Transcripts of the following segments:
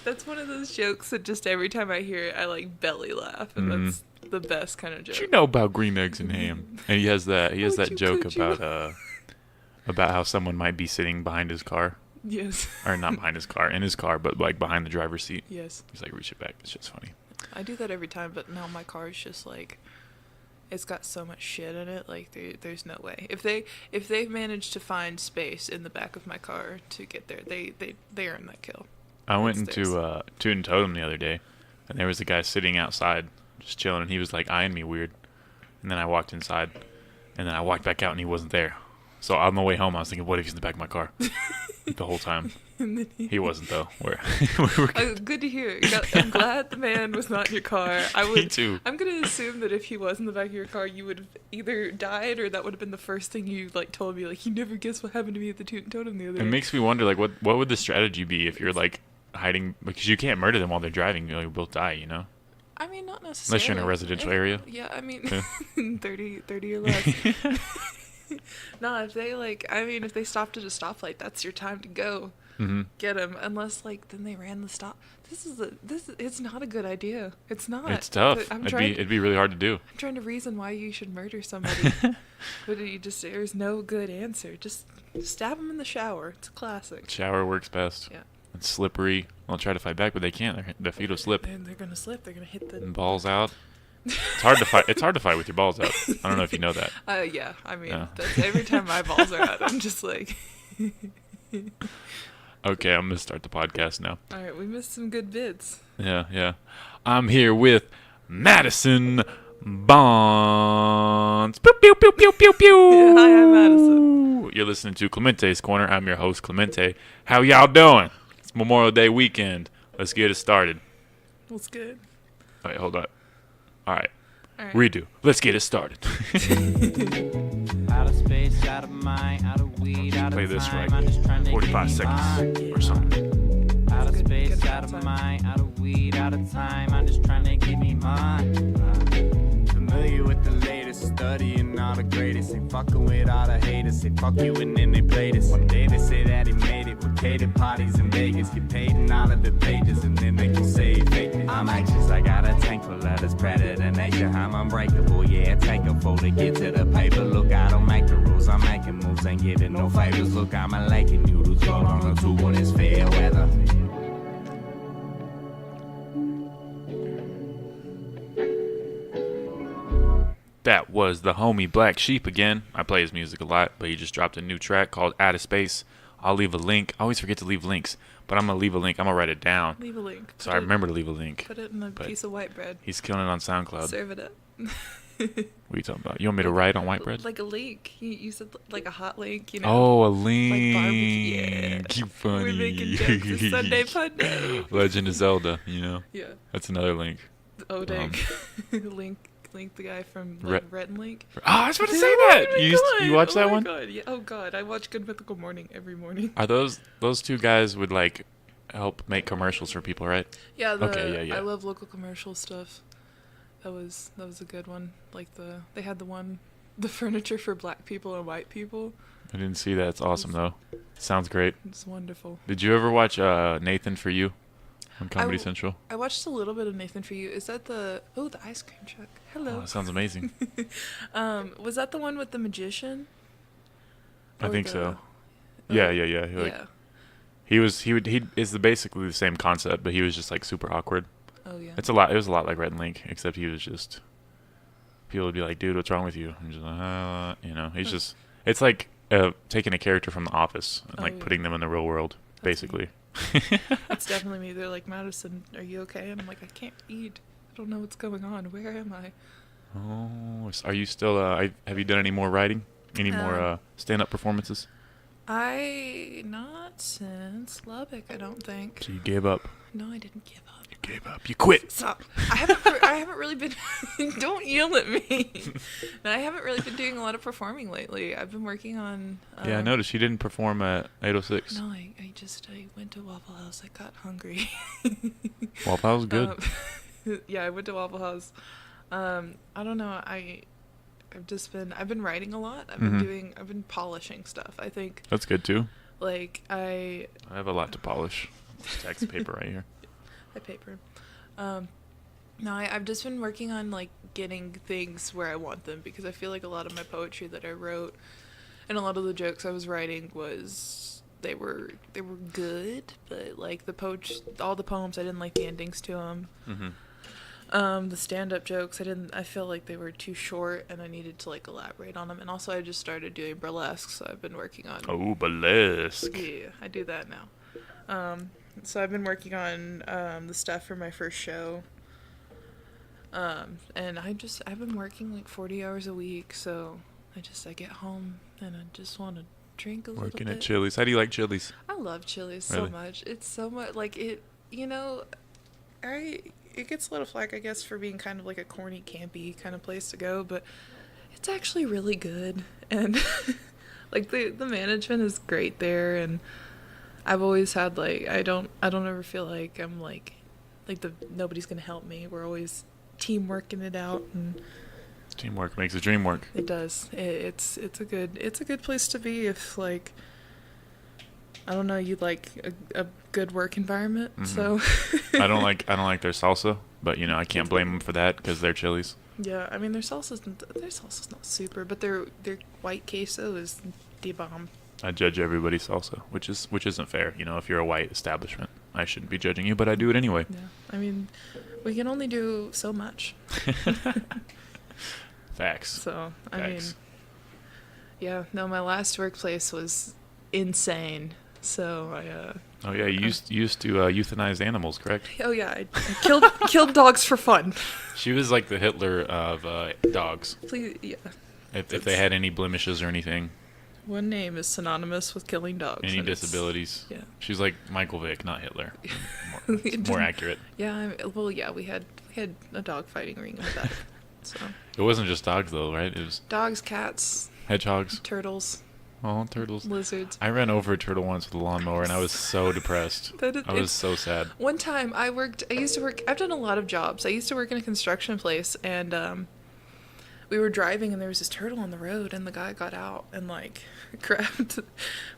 That's one of those jokes that just every time I hear it, I like belly laugh, and that's the best kind of joke. What you know about green eggs and ham? And he has that joke about how someone might be sitting behind his car. Yes. Or not behind his car, in his car, but like behind the driver's seat. Yes. He's like, reach it back. It's just funny. I do that every time, but now my car is just like, it's got so much shit in it. Like there's no way. If they've managed to find space in the back of my car to get there, they earn that kill. I went into Toot and Totem the other day, and there was a guy sitting outside just chilling, and he was like eyeing me weird. And then I walked inside, and then I walked back out, and he wasn't there. So on the way home, I was thinking, what if he's in the back of my car the whole time? And then He wasn't, though. We were good to hear. I'm glad the man was not in your car. Me too. I'm going to assume that if he was in the back of your car, you would have either died or that would have been the first thing you like told me. Like, you never guessed what happened to me at the Toot and Totem the other day. It makes me wonder, like, what would the strategy be if you're, like, hiding? Because you can't murder them while they're driving. You'll both die, you know? I mean, not necessarily. Unless you're in a residential area. Yeah, I mean, Yeah. 30 or less. No, if they stopped at a stoplight, that's your time to go. Mm-hmm. Get them. Unless, like, then they ran the stop. It's not a good idea. It's not. It's tough. But It'd be really hard to do. I'm trying to reason why you should murder somebody. But there's no good answer. Just stab them in the shower. It's a classic. Shower works best. Yeah. It's slippery. They'll try to fight back, but they can't. Their feet will slip. They're going to slip. They're going to hit the... And balls out. It's hard to fight. It's hard to fight with your balls out. I don't know if you know that. Yeah. I mean, Yeah. That's every time my balls are out, I'm just like... Okay, I'm gonna start the podcast now. All right, we missed some good bits. Yeah. I'm here with Madison Bonds. Pew pew pew pew pew pew. Hi, I'm Madison. You're listening to Clemente's Corner. I'm your host, Clemente. How y'all doing? It's Memorial Day weekend. Let's get it started. What's good? Wait, hold on. All right. All right. Redo. Let's get it started. Out of space, out of mind, out of weed, out of Play this time. right. I'm just trying to 45 give me seconds mine. or something. Out of Good- space, good out of time. mind, out of weed, out of time. I'm just trying to give me mine. Familiar with the latest, studying all the greatest. Ain't fucking with all the haters. Say fuck you and then they play this. One day they say that he made it with catered parties in Vegas. Get paid in all of the pages and then they can say he faked it. I'm anxious, I got a tank full of this predator nature. I'm unbreakable, yeah, take a fool to get to the paper. Look, I don't make the rules, I'm making moves, ain't giving no favors. Look, I'm a Lakin noodles, roll on the tube when it's fair weather. That was the homie Black Sheep again. I play his music a lot, but he just dropped a new track called Out of Space. I'll leave a link. I always forget to leave links, but I'm going to leave a link. I'm going to write it down. Leave a link. So I remember to leave a link. Put it in a But piece of white bread. He's killing it on SoundCloud. Serve it up. What are you talking about? You want me to write on white bread? Like a link. You said like a hot link, you know? Oh, a link. Like barbecue. Yeah. You funny. We're making jokes. It's Sunday fun day. Legend of Zelda, you know? Yeah. That's another link. Oh, dang. Link the guy from Re- Rhett and Link. Oh, I was about to Dude, say oh that. my You God. watch that Oh my one? God. Yeah. Oh, God. I watch Good Mythical Morning every morning. Are those two guys would like help make commercials for people, right? Yeah, Okay, yeah. I love local commercial stuff. That was a good one. Like they had the furniture for black people and white people. I didn't see that. It's awesome though. Sounds great. It's wonderful. Did you ever watch Nathan For You on Comedy w- Central? I watched a little bit of Nathan For You. Is that the ice cream truck? Oh, Hello. that sounds amazing. Was that the one with the magician? I Or think the- so. oh, Yeah. yeah. He is basically the same concept, but he was just like super awkward. Oh yeah. It was a lot like Red and Link, except he was just. People would be like, "Dude, what's wrong with you?" I'm just like, you know, he's just. It's like taking a character from The Office and like yeah. putting them in the real world, That's me. basically. That's definitely me. They're like, Madison, are you okay? And I'm like, I can't eat. I don't know what's going on. Where am I? Oh, are you still? Have you done any more writing? Any more stand-up performances? Not since Lubbock, I don't think. So you gave up. No, I didn't give up. You gave up. You quit. Stop. I haven't really been. Don't yell at me. No, I haven't really been doing a lot of performing lately. I've been working on. Yeah, I noticed you didn't perform at 806. No, I went to Waffle House. I got hungry. Waffle House was good. Yeah, I went to Waffle House. I don't know. I've been writing a lot. I've been polishing stuff. I think That's good too. like I I have a lot to polish. Tax paper right here. I paper. No, I've just been working on like getting things where I want them, because I feel like a lot of my poetry that I wrote and a lot of the jokes I was writing was they were good, but like all the poems I didn't like the endings to them. Mm-hmm. The stand-up jokes I feel like they were too short and I needed to like elaborate on them. And also I just started doing burlesque, so I've been working on. Oh, burlesque. Yeah, I do that now. So I've been working on the stuff for my first show. And I've been working like 40 hours a week, so I get home and I just want to drink a little bit. Working at Chili's. How do you like Chili's? I love Chili's Really? so much. It's so much like it, it gets a little flack, I guess, for being kind of like a corny, campy kind of place to go, but it's actually really good. And like the management is great there, and I've always had like I don't ever feel like I'm like nobody's gonna help me. We're always teamworking it out, and Teamwork makes the dream work. it does. It's a good place to be if like I don't know, you like a good work environment. Mhm. So I don't like their salsa, but I can't blame them for that because they're Chili's. yeah, I mean their salsa's not super, but their white queso is the bomb. I judge everybody's salsa, which isn't fair. If you're a white establishment, I shouldn't be judging you, but I do it anyway. Yeah, I mean we can only do so much. Facts. So I mean, Facts. yeah, no, my last workplace was insane. So Oh yeah, you used to euthanize animals, correct? oh yeah, I killed dogs for fun. She was like the Hitler of dogs. Please, yeah. If they had any blemishes or anything, One name is synonymous with killing dogs. any and it's- disabilities, Yeah. she's like Michael Vick, not Hitler. It More didn't- accurate. Yeah, well, yeah, we had a dog fighting ring in the back. So It wasn't just dogs though, right? It was dogs, cats, hedgehogs. turtles, Oh, turtles. lizards. I ran over a turtle once with a lawnmower, and I was so depressed. I was so sad. One time I've done a lot of jobs. I used to work in a construction place, and we were driving and there was this turtle on the road, and the guy got out and like grabbed,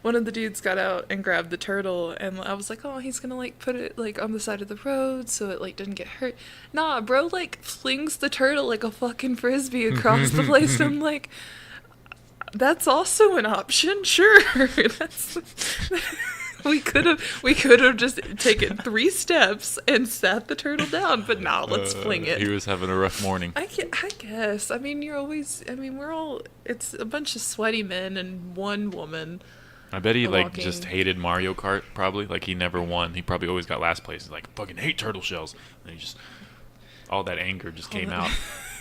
one of the dudes got out and grabbed the turtle, and I was like, oh, he's gonna like put it like on the side of the road so it like didn't get hurt. Nah, bro like flings the turtle like a fucking frisbee across the place. I'm like, that's also an option, sure. That's we could have just taken 3 steps and sat the turtle down, but now let's fling it. He was having a rough morning. I guess. I mean, we're all, it's a bunch of sweaty men and one woman. I bet he like walking. just hated Mario Kart, probably. Like he never won. He probably always got last place. He's like, fucking hate turtle shells. And he just, all that anger just came out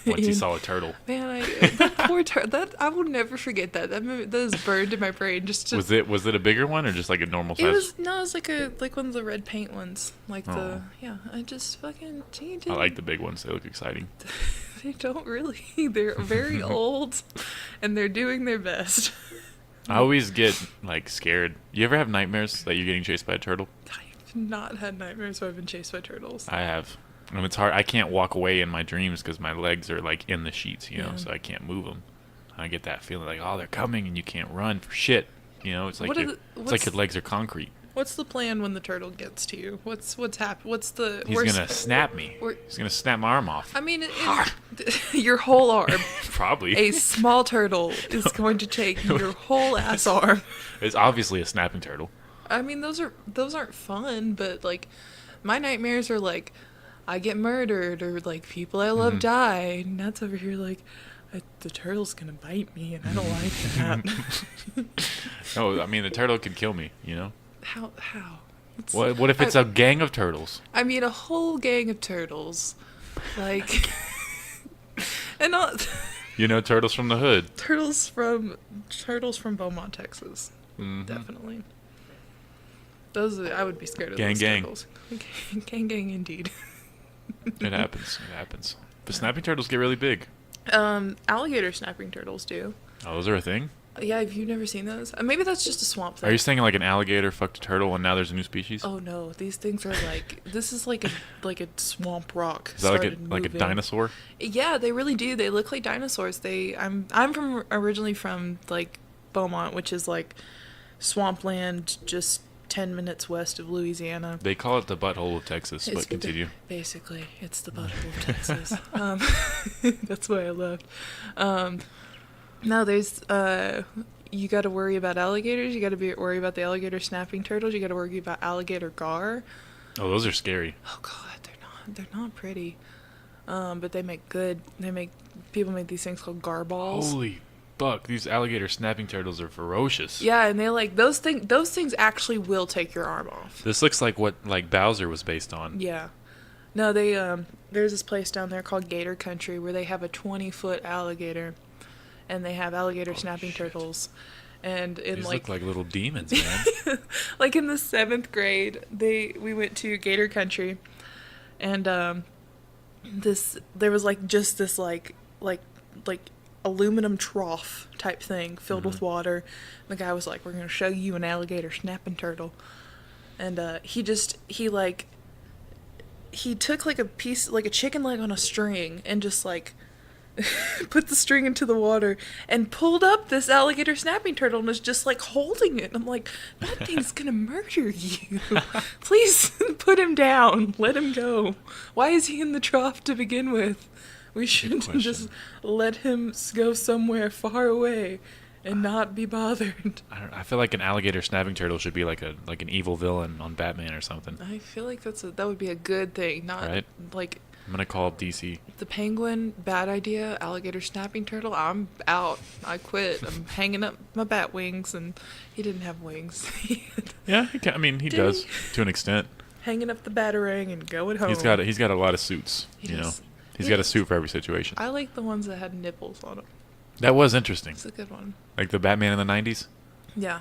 once he saw a turtle. Man, that poor turtle. That I will never forget that. That is burned in my brain. Just to, Was it a bigger one or just like a normal size? It was like one of the red paint ones. Like I just fucking. I like the big ones. They look exciting. They don't really. They're very old, and they're doing their best. I always get like scared. You ever have nightmares that you're getting chased by a turtle? I've not had nightmares where I've been chased by turtles. I have. And it's hard. I can't walk away in my dreams because my legs are like in the sheets, Yeah. so I can't move them. I get that feeling like, oh, they're coming, and you can't run for shit. It's like it's like your legs are concrete. What's the plan when the turtle gets to you? What's happened? What's the? He's gonna snap me. He's gonna snap my arm off. I mean, your whole arm. Probably. A small turtle is going to take your whole ass arm. It's obviously a snapping turtle. I mean, those aren't fun, but like, my nightmares are like, I get murdered or like people I love die, and that's over here like, the turtle's gonna bite me, and I don't like that. No, I mean the turtle could kill me. How? What if it's a gang of turtles? I mean, a whole gang of turtles, like, and not Turtles from the hood. turtles from Beaumont, Texas. Mhm. Definitely. I would be scared of Gang, those gang. turtles. Gang, indeed. It happens. But snapping turtles get really big. Alligator snapping turtles do. Oh, those are a thing? Yeah, have you never seen those? Maybe that's just a swamp thing. Are you saying like an alligator fucked a turtle and now there's a new species? Oh no, these things are like, this is like a swamp rock. Is that like a moving. dinosaur? Yeah, they really do. They look like dinosaurs. I'm originally from like Beaumont, which is like swampland, just 10 minutes west of Louisiana. They call it the butthole of Texas, but continue. Basically, it's the butthole of Texas. That's why I left. No, there's you got to worry about alligators. You got to worry about the alligator snapping turtles. You got to worry about alligator gar. Oh, those are scary. Oh God, they're not pretty. But people make these things called gar balls. Holy fuck! These alligator snapping turtles are ferocious. Yeah, and they like those things actually will take your arm off. This looks like what Bowser was based on. Yeah. No, they there's this place down there called Gator Country where they have a 20-foot alligator, and they have alligator snapping turtles, and in These like look like little demons, man. like in the 7th grade, we went to Gator Country, and there was like just this like aluminum trough type thing filled with water. And the guy was like, "We're gonna show you an alligator snapping turtle," and he took like a piece, like a chicken leg on a string, and just like put the string into the water and pulled up this alligator snapping turtle and was just like holding it. And I'm like, that thing's gonna murder you. Please put him down. Let him go. Why is he in the trough to begin with? We should just let him go somewhere far away and not be bothered. I feel like an alligator snapping turtle should be like an evil villain on Batman or something. I feel like that would be a good thing, not right? like I'm gonna call DC. The penguin, bad idea. Alligator snapping turtle, I'm out. I quit. I'm hanging up my bat wings, and he didn't have wings. Yeah, he does to an extent. Hanging up the batarang and going home. He's got a lot of suits. He's got a suit for every situation. I like the ones that had nipples on them. That was interesting. It's a good one. Like the Batman in the 90s? Yeah.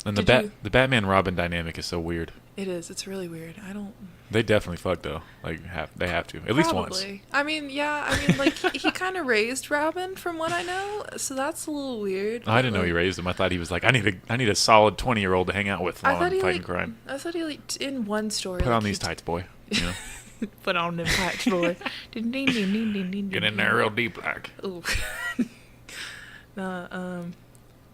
And the Batman-Robin dynamic is so weird. It is. It's really weird. They definitely fuck, though. Like, they have to. At least once. I mean, yeah. I mean, like, he kind of raised Robin from what I know, so that's a little weird. I didn't know he raised him. I thought he was like, I need a solid 20-year-old to hang out with while I'm fighting crime. I thought he, like, in one story... Put on these tights, boy. You know? Put on them tights, boy. Get in there real deep, like. Ooh.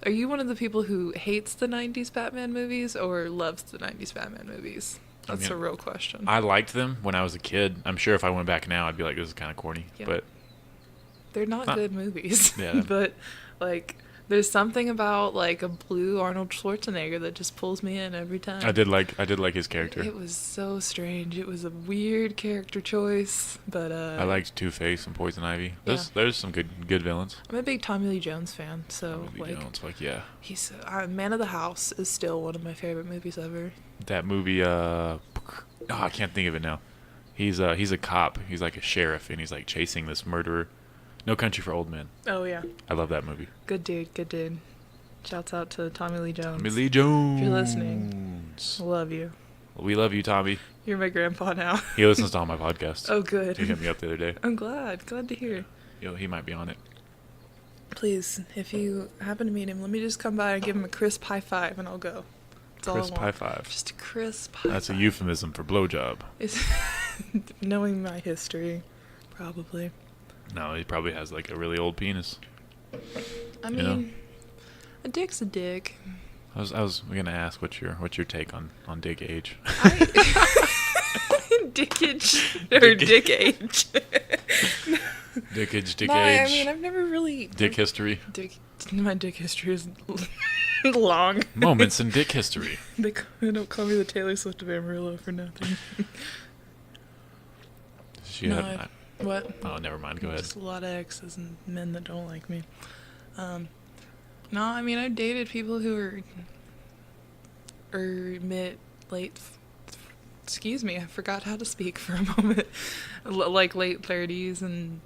Are you one of the people who hates the 90s Batman movies or loves the 90s Batman movies? That's a real question. I liked them when I was a kid. I'm sure if I went back now, I'd be like, this is kind of corny. Yeah. But they're not good movies. Yeah. But, like, there's something about, like, a blue Arnold Schwarzenegger that just pulls me in every time. I did like his character. It was so strange. It was a weird character choice, but I liked Two-Face and Poison Ivy. There's some good villains. I'm a big Tommy Lee Jones fan, so Tommy Lee Jones, like, yeah. He's Man of the House is still one of my favorite movies ever. That movie, I can't think of it now. He's a cop. He's like a sheriff, and he's like chasing this murderer. No Country for Old Men. Oh, yeah. I love that movie. Good dude. Shouts out to Tommy Lee Jones. Tommy Lee Jones. If you're listening, I love you. We love you, Tommy. You're my grandpa now. He listens to all my podcasts. Oh, good. He hit me up the other day. I'm glad. Glad to hear. He might be on it. Please, if you happen to meet him, let me just come by and give him a crisp high five, and I'll go. That's all I want. Crisp high five. Just a crisp high That's five. a euphemism for blowjob. Knowing my history, probably. No, he probably has like a really old penis. I mean, a dick's a dick. I was gonna ask what's your take on dick age. Dickage or dick age. Dickage, dick no, age. I mean, I've never really. Dick history. My dick history is long. Moments in dick history. They don't call me the Taylor Swift of Amarillo for nothing. What? Oh, never mind. Go ahead. Just a lot of exes and men that don't like me. No, I mean, I've dated people who are excuse me, I forgot how to speak for a moment. Like late 30s and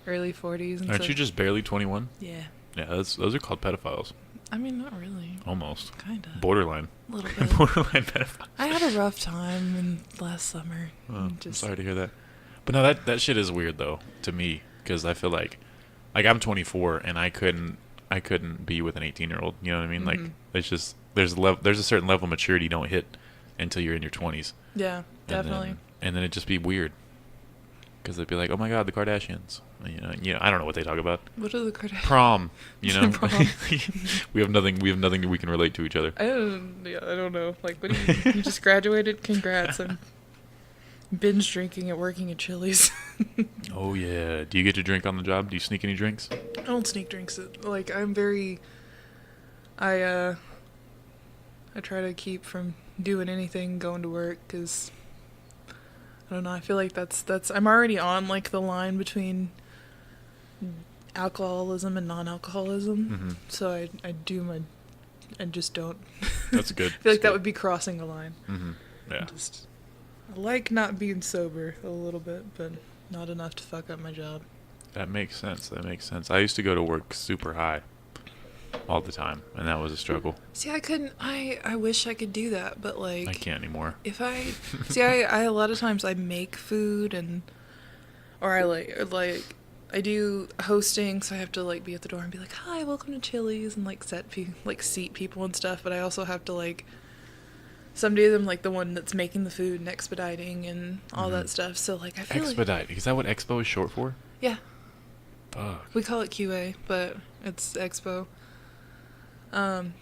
early 40s. And Aren't you just barely 21? Yeah. Yeah, those are called pedophiles. I mean, not really. Almost. Kinda. Borderline. A little bit. Borderline pedophiles. I had a rough time last summer. Oh, I'm sorry to hear that. But no, that shit is weird though to me because I feel like I'm 24 and I couldn't be with an 18-year-old. You know what I mean? Mm-hmm. Like it's just there's a certain level of maturity you don't hit until you're in your 20s. Yeah, definitely. And then it'd just be weird. because they'd be like, "Oh my God, the Kardashians." I don't know what they talk about. What are the Kardashians? Prom, Prom. we have nothing that we can relate to each other. I don't know. Like, what do you just graduated? Congrats. I'm binge drinking at working at Chili's. Oh yeah. Do you get to drink on the job? Do you sneak any drinks? I don't sneak drinks. Like, I'm very... I try to keep from doing anything going to work, because I don't know, I feel like that's I'm already on like the line between alcoholism and non-alcoholism. So I just don't. That's good. I feel like that would be crossing a line. Yeah. I like not being sober a little bit, but not enough to fuck up my job. That makes sense. I used to go to work super high all the time, and that was a struggle. See, I couldn't. I wish I could do that, but like I can't anymore. If I I a lot of times I make food or I do hosting, so I have to like be at the door and be like, "Hi, welcome to Chili's," and like seat people and stuff. But I also have to like some days I'm like the one that's making the food and expediting and all that stuff. So like I feel Expedite. Is that what Expo is short for? Yeah. Fuck. We call it QA, but it's Expo. And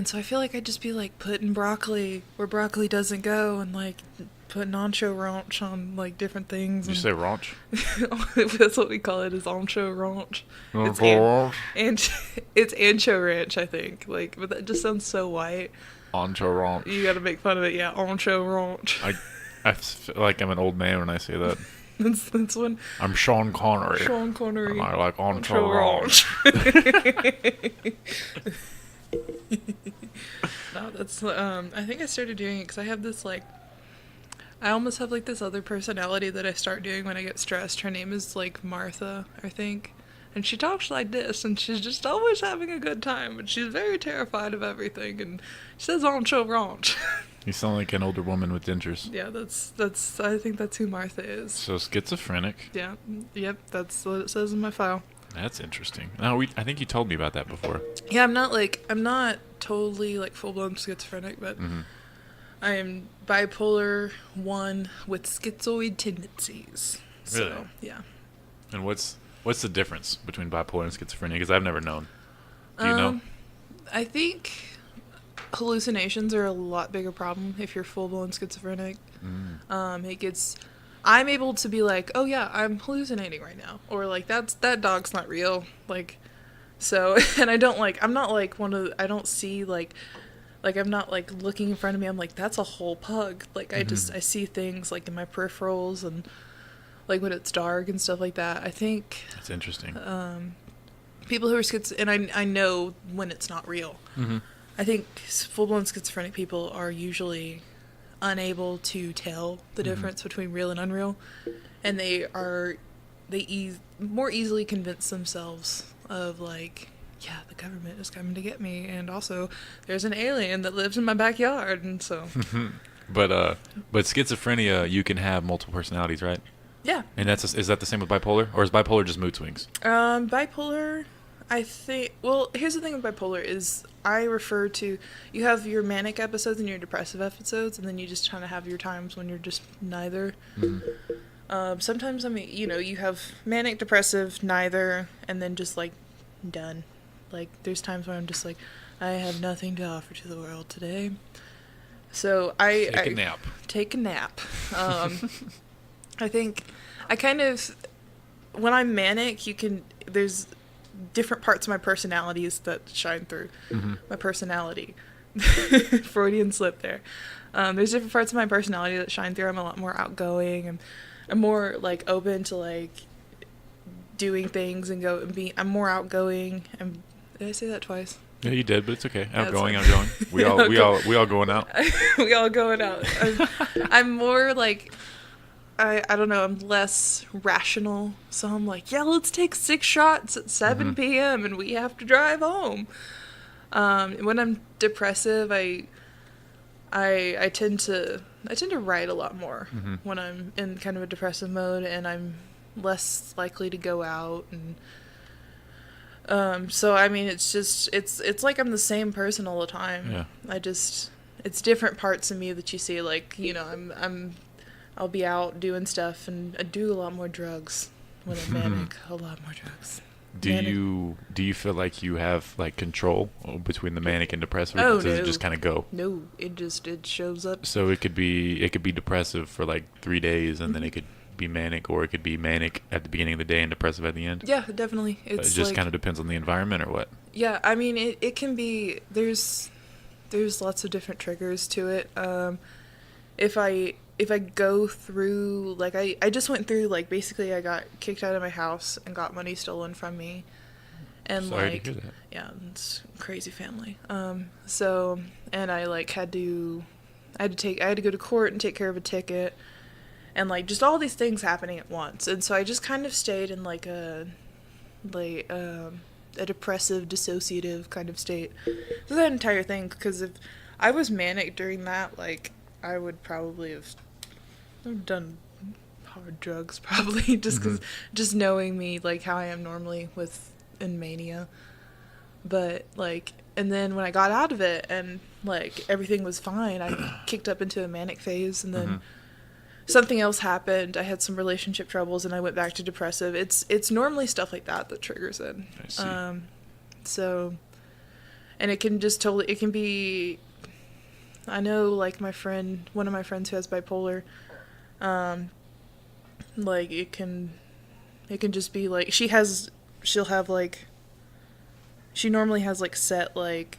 so I feel like I'd just be like putting broccoli where broccoli doesn't go, and like putting ancho ranch on like different things. Did you say ranch? That's what we call it, is ancho ranch. It's ancho ranch, I think. Like, but that just sounds so white. Ancho ranch. You gotta make fun of it, yeah. Ancho ranch. I feel like I'm an old man when I say that. That's when I'm Sean Connery. Sean Connery. And I like ancho ranch. No, that's I think I started doing it because I have this like, I almost have like this other personality that I start doing when I get stressed. Her name is like Martha, I think, and she talks like this, and she's just always having a good time, and she's very terrified of everything, and she says ancho ranch. You sound like an older woman with dentures. Yeah, that's I think that's who Martha is. So schizophrenic. Yeah, yep, that's what it says in my file. That's interesting. No, I think you told me about that before. Yeah, I'm not totally like full-blown schizophrenic, but I am bipolar 1 with schizoid tendencies. Really? So, yeah. And what's the difference between bipolar and schizophrenia? Because I've never known. Do you know? I think hallucinations are a lot bigger problem if you're full-blown schizophrenic. I'm able to be like, oh yeah, I'm hallucinating right now, or like that dog's not real, like, so, and I don't like, I'm not like I don't see like I'm not like looking in front of me, I'm like, that's a whole pug, like I see things like in my peripherals and like when it's dark and stuff like that. I think that's interesting. People who are and I know when it's not real. I think full-blown schizophrenic people are usually unable to tell the difference between real and unreal, and they more easily convince themselves of like, yeah, the government is coming to get me, and also there's an alien that lives in my backyard, and so but schizophrenia, you can have multiple personalities, right? Yeah. And is that the same with bipolar, or is bipolar just mood swings? Bipolar, I think, well, here's the thing with bipolar is I refer to, you have your manic episodes and your depressive episodes, and then you just kind of have your times when you're just neither. Sometimes, I mean, you have manic, depressive, neither, and then just like done. Like, there's times where I'm just like, I have nothing to offer to the world today. So Take a nap. Take a nap. I think I kind of, when I'm manic, there's different parts of my personalities that shine through. My personality. Freudian slip there. There's different parts of my personality that shine through. I'm a lot more outgoing, and I'm more like open to like doing things and I'm more outgoing. Did I say that twice? Yeah, you did, but it's okay. Yeah, Outgoing. We Yeah, all going out. We all going out. I'm more like, I don't know, I'm less rational, so I'm like, yeah, let's take 6 shots at 7 p.m. and we have to drive home. When I'm depressive, I tend to write a lot more when I'm in kind of a depressive mode, and I'm less likely to go out, and so I mean, it's like I'm the same person all the time. Yeah. It's different parts of me that you see, like, I'm I'll be out doing stuff, and I do a lot more drugs when I'm manic. A lot more drugs. Do you feel like you have like control between the manic and depressive, or Oh, does no. it just kind of go? No, it shows up. So it could be depressive for like 3 days, and then it could be manic, or it could be manic at the beginning of the day and depressive at the end. Yeah, definitely. It It's just like, kind of depends on the environment, or what? yeah, I mean, it can be, there's lots of different triggers to it. If I go through, like, I just went through, like, basically I got kicked out of my house and got money stolen from me. And Sorry like, to hear that. yeah, it's a crazy family. So, and I like had to go to court and take care of a ticket, and like just all these things happening at once. And so I just kind of stayed in like a depressive, dissociative kind of state for that entire thing. Because if I was manic during that, like, I would probably have done hard drugs, probably, just because, just knowing me, like, how I am normally in mania. But, like, and then when I got out of it and, like, everything was fine, I kicked up into a manic phase, and then something else happened. I had some relationship troubles, and I went back to depressive. It's normally stuff like that triggers it. I see. So, and it can just totally, it can be, I know, like, one of my friends who has bipolar, like, it can just be, like, she normally has, like, set, like,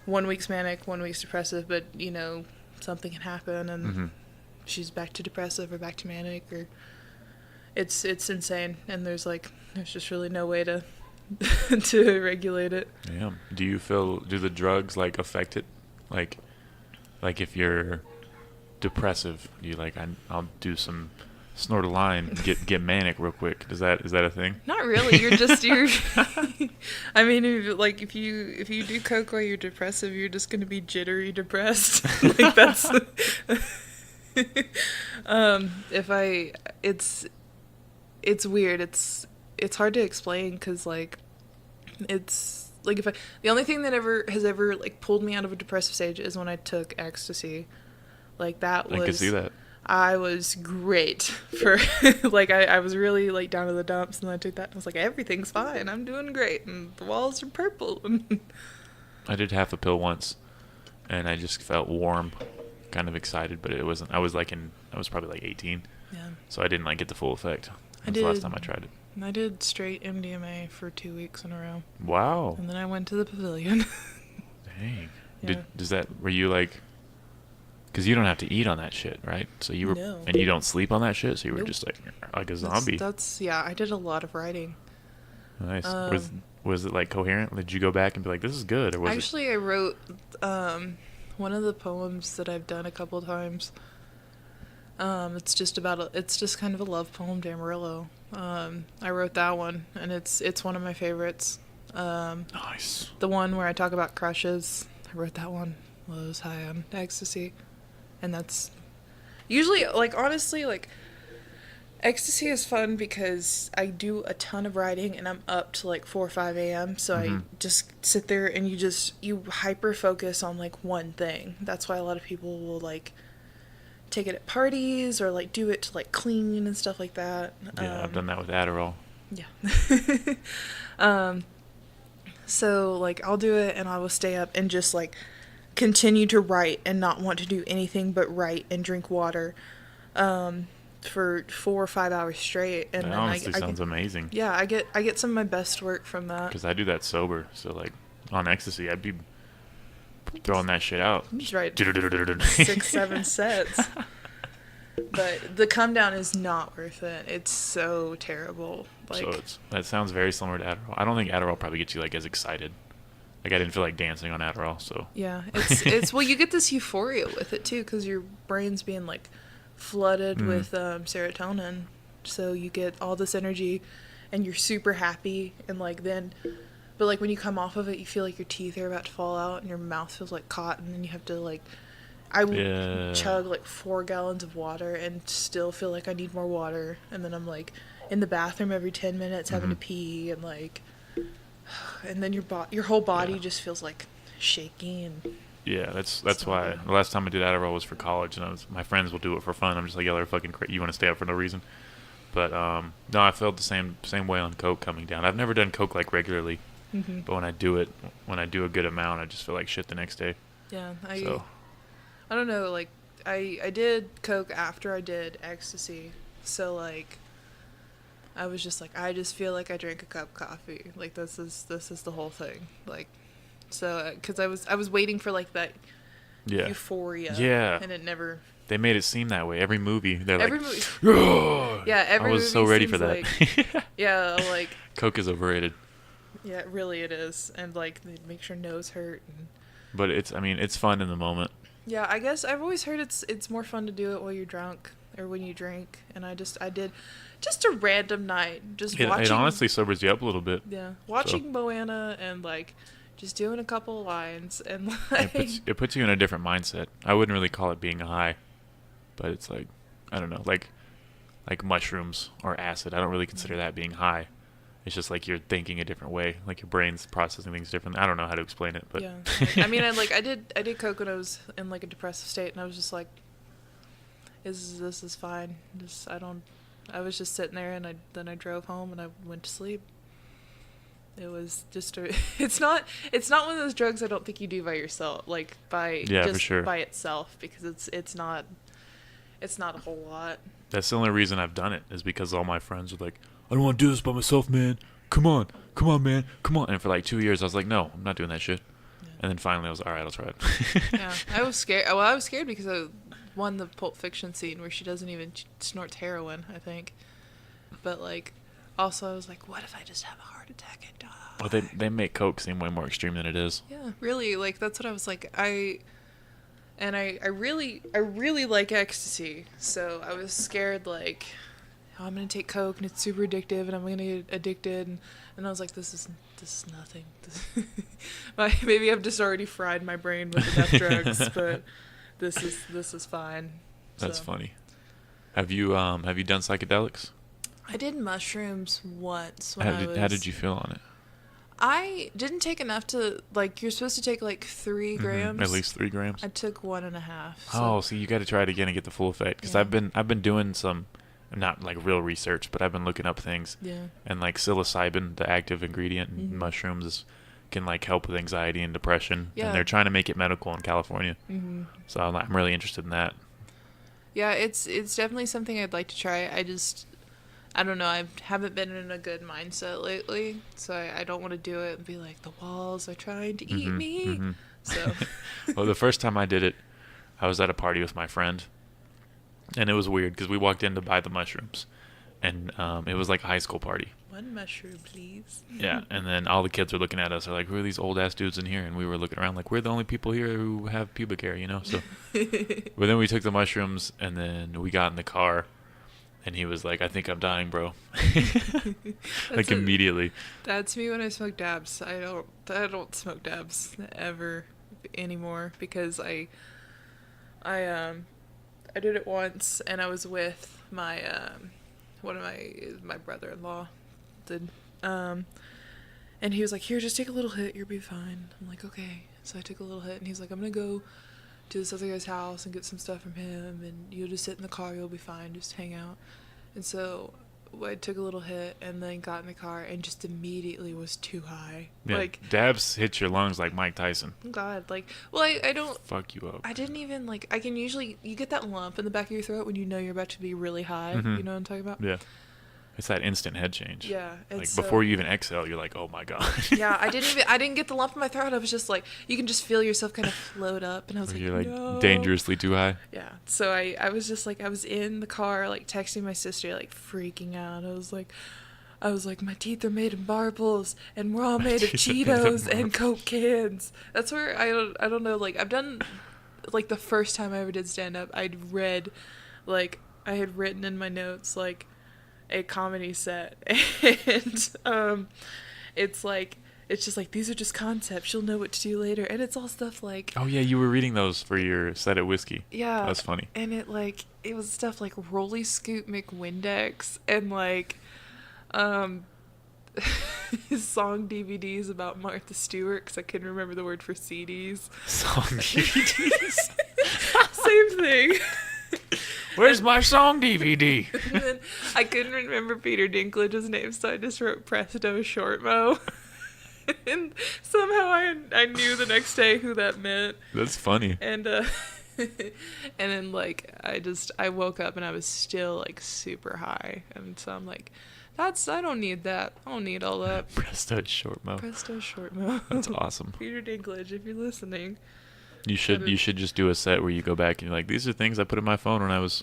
1 week's manic, 1 week's depressive, but, you know, something can happen, and she's back to depressive or back to manic, or it's insane, and there's just really no way to to regulate it. Yeah. Do the drugs like affect it? Like if you're depressive, you like, I'll do some snort a line, get manic real quick. Is that a thing? Not really. You're I mean, if you do coke while you're depressive, you're just gonna be jittery depressed. Like, that's it's weird. It's hard to explain, because like, it's like, the only thing that has ever like pulled me out of a depressive stage is when I took ecstasy. Like, that was, I can see that. I was great for like, I was really like down to the dumps, and I took that and I was like, everything's fine, I'm doing great, and the walls are purple. I did half a pill once, and I just felt warm, kind of excited, but it wasn't. I was probably like 18. Yeah. So I didn't like get the full effect. That's the last time I tried it. I did straight MDMA for 2 weeks in a row. Wow. And then I went to the pavilion. Dang. Yeah. Were you like, because you don't have to eat on that shit, right? So you were, No. and you don't sleep on that shit, so you were Nope. just like a zombie. Yeah, I did a lot of writing. Nice. Was it like coherent? Did you go back and be like, this is good, or was Actually, I wrote one of the poems that I've done a couple times. It's just kind of a love poem to Amarillo. I wrote that one, and it's one of my favorites. nice? The one where I talk about crushes, I wrote that one while I was high on ecstasy. And that's usually, like, honestly, like, ecstasy is fun because I do a ton of writing, and I'm up to like 4 or 5 a.m. So I just sit there, and you hyper focus on like one thing. That's why a lot of people will like take it at parties, or like do it to like clean and stuff like that. Yeah, I've done that with Adderall. Yeah. So like, I'll do it, and I will stay up and just like continue to write and not want to do anything but write and drink water for 4 or 5 hours straight. And That then honestly sounds amazing. Yeah, I get some of my best work from that. Because I do that sober, so like on ecstasy, I'd be throwing that shit out. You just write 6-7 sets. But the come down is not worth it. It's so terrible. Like, So that sounds very similar to Adderall. I don't think Adderall probably gets you like as excited. Like, I didn't feel like dancing on Adderall, so. yeah, it's well, you get this euphoria with it too, because your brain's being like flooded with serotonin, so you get all this energy, and you're super happy, and like then, but like when you come off of it, you feel like your teeth are about to fall out, and your mouth feels like cotton, and you have to like, I would chug like 4 gallons of water and still feel like I need more water, and then I'm like in the bathroom every 10 minutes having to pee, and like, and then your whole body just feels like shaky, and Yeah, that's It's not why good. the last time I did Adderall was for college, and my friends will do it for fun. I'm just like, yeah, they're fucking crazy. You want to stay up for no reason. But no, I felt the same way on coke coming down. I've never done coke like regularly, Hmm. but when I do it, when I do a good amount, I just feel like shit the next day. Yeah, So I don't know, like I did coke after I did ecstasy, so like I was just like I just feel like I drank a cup of coffee. Like this is the whole thing. Like so because I was waiting for like that yeah, euphoria. yeah, And it never. they made it seem that way. Every movie, they're Every like, movie. "Ugh." Yeah, every I was movie so ready for seems that. like yeah, like Coke is overrated, yeah, really it is, and like it makes your nose hurt. And but it's fun in the moment. yeah, I guess I've always heard it's more fun to do it while you're drunk or when you drink, and I did just a random night, just It watching. honestly sobers you up a little bit. Yeah, watching Moana and like just doing a couple lines and It like it puts you in a different mindset. I wouldn't really call it being a high, but it's like, I don't know, like mushrooms or acid. I don't really consider that being high. It's just like you're thinking a different way, like your brain's processing things differently. I don't know how to explain it, but yeah. Like, I mean, I did coke when I was in like a depressive state, and I was just like, this is fine. Just I was just sitting there, and then I drove home and I went to sleep. It was just it's not one of those drugs I don't think you do by yourself, like Yeah, for sure. by itself, because it's not a whole lot. That's the only reason I've done it, is because all my friends are like, I don't want to do this by myself, man. Come on, man, come on. And for like 2 years, I was like, no, I'm not doing that shit. Yeah. And then finally, I was all right, I'll try it. Yeah, I was scared. Well, I was scared because of the Pulp Fiction scene where she doesn't even snort heroin, I think. But like, also I was like, what if I just have a heart attack and die? Well, they make coke seem way more extreme than it is. Yeah, really. Like that's what I was like. I really like ecstasy, so I was scared like, oh, I'm gonna take coke and it's super addictive and I'm gonna get addicted, and I was like, this is nothing. Maybe I've just already fried my brain with enough drugs, but this is fine. That's So. funny. Have you done psychedelics? I did mushrooms once How did you feel on it? I didn't take enough to, like, you're supposed to take like 3 grams. At least 3 grams. I took 1.5. Oh, so you got to try it again and get the full effect. Because Yeah. I've been doing some, not like real research, but I've been looking up things. Yeah. And like psilocybin, the active ingredient in Mhm. mushrooms, can like help with anxiety and depression. Yeah. And they're trying to make it medical in California. Mm-hmm. So I'm really interested in that. Yeah, it's definitely something I'd like to try. I don't know. I haven't been in a good mindset lately, so I don't want to do it and be like, the walls are trying to eat me. Mhm. So. Well, the first time I did it, I was at a party with my friend, and it was weird because we walked in to buy the mushrooms, and it was like a high school party. 1 mushroom, please. Yeah, and then all the kids were looking at us. They're like, "Who are these old ass dudes in here?" And we were looking around like, "We're the only people here who have pubic hair, you know." So, but then we took the mushrooms, and then we got in the car. And he was like, I think I'm dying, bro. Like immediately. That's me when I smoke dabs. I don't smoke dabs ever anymore because I did it once and I was with my one of my brother-in-law did and he was like, here, just take a little hit, you'll be fine. I'm like, okay. So I took a little hit and he's like, I'm gonna go to this other guy's house and get some stuff from him, and you'll just sit in the car, you'll be fine, just hang out. And so I took a little hit and then got in the car and just immediately was too high. Yeah, Like, dabs hit your lungs like Mike Tyson. God, like, well, I don't, Fuck you up. I didn't even, like, I can usually, you get that lump in the back of your throat when you know you're about to be really high. Mhm. You know what I'm talking about? Yeah. It's that instant head change. Yeah. And Like so, before you even exhale, you're like, oh my God. yeah, I didn't get the lump in my throat. I was just like, you can just feel yourself kind of float up, and I was like, You're like no. dangerously too high. Yeah. So I was just like, I was in the car, like texting my sister, like freaking out. I was like, my teeth are made of marbles, and we're all made of Cheetos and Coke cans. That's where I don't know. Like I've done, like the first time I ever did stand up, I had written in my notes like a comedy set, and it's just like, these are just concepts, you'll know what to do later, and it's all stuff like, Oh yeah, you were reading those for your set at whiskey. yeah, That's funny. and it was stuff like Rolly Scoop McWindex and like song DVDs about Martha Stewart because I couldn't remember the word for CDs. Song DVDs. Same thing. Where's my song DVD? And then I couldn't remember Peter Dinklage's name, so I just wrote Presto Shortmo. And somehow I knew the next day who that meant. That's funny. And and then like I woke up and I was still like super high, and so I'm like, I don't need that. I don't need all that. Presto Shortmo. Presto Shortmo. That's awesome. Peter Dinklage, if you're listening. You should just do a set where you go back and you're like, these are things I put in my phone when I was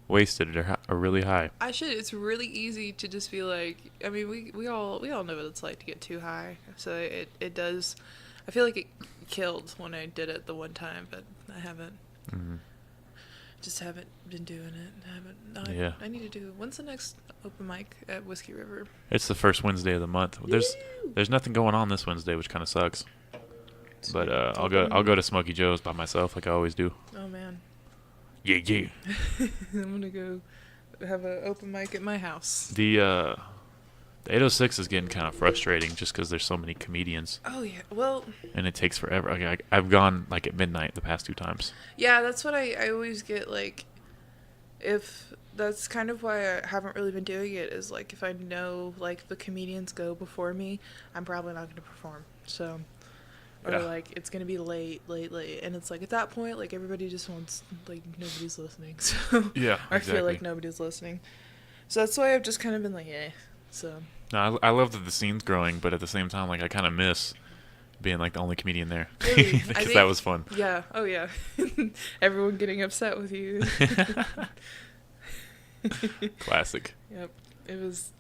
wasted or really high. I should. It's really easy to just be like. I mean, we all know what it's like to get too high. So it does. I feel like it killed when I did it the one time, but I haven't. Mm-hmm. Just haven't been doing it. Yeah. I need to do. When's the next open mic at Whiskey River? It's the first Wednesday of the month. There's nothing going on this Wednesday, which kind of sucks. But I'll go to Smokey Joe's by myself like I always do. Oh man. Yeah. I'm gonna go have an open mic at my house. The 806 is getting kind of frustrating just because there's so many comedians. Oh yeah, well. And it takes forever. Okay, I've gone like at midnight the past 2 times. Yeah, that's what I always get. Like, if that's kind of why I haven't really been doing it, is like if I know like the comedians go before me, I'm probably not gonna perform. So. Or like it's gonna be late, and it's like at that point, like everybody just wants, like nobody's listening. So yeah, I feel like nobody's listening. So that's why I've just kind of been like, So. No, I love that the scene's growing, but at the same time, like I kind of miss being like the only comedian there Really? because that was fun. Yeah. Oh yeah. Everyone getting upset with you. Classic. Yep. It was.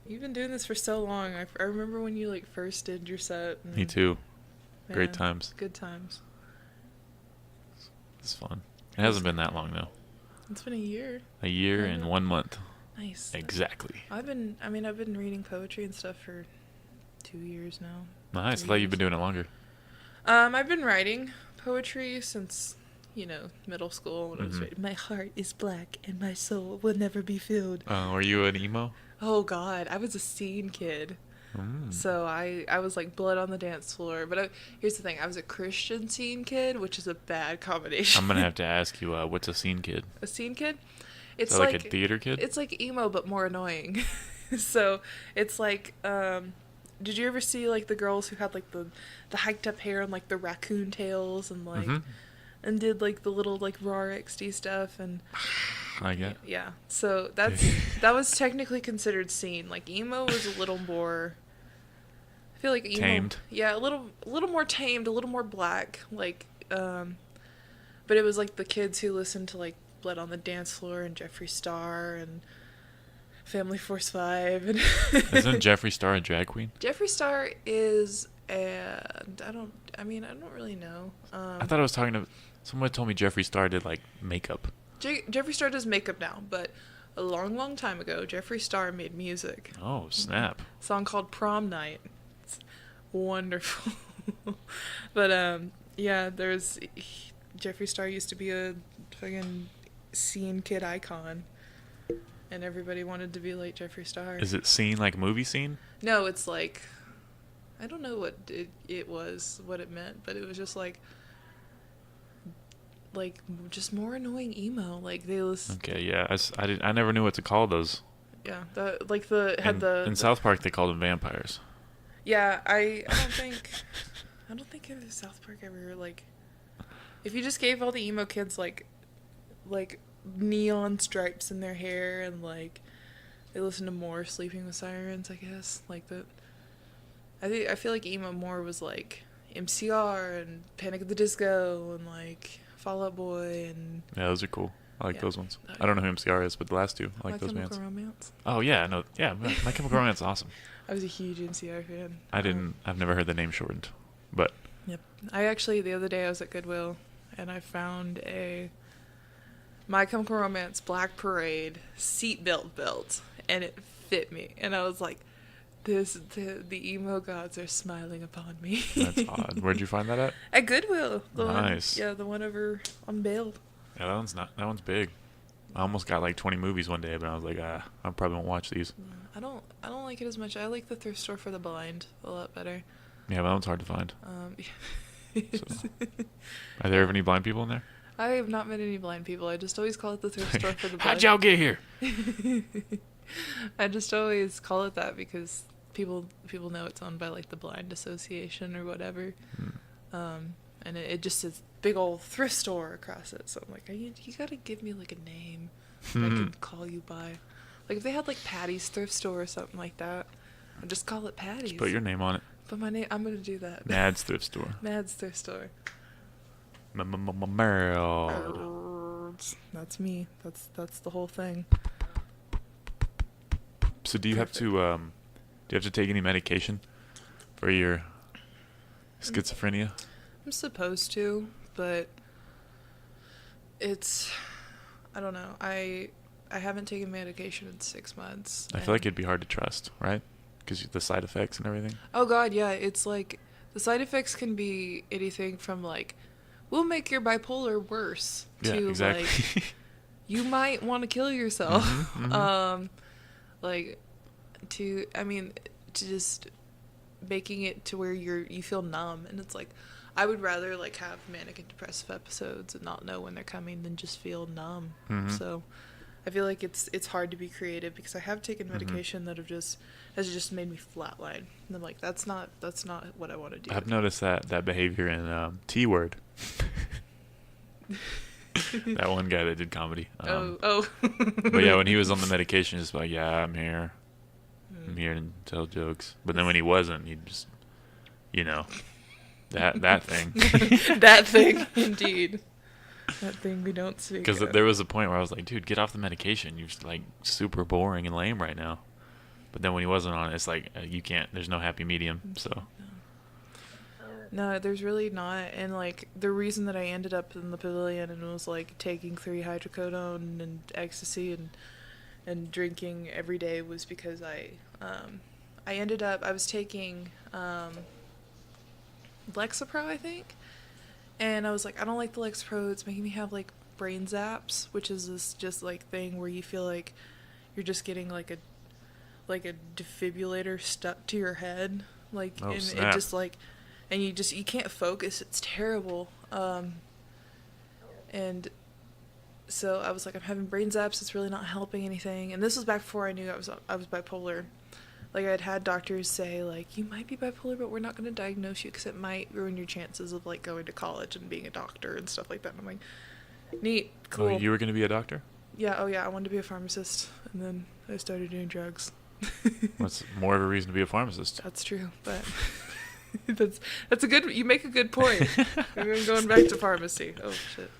You've been doing this for so long. I remember when you like first did your set. Me too. Man, great times. Good times. It's fun. It hasn't been that long though. It's been a year. A year and 1 month. Nice. Exactly. I've been reading poetry and stuff for 2 years now. Nice. I thought you've been doing it longer. I've been writing poetry since, middle school when I was writing, my heart is black and my soul will never be filled. Were you an emo? Oh God, I was a scene kid. So I was like blood on the dance floor. But here's the thing, I was a Christian scene kid, which is a bad combination. I'm going to have to ask you, what's a scene kid? A scene kid? It's so like a theater kid? It's like emo, but more annoying. So it's like, did you ever see like the girls who had like the hiked up hair and like the raccoon tails and like, and did like the little like raw XD stuff and... I get. Yeah. So that was technically considered scene. Like emo was a little more... I feel like emo... Tamed. Yeah, a little more tamed, a little more black. Like, but it was like the kids who listened to like Blood on the Dance Floor and Jeffree Star and Family Force 5. And Isn't Jeffree Star a drag queen? Jeffree Star is I don't really know. I thought I was talking to... Someone told me Jeffree Star did like makeup. Jeffree Star does makeup now, but a long time ago, Jeffree Star made music. Oh, snap. A song called Prom Night. It's wonderful. But, yeah, Jeffree Star used to be a fucking scene kid icon. And everybody wanted to be like Jeffree Star. Is it scene like movie scene? No, it's like... I don't know what it was, what it meant, but it was just like just more annoying emo. Like they listen. Okay, yeah, I never knew what to call those. Yeah, in South Park they called them vampires. Yeah, I don't think South Park ever like. If you just gave all the emo kids like neon stripes in their hair and like they listen to more Sleeping with Sirens, I guess like that. I feel like emo more was like MCR and Panic at the Disco and like Fall Out Boy and... Yeah, those are cool. I like those ones. I don't know who MCR is, but the last two, I like those bands. My Chemical Romance. Oh, yeah. No, yeah, My Chemical Romance is awesome. I was a huge MCR fan. I've never heard the name shortened, but... Yep. I actually, the other day I was at Goodwill, and I found a My Chemical Romance Black Parade seatbelt belt, and it fit me. And I was like, the emo gods are smiling upon me. That's odd. Where'd you find that at? At Goodwill. Nice. The one over on Bale. Yeah, that one's big. I almost got like 20 movies one day, but I was like, I probably won't watch these. I don't like it as much. I like the thrift store for the blind a lot better. Yeah, but that one's hard to find. So. Are there ever any blind people in there? I have not met any blind people. I just always call it the thrift store for the blind. How'd y'all get here? I just always call it that because people know it's owned by like the Blind Association or whatever. And it just says big old thrift store across it. So I'm like, you gotta give me like a name that I can call you by. Like if they had like Patty's thrift store or something like that, I'd just call it Patty's. Just put your name on it. Put my name. I'm gonna do that. Mad's thrift store. Mad's thrift store. Merle. That's me. That's the whole thing. So do you have to take any medication for your schizophrenia? I'm supposed to, but I don't know. I haven't taken medication in 6 months. I feel like it'd be hard to trust, right? Because the side effects and everything. Oh God, yeah. It's like the side effects can be anything from like, we'll make your bipolar worse to exactly. like, you might want to kill yourself. Like to just making it to where you feel numb, and it's like I would rather like have manic and depressive episodes and not know when they're coming than just feel numb. So I feel like it's hard to be creative because I have taken medication that has just made me flatline, and I'm like, that's not what I want to do. I've noticed that behavior in T Word. That one guy that did comedy. But yeah, when he was on the medication, he's like, yeah, I'm here to tell jokes. But then when he wasn't, he'd just, that thing. That thing, indeed. That thing we don't speak. Because there was a point where I was like, dude, get off the medication. You're just like super boring and lame right now. But then when he wasn't on it, it's like you can't. There's no happy medium. So. No, there's really not. And like the reason that I ended up in the pavilion and was like taking 3 hydrocodone and ecstasy and drinking every day was because I was taking Lexapro, I think, and I was like, I don't like the Lexapro. It's making me have like brain zaps, which is this just like thing where you feel like you're just getting like a defibrillator stuck to your head, like, and snap. it just like. And you can't focus. It's terrible. And so I was like, I'm having brain zaps. It's really not helping anything. And this was back before I knew I was bipolar. Like I'd had doctors say like, you might be bipolar, but we're not going to diagnose you because it might ruin your chances of like going to college and being a doctor and stuff like that. And I'm like, neat, cool. Oh, you were going to be a doctor? Yeah. Oh yeah. I wanted to be a pharmacist, and then I started doing drugs. That's more of a reason to be a pharmacist. That's true, but. That's a good. You make a good point. I'm going back to pharmacy. Oh shit!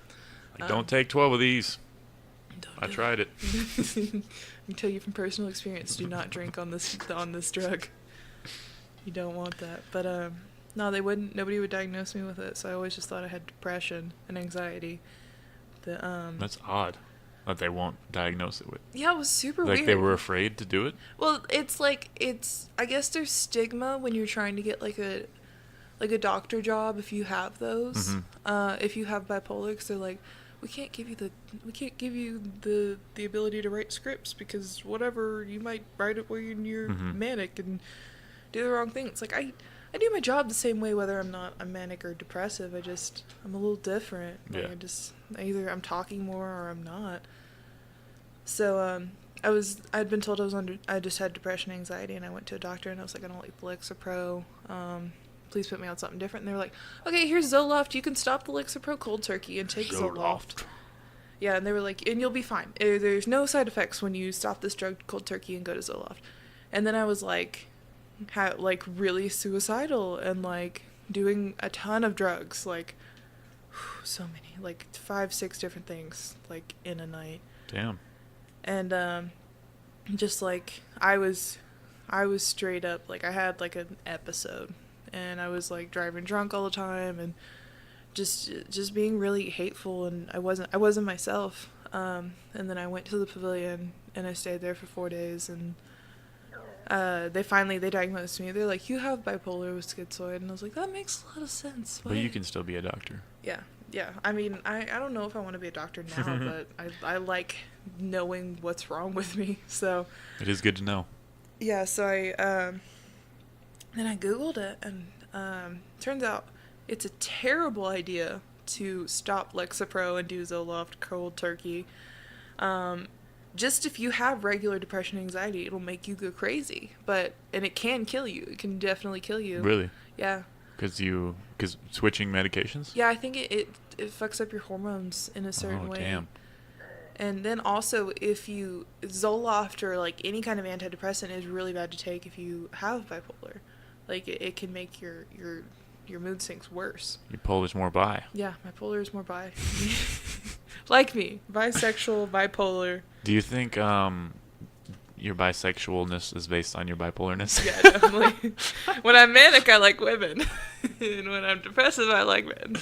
Don't take 12 of these. I tried it. I can tell you from personal experience. Do not drink on this drug. You don't want that. But no, they wouldn't. Nobody would diagnose me with it. So I always just thought I had depression and anxiety. That's odd. That they won't diagnose it with. Yeah, it was super weird. Like they were afraid to do it? Well, I guess there's stigma when you're trying to get like a doctor job if you have those. If you have bipolar, because they're like, we can't give you the ability to write scripts because whatever, you might write it when you're manic and do the wrong thing. It's like I do my job the same way whether I'm manic or depressive. I'm a little different. Like either I'm talking more or I'm not. So I'd been told I just had depression, anxiety, and I went to a doctor and I was like, I don't like the Lexapro. Please put me on something different. And they were like, okay, here's Zoloft. You can stop the Lexapro cold turkey and take Zoloft. Yeah, and they were like, and you'll be fine. There's no side effects when you stop this drug cold turkey and go to Zoloft. And then I was like, really suicidal and like doing a ton of drugs, like so many, like 5-6 different things, like in a night. Damn. And just like I was straight up, like I had like an episode, and I was like driving drunk all the time and just being really hateful, and I wasn't myself. And then I went to the pavilion and I stayed there for 4 days, and they diagnosed me. They're like, you have bipolar with schizoid, and I was like, that makes a lot of sense. But you can still be a doctor. Yeah. I mean, I don't know if I want to be a doctor now, but I like knowing what's wrong with me. So it is good to know. yeah, so then I Googled it, and turns out it's a terrible idea to stop Lexapro and do Zoloft cold turkey. Just if you have regular depression and anxiety, it'll make you go crazy. And it can kill you. It can definitely kill you. Really? Yeah. Because switching medications? Yeah, I think it fucks up your hormones in a certain way. Damn. And then also, if you Zoloft or like any kind of antidepressant is really bad to take if you have bipolar. Like it can make your mood swings worse. Your polar's more bi. Yeah, bipolar is more bi. Like me, bisexual, bipolar. Do you think your bisexualness is based on your bipolarness? Yeah, definitely. When I'm manic, I like women, and when I'm depressive, I like men.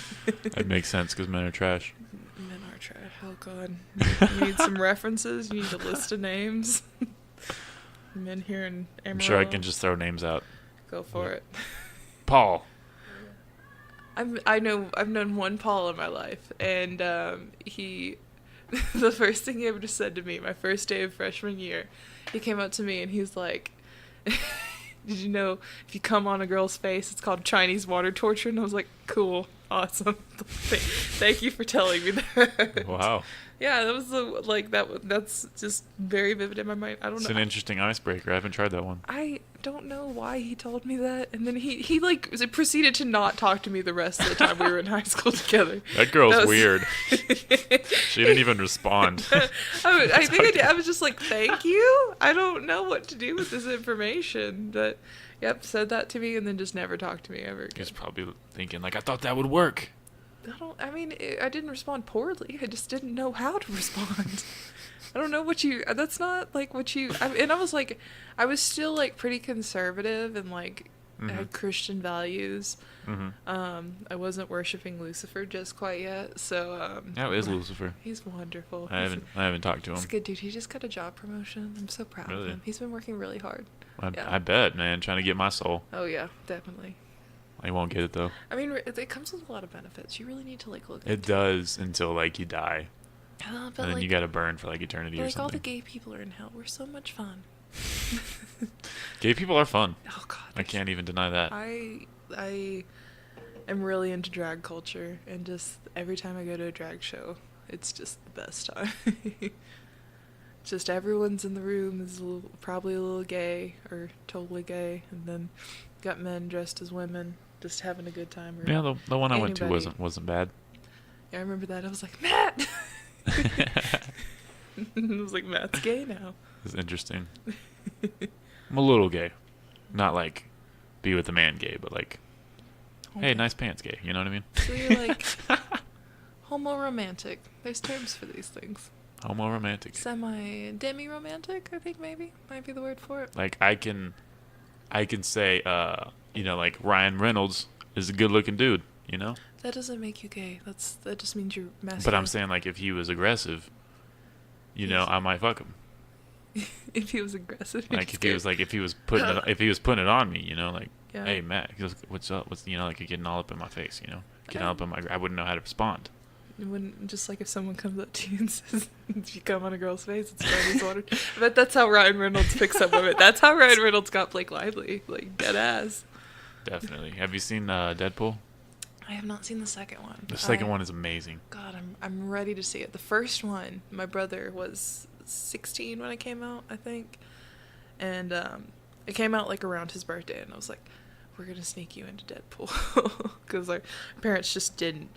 That makes sense because men are trash. Men are trash. Oh God. You need some references. You need a list of names. Men here in Amarillo. I'm sure I can just throw names out. Go for it. Paul. I've known one Paul in my life, and he, the first thing he ever said to me, my first day of freshman year, he came up to me and he was like, "Did you know if you come on a girl's face, it's called Chinese water torture?" And I was like, "Cool, awesome, thank you for telling me that." Wow. Yeah, that was that's just very vivid in my mind. I don't know. It's an interesting icebreaker. I haven't tried that one. I don't know why he told me that, and then he like proceeded to not talk to me the rest of the time we were in high school together. That girl's weird. She didn't even respond. I think I was just like, "Thank you. I don't know what to do with this information." But yep, said that to me, and then just never talked to me ever again. He's probably thinking like, I thought that would work. I didn't respond poorly. I just didn't know how to respond. I don't know that's not like what you, and I was like, I was still like pretty conservative and like had Christian values. I wasn't worshiping Lucifer just quite yet. So, How is Lucifer? He's wonderful. I haven't talked to him. He's a good dude. He just got a job promotion. I'm so proud of him. He's been working really hard. I bet, man, trying to get my soul. Oh yeah, definitely. I won't get it though. I mean, it comes with a lot of benefits. You really need to like look. It does until like you die, but and then you gotta burn for like eternity or like something. all the gay people are in hell. We're so much fun. Gay people are fun. Oh God, I can't even deny that. I am really into drag culture, and just every time I go to a drag show, it's just the best time. Just everyone's in the room is probably a little gay or totally gay, and then got men dressed as women just having a good time. Or Yeah, the one I went to wasn't bad. Yeah, I remember that. I was like, Matt. I was like, Matt's gay now. It's interesting. I'm a little gay, not like be with a man gay, but like, hey, nice pants gay. You know what I mean? So you're like homo-romantic. There's terms for these things. Homo-romantic. Demi-romantic, I think maybe might be the word for it. Like I can say, like Ryan Reynolds is a good-looking dude. You know? That doesn't make you gay. That just means you're masculine. But I'm saying like if he was aggressive, I might fuck him. If he was aggressive. Like if he was putting it on me, like, yeah. Hey Matt, he goes, what's up? What's like you're getting all up in my face, getting all up in I wouldn't know how to respond. Just like if someone comes up to you and says, "If you come on a girl's face, it's Chinese water." I bet that's how Ryan Reynolds picks up women. That's how Ryan Reynolds got Blake Lively, like dead ass. Definitely. Have you seen Deadpool? I have not seen the second one. The second one is amazing. God, I'm ready to see it. The first one, my brother was 16 when it came out, I think, and it came out like around his birthday, and I was like, "We're gonna sneak you into Deadpool," because our parents just didn't.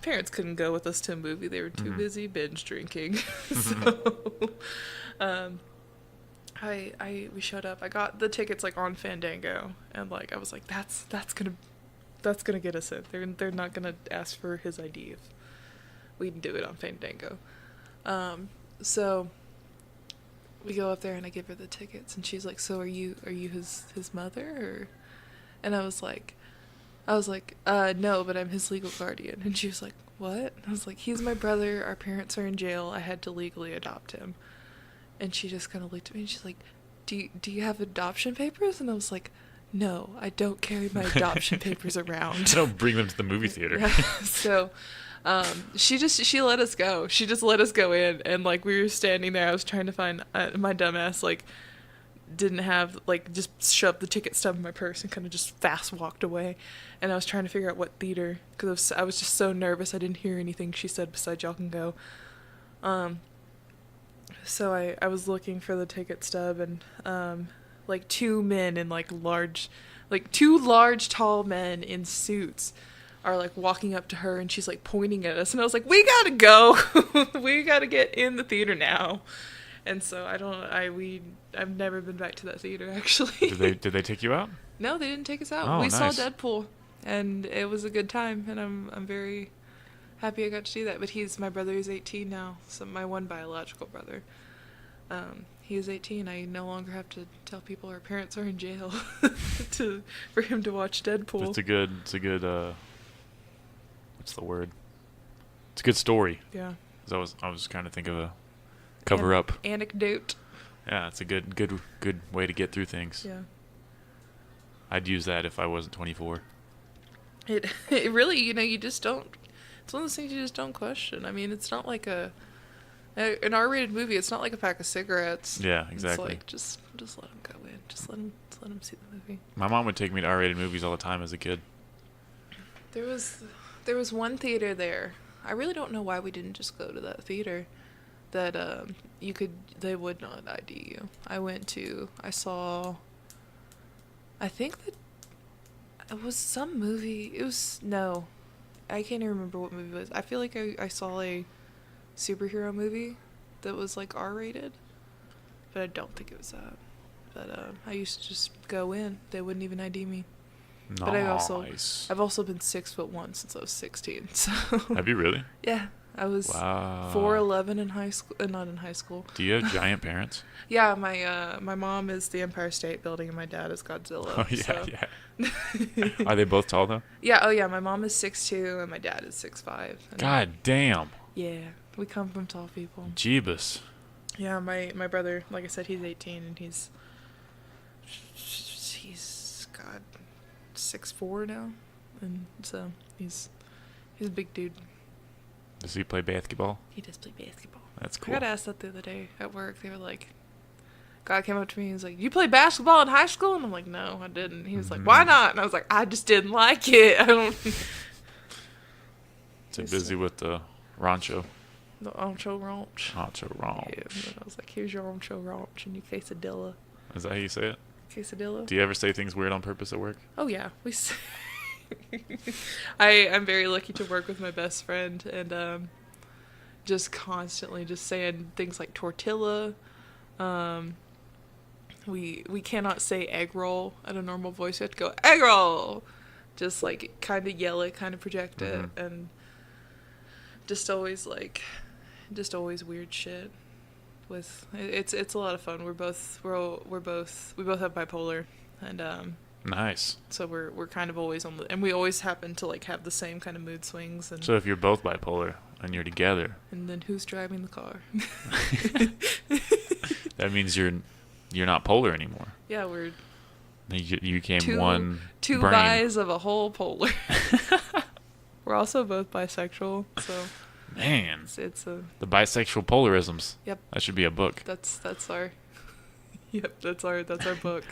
Parents couldn't go with us to a movie. They were too busy binge drinking. So, we showed up. I got the tickets like on Fandango, and like I was like, that's gonna get us in. They're not gonna ask for his ID if we can do it on Fandango. So we go up there and I give her the tickets, and she's like, "So are you his mother?" Or, and I was like, no, but I'm his legal guardian. And she was like, what? I was like, he's my brother. Our parents are in jail. I had to legally adopt him. And she just kind of looked at me and she's like, do you have adoption papers? And I was like, no, I don't carry my adoption papers around. I don't bring them to the movie theater. Yeah. So she let us go. She just let us go in. And like we were standing there. I was trying to find my dumbass like didn't have, like, just shoved the ticket stub in my purse and kind of just fast walked away. And I was trying to figure out what theater, because I was just so nervous. I didn't hear anything she said besides y'all can go. So I was looking for the ticket stub, and like two men in two large tall men in suits are like walking up to her, and she's like pointing at us, and I was like, we gotta go. We gotta get in the theater now. And so I've never been back to that theater, actually. Did they take you out? No, they didn't take us out. Oh, We saw nice. Deadpool, and it was a good time, and I'm very happy I got to do that. But my brother is 18 now, so my one biological brother. He is 18. I no longer have to tell people our parents are in jail for him to watch Deadpool. It's a good what's the word? It's a good story. Yeah. 'Cause I was trying to think of a cover up. Anecdote. Yeah, it's a good way to get through things. Yeah. I'd use that if I wasn't 24. It really, you just don't. It's one of those things you just don't question. I mean, it's not like an R-rated movie. It's not like a pack of cigarettes. Yeah, exactly. It's like just let them go in. Just let them see the movie. My mom would take me to R-rated movies all the time as a kid. There was one theater there. I really don't know why we didn't just go to that theater. That they would not ID you. I saw. I think that it was some movie. No, I can't even remember what movie it was. I feel like I saw a superhero movie that was like R-rated, but I don't think it was that. But I used to just go in. They wouldn't even ID me. Nice. But I've also been 6'1" since I was 16. So Have you really? yeah, I was Wow. 4'11" in high school. Not in high school. Do you have giant parents? Yeah, my mom is the Empire State Building and my dad is Godzilla. Oh yeah, so. yeah. Are they both tall though? Yeah, oh yeah, my mom is 6'2" and my dad is 6'5". God damn. Yeah, we come from tall people. Jeebus. Yeah, my brother, like I said, he's 18 and he's God 6'4" now, and so he's a big dude. Does he play basketball? He does play basketball. That's cool. I got asked that the other day at work. They were like, God came up to me and was like, you played basketball in high school? And I'm like, no, I didn't. He was like, why not? And I was like, I just didn't like it. I don't. Too busy with the rancho. The Oncho Ranch. Rancho ranch. Yeah, and then I was like, here's your Oncho Ranch and your quesadilla. Is that how you say it? Quesadilla? Do you ever say things weird on purpose at work? Oh, yeah. I'm very lucky to work with my best friend, and just constantly just saying things like tortilla. We cannot say egg roll at a normal voice. We have to go egg roll. Just like kind of yell it, kind of project it, and just always weird shit. It's a lot of fun. We both have bipolar, and Nice. so we're kind of always and we always happen to like have the same kind of mood swings. And So if you're both bipolar and you're together, and then who's driving the car? that means you're not polar anymore. Yeah, we're You became two one brain. guys of a whole polar. We're also both bisexual, so Man, it's a the bisexual polarisms. Yep. That should be a book. that's our that's our book.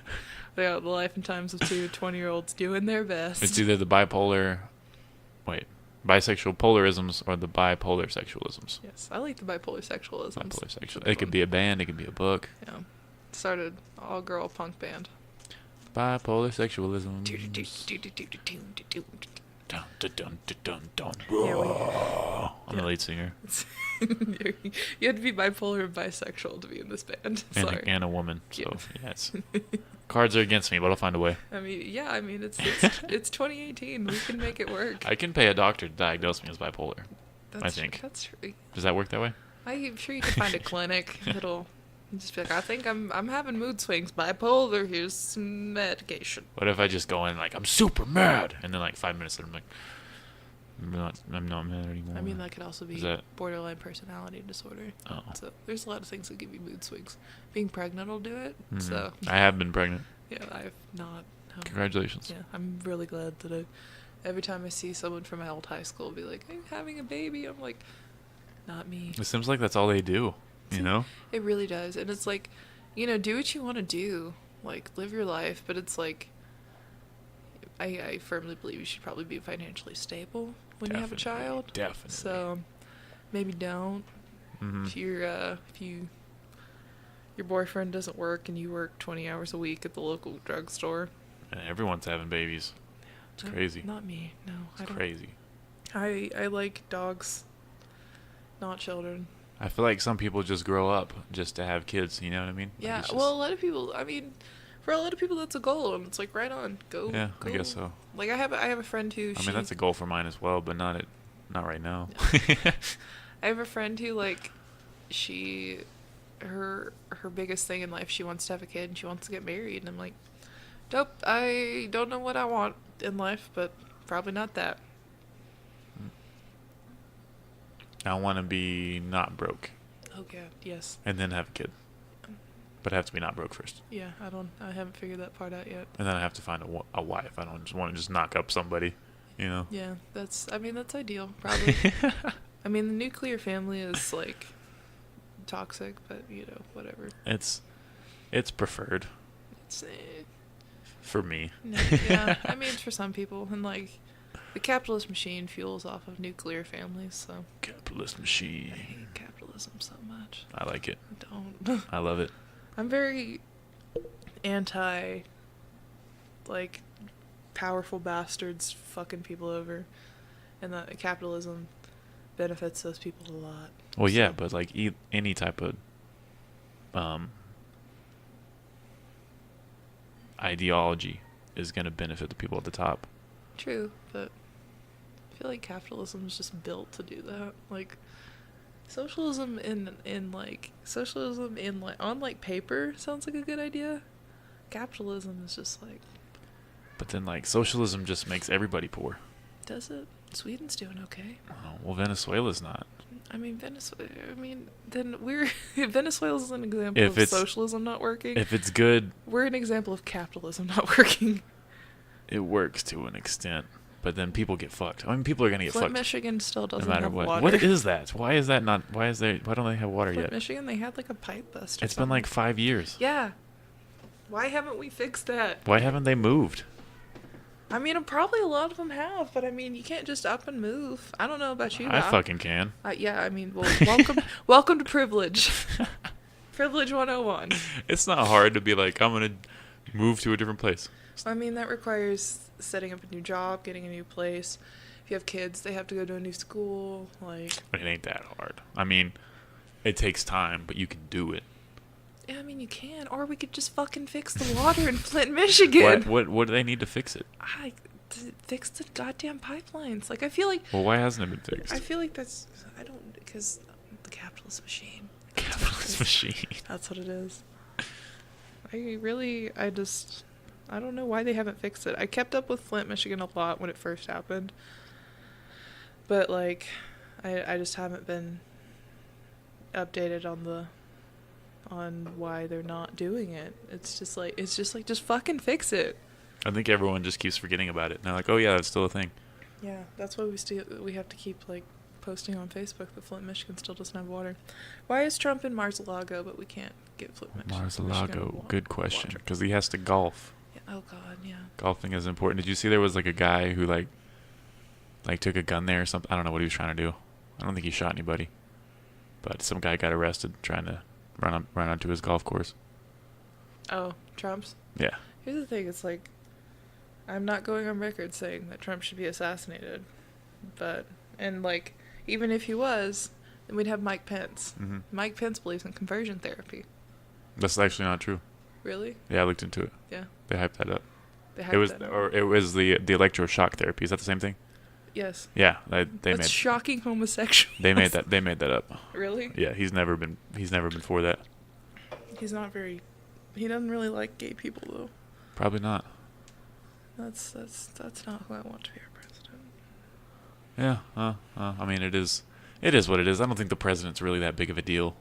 Yeah, the life and times of two 20-year-olds doing their best. It's either the bisexual polarisms or the bipolar sexualisms. Yes, I like the bipolar sexualisms. Bipolar sexual. It could be a band. It could be a book. Yeah, started all-girl punk band. Bipolar sexualism. Dun, dun, dun, dun, dun, dun. Yeah, I'm the lead singer. You had to be bipolar and bisexual to be in this band. Sorry. And a woman. So Yeah. yeah, it's, cards are against me, but I'll find a way. I mean, it's 2018. We can make it work. I can pay a doctor to diagnose me as bipolar. I think. That's true. Does that work that way? I'm sure you can find a clinic that'll just be like, I think I'm having mood swings, bipolar. Here's some medication. What if I just go in like, I'm super mad, and then like 5 minutes later I'm like, I'm not mad anymore. I mean, that could also be Is that- borderline personality disorder. Oh. So there's a lot of things that give you mood swings. Being pregnant will do it. Mhm. So I have been pregnant. yeah, I've not. No. Congratulations. Yeah, I'm really glad that every time I see someone from my old high school be like, I'm having a baby, I'm like, not me. It seems like that's all they do, you know? It really does. And it's like, do what you want to do. Like, live your life. But it's like, I firmly believe you should probably be financially stable when you have a child. Definitely. So, maybe don't. Mm-hmm. If your boyfriend doesn't work and you work 20 hours a week at the local drugstore. And everyone's having babies. It's crazy. Not me. No, It's crazy. I like dogs, not children. I feel like some people just grow up just to have kids. You know what I mean? Yeah. Like Well, a lot of people. I mean, for a lot of people, that's a goal, and it's like right on, go. Yeah, go. I guess so. Like I have a friend who. I mean, that's a goal for mine as well, but not right now. I have a friend who her biggest thing in life, she wants to have a kid and she wants to get married, and I'm like, dope. I don't know what I want in life, but probably not that. I want to be not broke. Okay. Yes. And then have a kid. But I have to be not broke first. Yeah. I haven't figured that part out yet. And then I have to find a wife. I don't just want to just knock up somebody, you know? Yeah. That's ideal. Probably. I mean, the nuclear family is like toxic, but whatever. It's preferred It's for me. no, yeah. I mean, it's for some people, and like the capitalist machine fuels off of nuclear families. So Capitalist I machine. hate capitalism so much. I like it. Don't. I love it. I'm very anti, like, powerful bastards fucking people over, and that capitalism benefits those people a lot. Well, yeah, So- but like any type of ideology is going to benefit the people at the top. True, but I feel like capitalism is just built to do that. Like, socialism on like paper sounds like a good idea. Capitalism is just like, But then like socialism just makes everybody poor. does it? Sweden's doing okay. Oh, well, Venezuela's not. I mean, then Venezuela's an example If of it's- socialism not working. If it's good, We're an example of capitalism not working. it works to an extent. But then people get fucked. I mean, people are going to get Flint, fucked Michigan still no doesn't matter have what. water. What is that? Why is that not? Why don't they have water Flint, yet? Michigan, they had like a pipe bust. It's been like 5 years. Yeah. Why haven't we fixed that? Why haven't they moved? I mean, probably a lot of them have, but I mean, you can't just up and move. I don't know about you. I fucking can. Yeah, I mean, well, welcome to privilege. Privilege 101. It's not hard to be like, I'm going to move to a different place. I mean, that requires setting up a new job, getting a new place. If you have kids, they have to go to a new school. Like, It ain't that hard. I mean, it takes time, but you can do it. yeah, I mean, you can, or we could just fucking fix the water in Flint, Michigan. What do they need to fix it? Fix the goddamn pipelines. Like, I feel like Well, why hasn't it been fixed? because the capitalist machine. Capitalist machine. That's what it is. I don't know why they haven't fixed it. I kept up with Flint, Michigan a lot when it first happened. But, like, I just haven't been updated on why they're not doing it. It's just like, just fucking fix it. I think everyone just keeps forgetting about it. And they're like, oh, yeah, that's still a thing. Yeah, that's why we have to keep, like, posting on Facebook that Flint, Michigan still doesn't have water. Why is Trump in Mar-a-Lago, but we can't get Flint, Michigan? Mar-a-Lago, good question. Because he has to golf. Yeah, oh, God, yeah. Golfing is important. Did you see there was like a guy who like took a gun there or something? I don't know what he was trying to do. I don't think he shot anybody. But some guy got arrested trying to run onto his golf course. Oh, Trump's? Yeah. Here's the thing, it's like, I'm not going on record saying that Trump should be assassinated. And like, even if he was, then we'd have Mike Pence. Mm-hmm. Mike Pence believes in conversion therapy. That's actually not true. Really? Yeah, I looked into it. Yeah. They hyped that up. They It was hyped that up. or it was the electroshock therapy. Is that the same thing? Yes. Yeah, That's shocking homosexual. they made that up. Really? Yeah, he's never been for that. He's not very. He doesn't really like gay people though. Probably not. That's not who I want to be our president. Yeah. I mean, it is what it is. I don't think the president's really that big of a deal.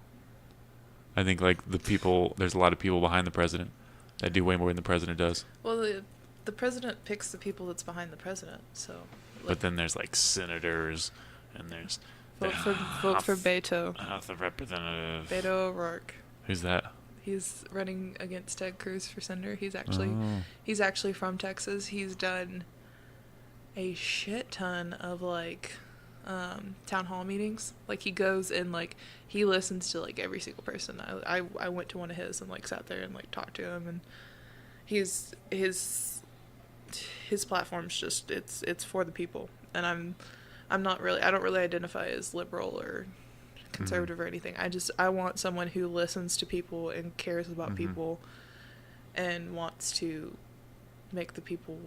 I think like there's a lot of people behind the president that do way more than the president does. Well, the president picks the people that's behind the president, so. But then there's like senators, and there's Vote for Beto. House of Representatives. Beto O'Rourke. Who's that? He's running against Ted Cruz for senator. He's actually from Texas. He's done a shit ton of like town hall meetings. Like he goes and like he listens to like every single person. I went to one of his and like sat there and like talked to him, and his platform's just it's for the people. And I don't really identify as liberal or conservative or anything. I want someone who listens to people and cares about people and wants to make the people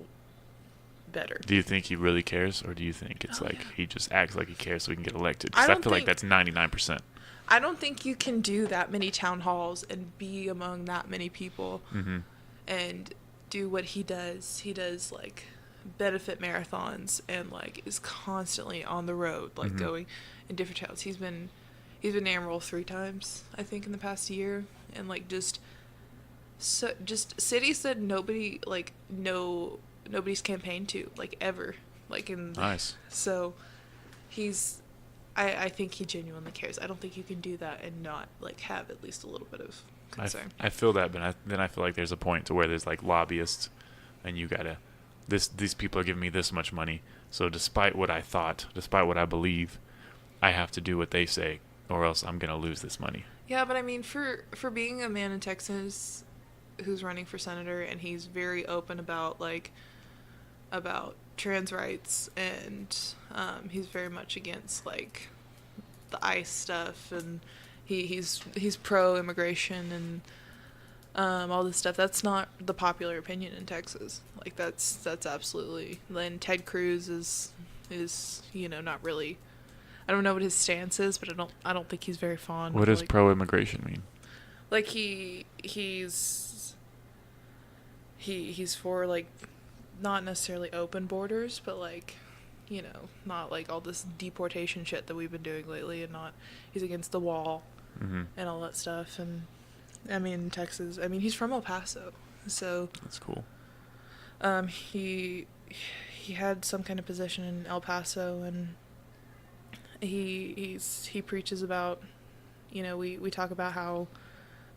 better. Do you think he really cares, or do you think it's he just acts like he cares so he can get elected? Because I feel like that's 99%. I don't think you can do that many town halls and be among that many people and do what he does. He does like benefit marathons and like is constantly on the road, like going in different towns. He's been Amarillo 3 times, I think, in the past year, and like just cities that nobody's campaigned to like ever, like in nice. So I think he genuinely cares. I don't think you can do that and not like have at least a little bit of concern. I feel that, but then I feel like there's a point to where there's like lobbyists, and you gotta these people are giving me this much money, so despite what I believe, I have to do what they say, or else I'm gonna lose this money. Yeah, but I mean, for being a man in Texas who's running for senator, and he's very open about trans rights, and he's very much against like the ICE stuff, and he's pro immigration and all this stuff. That's not the popular opinion in Texas. Like that's absolutely. Then Ted Cruz is not really. I don't know what his stance is, but I don't think he's very fond. What does pro immigration mean? Like he's for like not necessarily open borders, but like not like all this deportation shit that we've been doing lately, and he's against the wall and all that stuff. And I mean, Texas, he's from El Paso, so that's cool. He had some kind of position in El Paso, and he preaches about, we talk about how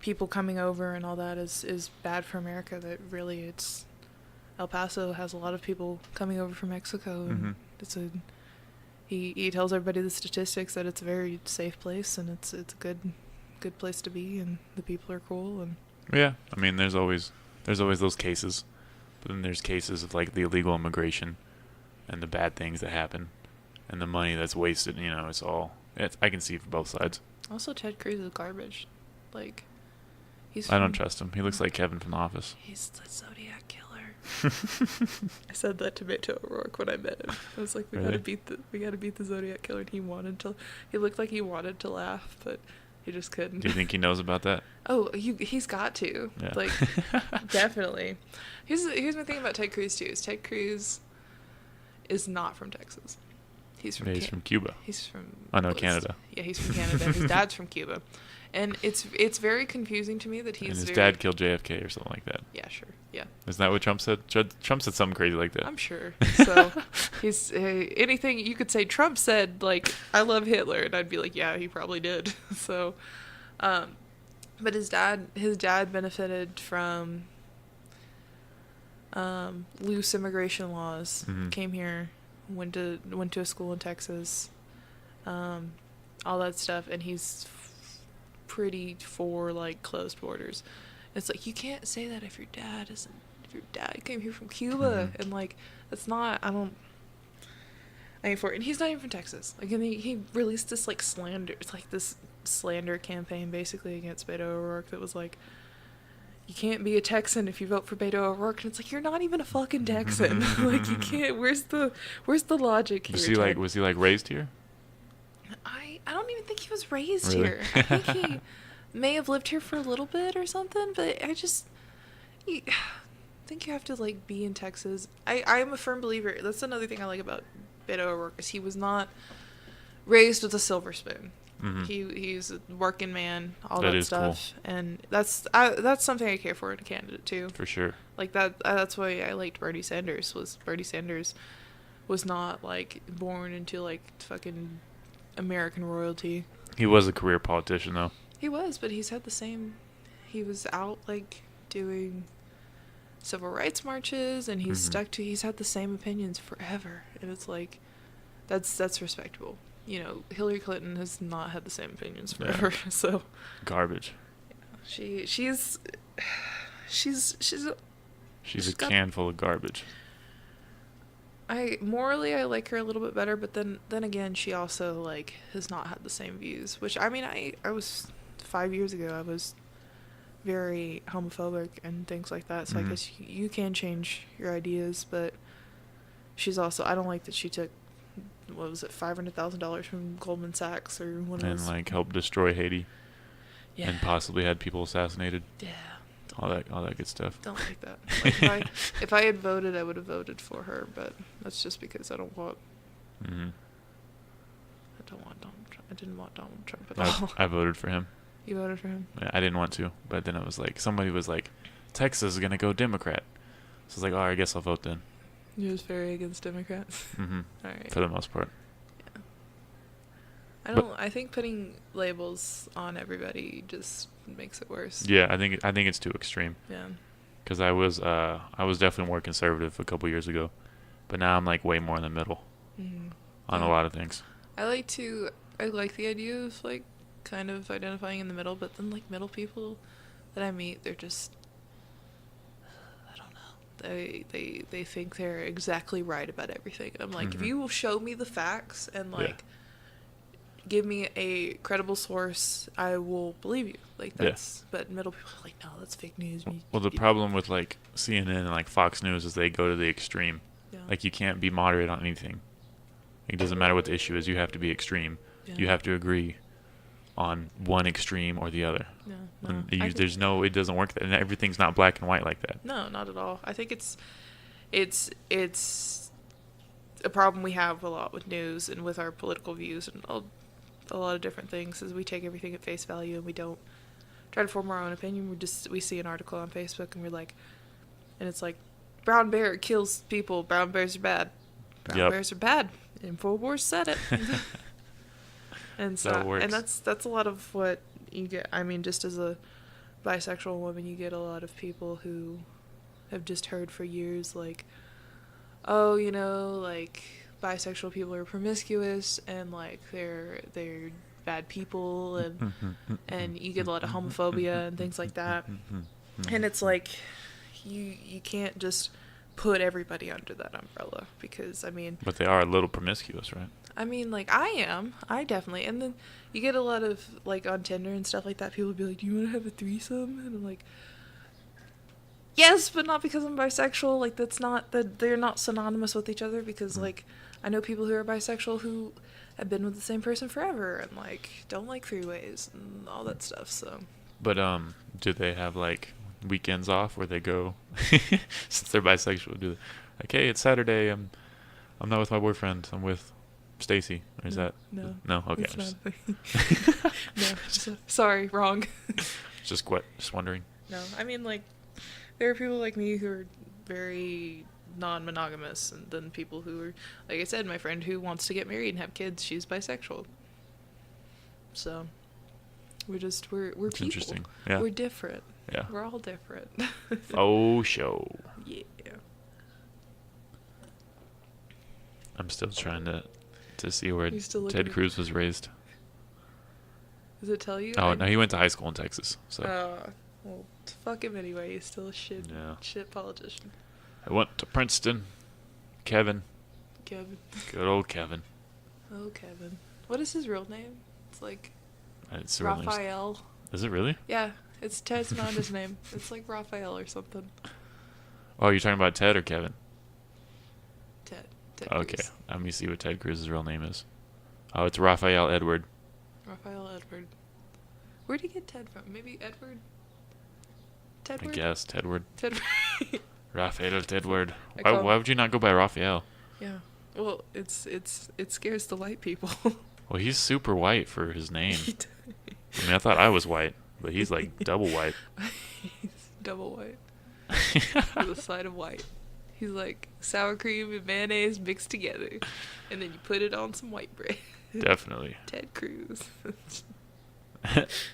people coming over and all that is bad for America, that really it's El Paso has a lot of people coming over from Mexico, and he tells everybody the statistics that it's a very safe place, and it's a good place to be, and the people are cool. And yeah, I mean, there's always those cases, but then there's cases of like the illegal immigration and the bad things that happen and the money that's wasted. I can see from both sides. Also, Ted Cruz is garbage. Like, I don't trust him. He looks like Kevin from The Office. He's the Zodiac Killer. I said that to Beto O'Rourke when I met him. I was like, we gotta beat the Zodiac Killer, and he looked like he wanted to laugh, but he just couldn't. Do you think he knows about that? Oh, he's got to. Yeah. Like, definitely. Here's my thing about Ted Cruz too. Is Ted Cruz is not from Texas. He's from Cuba. He's from Canada. Yeah, he's from Canada. His dad's from Cuba. And it's very confusing to me that he's. And his dad killed JFK or something like that. Yeah, sure. Yeah. Isn't that what Trump said? Trump said something crazy like that. I'm sure. So he's anything you could say. Trump said like, "I love Hitler," and I'd be like, "Yeah, he probably did." So, but his dad benefited from loose immigration laws. Came here, went to a school in Texas, all that stuff, and he's pretty for like closed borders. It's like, you can't say that if your dad came here from Cuba, and like that's not. I ain't for it. And he's not even from Texas. Like, and he released this like slander. It's like this slander campaign basically against Beto O'Rourke that was like, you can't be a Texan if you vote for Beto O'Rourke, and it's like, you're not even a fucking Texan. Like, you can't. Where's the logic here? Was he raised here? I don't even think he was raised here. I think he may have lived here for a little bit or something, but I think you have to like be in Texas. I'm a firm believer. That's another thing I like about Beto O'Rourke, is he was not raised with a silver spoon. He's a working man, all that stuff, cool. And that's something I care for in a candidate too. For sure. Like that. That's why I liked Bernie Sanders. Bernie Sanders was not like born into like fucking American royalty. He was a career politician though. He was, but he's had the same he was out like doing civil rights marches, and he's he's had the same opinions forever, and it's like that's respectable. You know, Hillary Clinton has not had the same opinions forever. Yeah. So garbage. Yeah, she's a can full of garbage. I like her a little bit better, but then again, she also like has not had the same views. Which I mean, I was 5 years ago. I was very homophobic and things like that. So I guess you can change your ideas, but she's also, I don't like that she took, what was it, $500,000 from Goldman Sachs or one of those. And like helped destroy Haiti. Yeah. And possibly had people assassinated. Yeah. All that good stuff. Don't like that. Like if I had voted, I would have voted for her, but that's just because I don't want. I don't want Donald Trump. I didn't want Donald Trump at all. I voted for him. You voted for him? Yeah, I didn't want to, but then it was like somebody was like, Texas is gonna go Democrat, so I was like, oh, I guess I'll vote then. You was very against Democrats. All right. For the most part. Yeah. I think putting labels on everybody just makes it worse. Yeah, I think it's too extreme. Yeah. Because I was definitely more conservative a couple years ago, but now I'm like way more in the middle on a lot of things. I like the idea of like kind of identifying in the middle, but then like middle people that I meet, they're just, I don't know, they think they're exactly right about everything. And I'm like, if you will show me the facts and like give me a credible source, I will believe you. Like that's, but middle people are like, no, that's fake news. Well, the problem with like CNN and like Fox News is they go to the extreme. Yeah. Like you can't be moderate on anything. It doesn't matter what the issue is. You have to be extreme. Yeah. You have to agree on one extreme or the other. Yeah, no, it doesn't work, and everything's not black and white like that. No, not at all. I think it's a problem we have a lot with news and with our political views and a lot of different things is we take everything at face value and we don't try to form our own opinion. We see an article on Facebook and we're like, and it's like, brown bear kills people, brown bears are bad. Brown bears are bad. InfoWars said it. And so, and that's a lot of what you get. I mean, just as a bisexual woman, you get a lot of people who have just heard for years, like, oh, you know, like bisexual people are promiscuous and like they're bad people, and you get a lot of homophobia and things like that. And it's like you can't just put everybody under that umbrella because I mean. But they are a little promiscuous, right? I mean, like, I definitely, and then you get a lot of, like, on Tinder and stuff like that, people be like, do you want to have a threesome? And I'm like, yes, but not because I'm bisexual, like, they're not synonymous with each other, because, like, I know people who are bisexual who have been with the same person forever, and, like, don't like three-ways, and all that stuff, so. But, do they have, like, weekends off where they go, since they're bisexual, do they, like, hey, it's Saturday, I'm not with my boyfriend, I'm with Stacy, or is that? No. No? Okay. No, sorry, wrong. Just wondering. No, I mean, like, there are people like me who are very non-monogamous, and then people who are, like I said, my friend who wants to get married and have kids, she's bisexual. So, we're it's people. Interesting. Yeah. We're different. Yeah. We're all different. Oh, show. Yeah. I'm still trying to see where Ted Cruz was raised. Does it tell you? Oh, no, he went to high school in Texas. So. Well, fuck him anyway. He's still a shit politician. I went to Princeton. Kevin. Good old Kevin. Oh, Kevin. What is his real name? It's like it's Raphael. Is it really? Yeah, Ted's not his name. It's like Raphael or something. Oh, you're talking about Ted or Kevin? Ted okay, Cruz. let me see what Ted Cruz's real name is. Oh, it's Raphael Edward. Raphael Edward. Where'd he get Ted from? Maybe Edward? Tedward? I guess Tedward. Tedward. Raphael Tedward. Why would you not go by Raphael? Yeah. Well, it scares the white people. Well, he's super white for his name. I mean, I thought I was white, but he's like double white. He's double white. With a side of white. He's like sour cream and mayonnaise mixed together, and then you put it on some white bread. Definitely. Ted Cruz.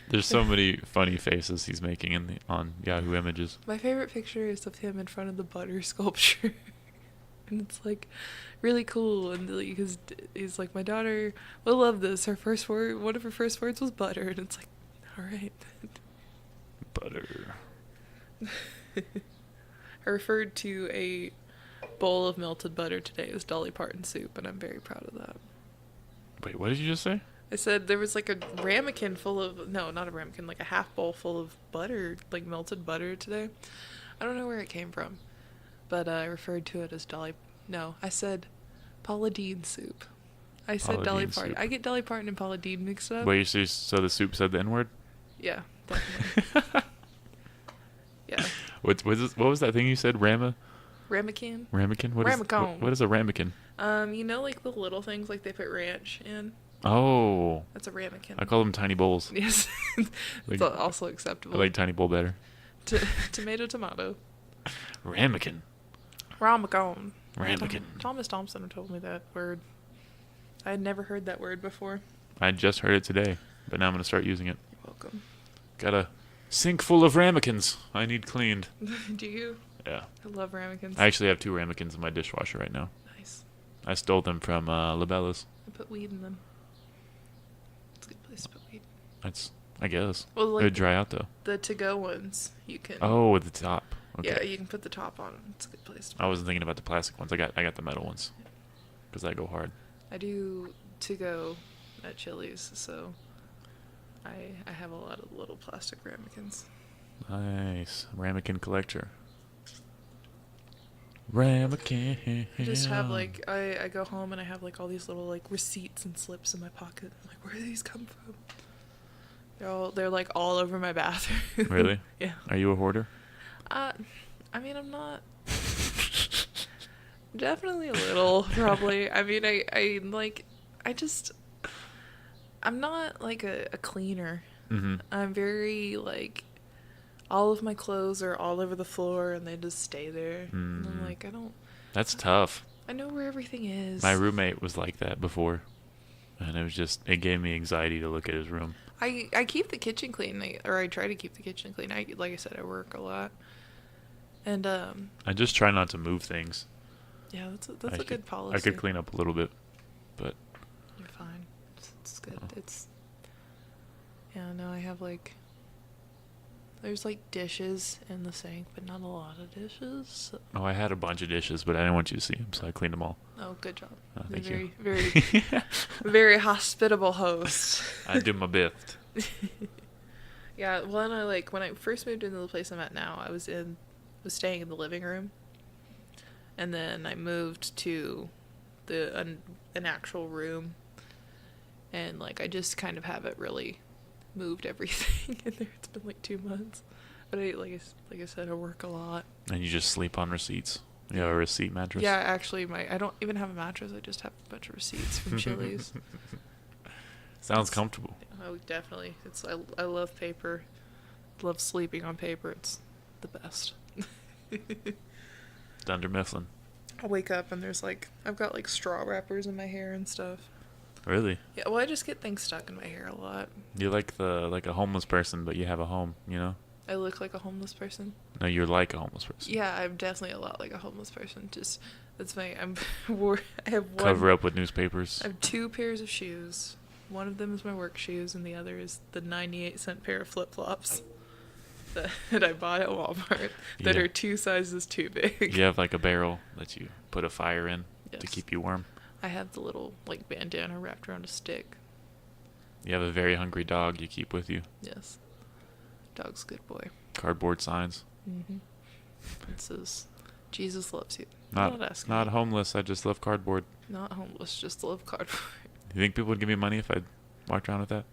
There's so many funny faces he's making on Yahoo Images. My favorite picture is of him in front of the butter sculpture. And it's like really cool, and because he's like, my daughter will love this. One of her first words was butter, and it's like, all right. Butter. I referred to a bowl of melted butter today as Dolly Parton soup, and I'm very proud of that. Wait, what did you just say? I said there was like a ramekin full of, no, not a ramekin, like a half bowl full of butter, like melted butter today. I don't know where it came from, but I referred to it as I said Paula Deen soup. I said Paula Dolly Deen Parton. soup. I get Dolly Parton and Paula Deen mixed up. Wait, so the soup said the N-word? Yeah, definitely. Yeah. What was that thing you said? Ramekin? Ramekin? Ramacone. What is a ramekin? You know, like the little things, like they put ranch in? Oh. That's a ramekin. I call them tiny bowls. Yes. It's also acceptable. I like tiny bowl better. Tomato. Ramekin. Ramekin. Ramekin. Thomas Thompson told me that word. I had never heard that word before. I just heard it today, but now I'm going to start using it. You're welcome. Got a sink full of ramekins I need cleaned. Do you? Yeah. I love ramekins. I actually have 2 ramekins in my dishwasher right now. Nice. I stole them from Labella's. I put weed in them. It's a good place to put weed. I guess. Well, like They'd dry out though. the to-go ones, you can. Oh, with the top. Okay. Yeah, you can put the top on. It's a good place. I wasn't thinking about the plastic ones. I got the metal ones. Because I go hard. I do to-go at Chili's, so I have a lot of little plastic ramekins. Nice. Ramekin collector. Ramekin. I just have like I go home and I have like all these little like receipts and slips in my pocket. I'm like, where do these come from? They're like all over my bathroom. Really? Yeah. Are you a hoarder? I mean, I'm not. Definitely a little, probably. I mean, I'm not like a cleaner. Mm-hmm. I'm very like, all of my clothes are all over the floor and they just stay there. And I'm like, That's tough. I know where everything is. My roommate was like that before. And it gave me anxiety to look at his room. I keep the kitchen clean, or I try to keep the kitchen clean. Like I said, I work a lot. And I just try not to move things. yeah, that's a good policy. I could clean up a little bit, but You're fine. It's good. Oh. No, I have like, there's like dishes in the sink, but not a lot of dishes. So. oh, I had a bunch of dishes, but I didn't want you to see them, so I cleaned them all. Oh, good job. Oh, You're thank you. very, very hospitable host. I do my best. Yeah, well, when I first moved into the place I'm at now, I was staying in the living room, and then I moved to an actual room, and like I just kind of haven't really moved everything in there. It's been like 2 months, but like I said, I work a lot. And you just sleep on receipts. You have a receipt mattress? Yeah, actually, I don't even have a mattress. I just have a bunch of receipts from Chili's. Sounds comfortable. Oh, definitely. I love paper. Love sleeping on paper. It's the best. Dunder Mifflin. I wake up and I've got like straw wrappers in my hair and stuff. Really? Yeah, well, I just get things stuck in my hair a lot. You're like a homeless person, but you have a home, you know? I look like a homeless person. No, you're like a homeless person. Yeah, I'm definitely a lot like a homeless person. Just I have one. Cover up with newspapers. I have 2 pairs of shoes. One of them is my work shoes, and the other is the 98-cent pair of flip-flops that I bought at Walmart that Yeah. are 2 sizes too big. You have like a barrel that you put a fire in to Yes. keep you warm. I have the little like bandana wrapped around a stick. You have a very hungry dog you keep with you. Yes. Dog's a good boy. Cardboard signs. Mm-hmm. It says, Jesus loves you. Don't ask Not me. homeless. I just love cardboard. Not homeless, just love cardboard. You think people would give me money if I walked around with that?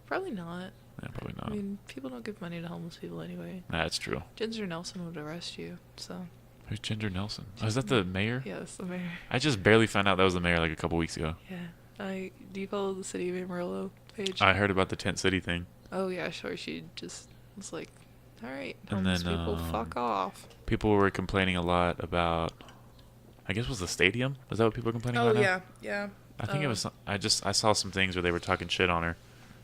Probably not. Yeah, probably not. I mean, people don't give money to homeless people anyway. Nah, that's true. Ginger Nelson would arrest you, so. Who's Ginger Nelson? Oh, is that the mayor? Yes, the mayor. I just barely found out that was the mayor like a couple weeks ago. Yeah. Do you follow the City of Amarillo page? I heard about the tent city thing. Oh, yeah, sure. She just was like, all right, And homeless then, people, fuck off. People were complaining a lot about, I guess it was the stadium? Is that what people were complaining Oh, about now? yeah. I think it was, I saw some things where they were talking shit on her.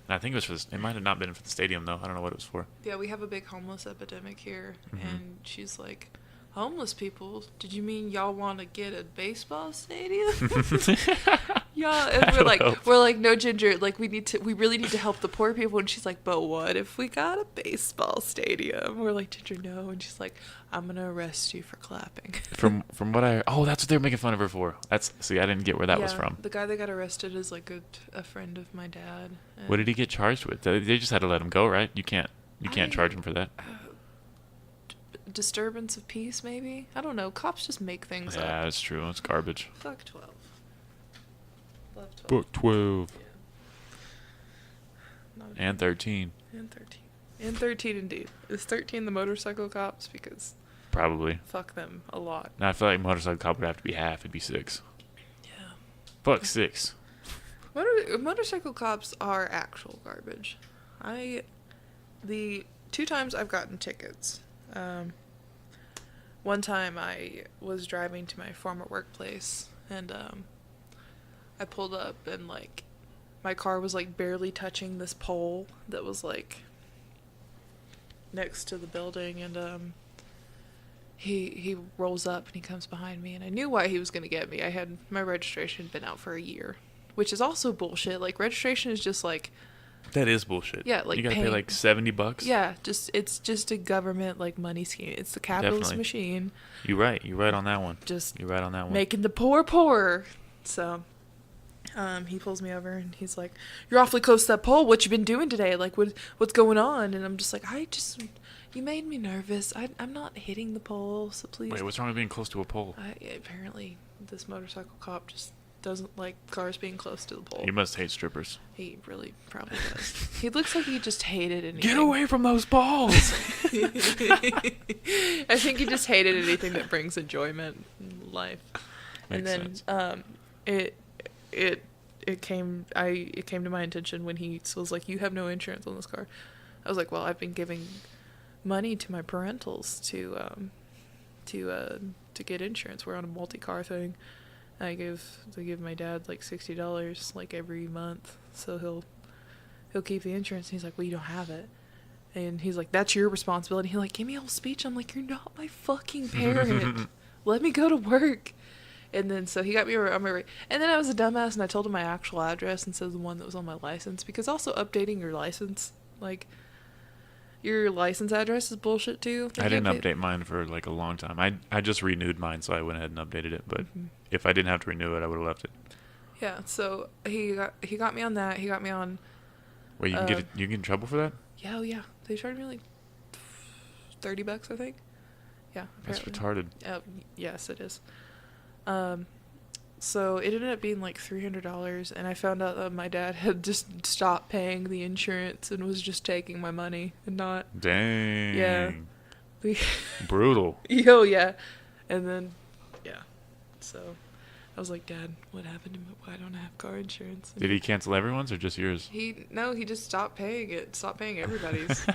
I think it was for it might have not been for the stadium though. I don't know what it was for. Yeah, we have a big homeless epidemic here, Mhm. and she's like, "Homeless people? Did you mean y'all want to get a baseball stadium?" Yeah, and That'll help. we're like, no, Ginger, like we really need to help the poor people. And she's like, but what if we got a baseball stadium? We're like, Ginger, no. And she's like, I'm gonna arrest you for clapping. From what that's what they were making fun of her for. See, I didn't get where that was Yeah, from. the guy that got arrested is like a friend of my dad. What did he get charged with? They just had to let him go, right? You can't I- charge him for that. Disturbance of peace, maybe? I don't know. Cops just make things Yeah, up. that's true. It's garbage. Fuck 12. Love 12. Book 12 Yeah. Not a- and 13, And 13. And 13 indeed. Is 13 the motorcycle cops? Because probably. fuck them a lot. Now I feel like motorcycle cop would have to be half. It'd be 6. Yeah. Fuck 6. Motorcycle cops are actual garbage. The 2 times I've gotten tickets. One time I was driving to my former workplace, and I pulled up, and like my car was like barely touching this pole that was like next to the building, and he rolls up and he comes behind me, and I knew why he was gonna get me. I had my registration been out for a year, which is also bullshit. Like registration is just like, That is bullshit. Yeah, like you gotta pay paying- like $70. yeah, it's just a government like money scheme. It's the capitalist Definitely. machine, You're right. You're right on that one. just You're right on that one. making the poor poorer. So he pulls me over and he's like, "You're awfully close to that pole. What you been doing today? Like what's going on?" And I'm just like, you made me nervous. I'm not hitting the pole, so please." Wait, what's wrong with being close to a pole? Apparently this motorcycle cop just doesn't like cars being close to the pole. You must hate strippers. He really probably does. He looks like he just hated anything. Get away from those balls! I think he just hated anything that brings enjoyment in life. Makes And sense. then it came to my attention when he was like, "You have no insurance on this car." I was like, "Well, I've been giving money to my parentals to get insurance. We're on a multi-car thing. They give my dad like $60 like every month, so he'll keep the insurance." And he's like, "Well, you don't have it." And he's like, "That's your responsibility." He like gave me a whole speech. I'm like, "You're not my fucking parent. Let me go to work." And then so he got me on my right. And then I was a dumbass and I told him my actual address instead of the one that was on my license, because also updating your license, like your license address is bullshit too. I didn't update mine for like a long time. I just renewed mine, so I went ahead and updated it. But if I didn't have to renew it, I would have left it. Yeah, so he got me on that. He got me on. Wait, you can get in trouble for that? Yeah, oh yeah. They charged me like $30, I think. Yeah. That's apparently. retarded. Yes, it is. So it ended up being like $300, and I found out that my dad had just stopped paying the insurance and was just taking my money and not. Dang. Yeah. Brutal. Yo, yeah. And then, yeah. So I was like, "Dad, what happened to me? Why don't I have car insurance?" Did he cancel everyone's or just yours? He just stopped paying it. Stopped paying everybody's.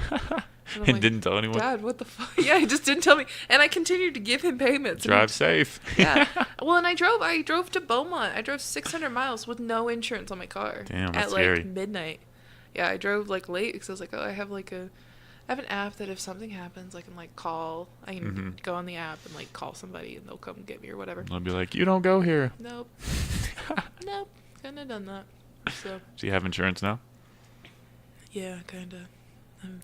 And I'm And like, didn't tell anyone? "Dad, what the fuck?" Yeah, he just didn't tell me, and I continued to give him payments. and he- Drive safe. Yeah. Well, and I drove to Beaumont. I drove 600 miles with no insurance on my car. Damn, that's at like scary. midnight. Yeah, I drove like late because I was like, "Oh, I have an app that if something happens, I can like call. I can Mhm. go on the app and like call somebody and they'll come get me or whatever." I'll be like, you don't go here. Nope. Nope. Couldn't have done that. So Do you have insurance now? yeah, kinda.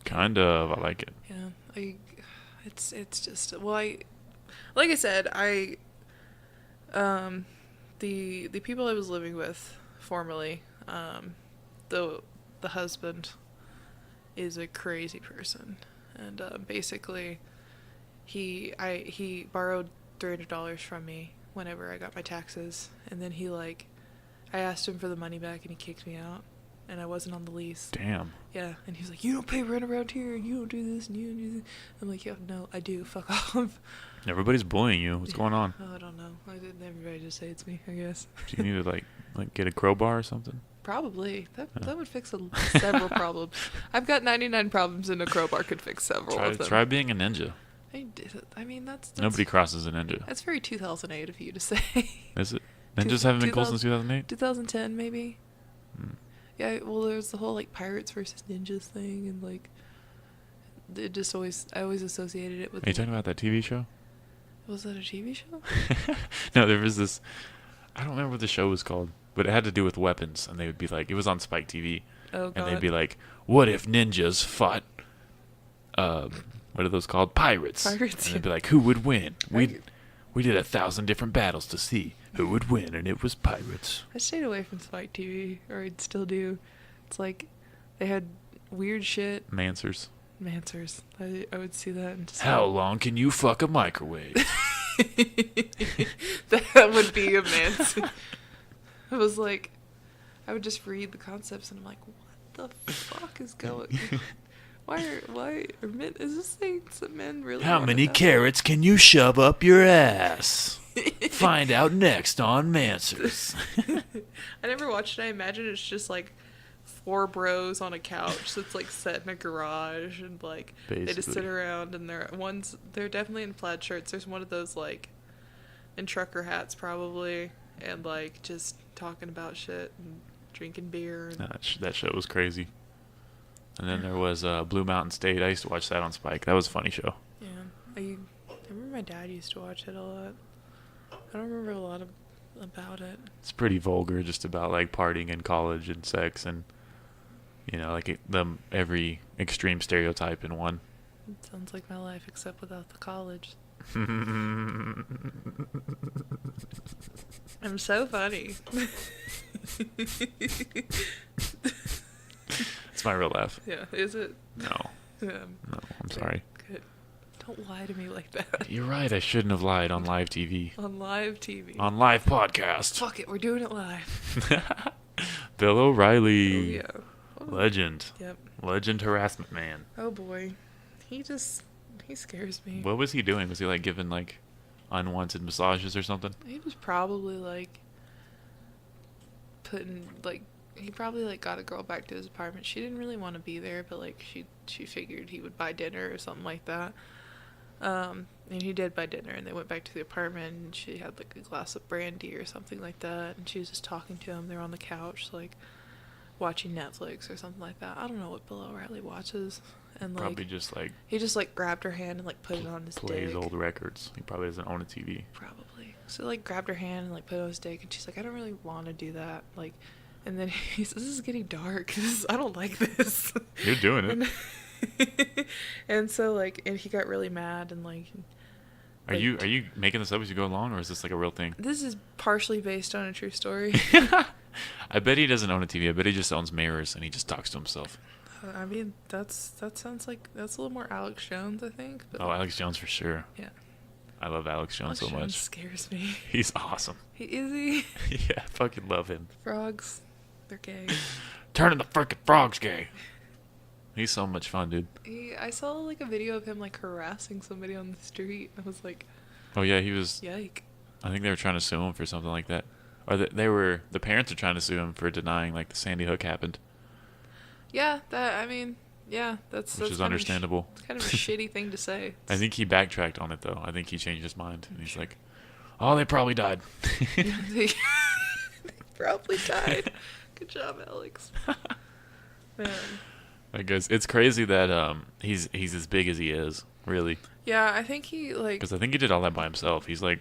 Kind of. I like it. Yeah. It's just, well, like I said, the people I was living with formerly, the husband is a crazy person, and basically he borrowed $300 from me whenever I got my taxes, and then I asked him for the money back and he kicked me out, and I wasn't on the lease. Damn. Yeah, and he was like, "You don't pay rent around here, and you don't do this, and you don't do this." I'm like, "Yeah, no, I do. Fuck off." Everybody's bullying you. What's going on? Oh, I don't know. Everybody just hates me, I guess. Do you need to like get a crowbar or something? Probably. Yeah. That would fix several problems. I've got 99 problems, and a crowbar could fix several of them. Try being a ninja. I mean, that's Nobody crosses a ninja. That's very 2008 of you to say. Is it? Ninjas haven't been cool since 2008? 2010, maybe. Yeah, well, there's the whole like pirates versus ninjas thing, and like it just I always associated it with. Are you talking about that TV show? Was that a TV show? No, there was this. I don't remember what the show was called, but it had to do with weapons, and they would be like, it was on Spike TV, Oh, God. and they'd be like, "What if ninjas fought? What are those called? Pirates." Pirates, And yeah. they'd be like, "Who would win? We did 1,000 different battles to see who would win, and it was pirates." I stayed away from Spike TV, or I still do. It's like they had weird shit. Mansers. Mansers. I would see that and just How long can you fuck a microwave? That would be a Manser. I was like, I would just read the concepts and I'm like, what the fuck is going? Is this thing that men really? How want many to know? carrots can you shove up your ass? Find out next on Mansers. I never watched it. I imagine it's just like 4 bros on a couch that's like set in a garage, and like they just sit Basically. around, and they're definitely in plaid shirts. There's one of those like in trucker hats probably, and like just talking about shit and drinking beer. And That show was crazy. And then there was Blue Mountain State. I used to watch that on Spike. That was a funny show. yeah, I remember my dad used to watch it a lot. I don't remember a lot about it. It's pretty vulgar, just about like partying in college and sex and, you know, like every extreme stereotype in one. It sounds like my life, except without the college. I'm so funny. It's my real laugh. Yeah, is it? No, I'm sorry. Good. Don't lie to me like that. You're right. I shouldn't have lied on live TV. On live TV. On live podcast. Fuck it, we're doing it live. Bill Oh, O'Reilly. yeah. Oh, Legend. Yep. Legend harassment man. Oh, boy. He scares me. What was he doing? Was he like giving like unwanted massages or something? He was probably like he probably like got a girl back to his apartment. She didn't really want to be there, but like she figured he would buy dinner or something like that. And he did buy dinner, and they went back to the apartment, and she had like a glass of brandy or something like that, and she was just talking to him. They were on the couch like watching Netflix or something like that. I don't know what Bill O'Reilly watches, and like Probably just like he just like grabbed her hand and like put it on his plays dick. old records. He probably doesn't own a TV. Probably. So like grabbed her hand and like put it on his dick, and she's like, I don't really want to do that. Like, and then he says, this is getting dark. I don't like this. You're doing it. And so like, and he got really mad, and like. Are you making this up as you go along, or is this like a real thing? This is partially based on a true story. I bet he doesn't own a TV. I bet he just owns mirrors and he just talks to himself. I mean, that sounds like that's a little more Alex Jones, I think. But Oh, Alex Jones for sure. yeah. I love Alex Jones Alex so Jones much. scares me. He's awesome. Is he? Yeah, I fucking love him. Frogs, they're gay. Turning the frickin' frogs gay. He's so much fun, dude. I saw like a video of him like harassing somebody on the street. I was like, Oh yeah, he was. yike. I think they were trying to sue him for something like that, or the parents are trying to sue him for denying like the Sandy Hook happened, Yeah, that's which is understandable. It's kind of a shitty thing to say. I think he backtracked on it though. I think he changed his mind and he's like, "Oh, they probably died." They probably died. Good job, Alex. Man. I guess it's crazy that he's as big as he is, really. Yeah, I think he like. Because I think he did all that by himself. He's like,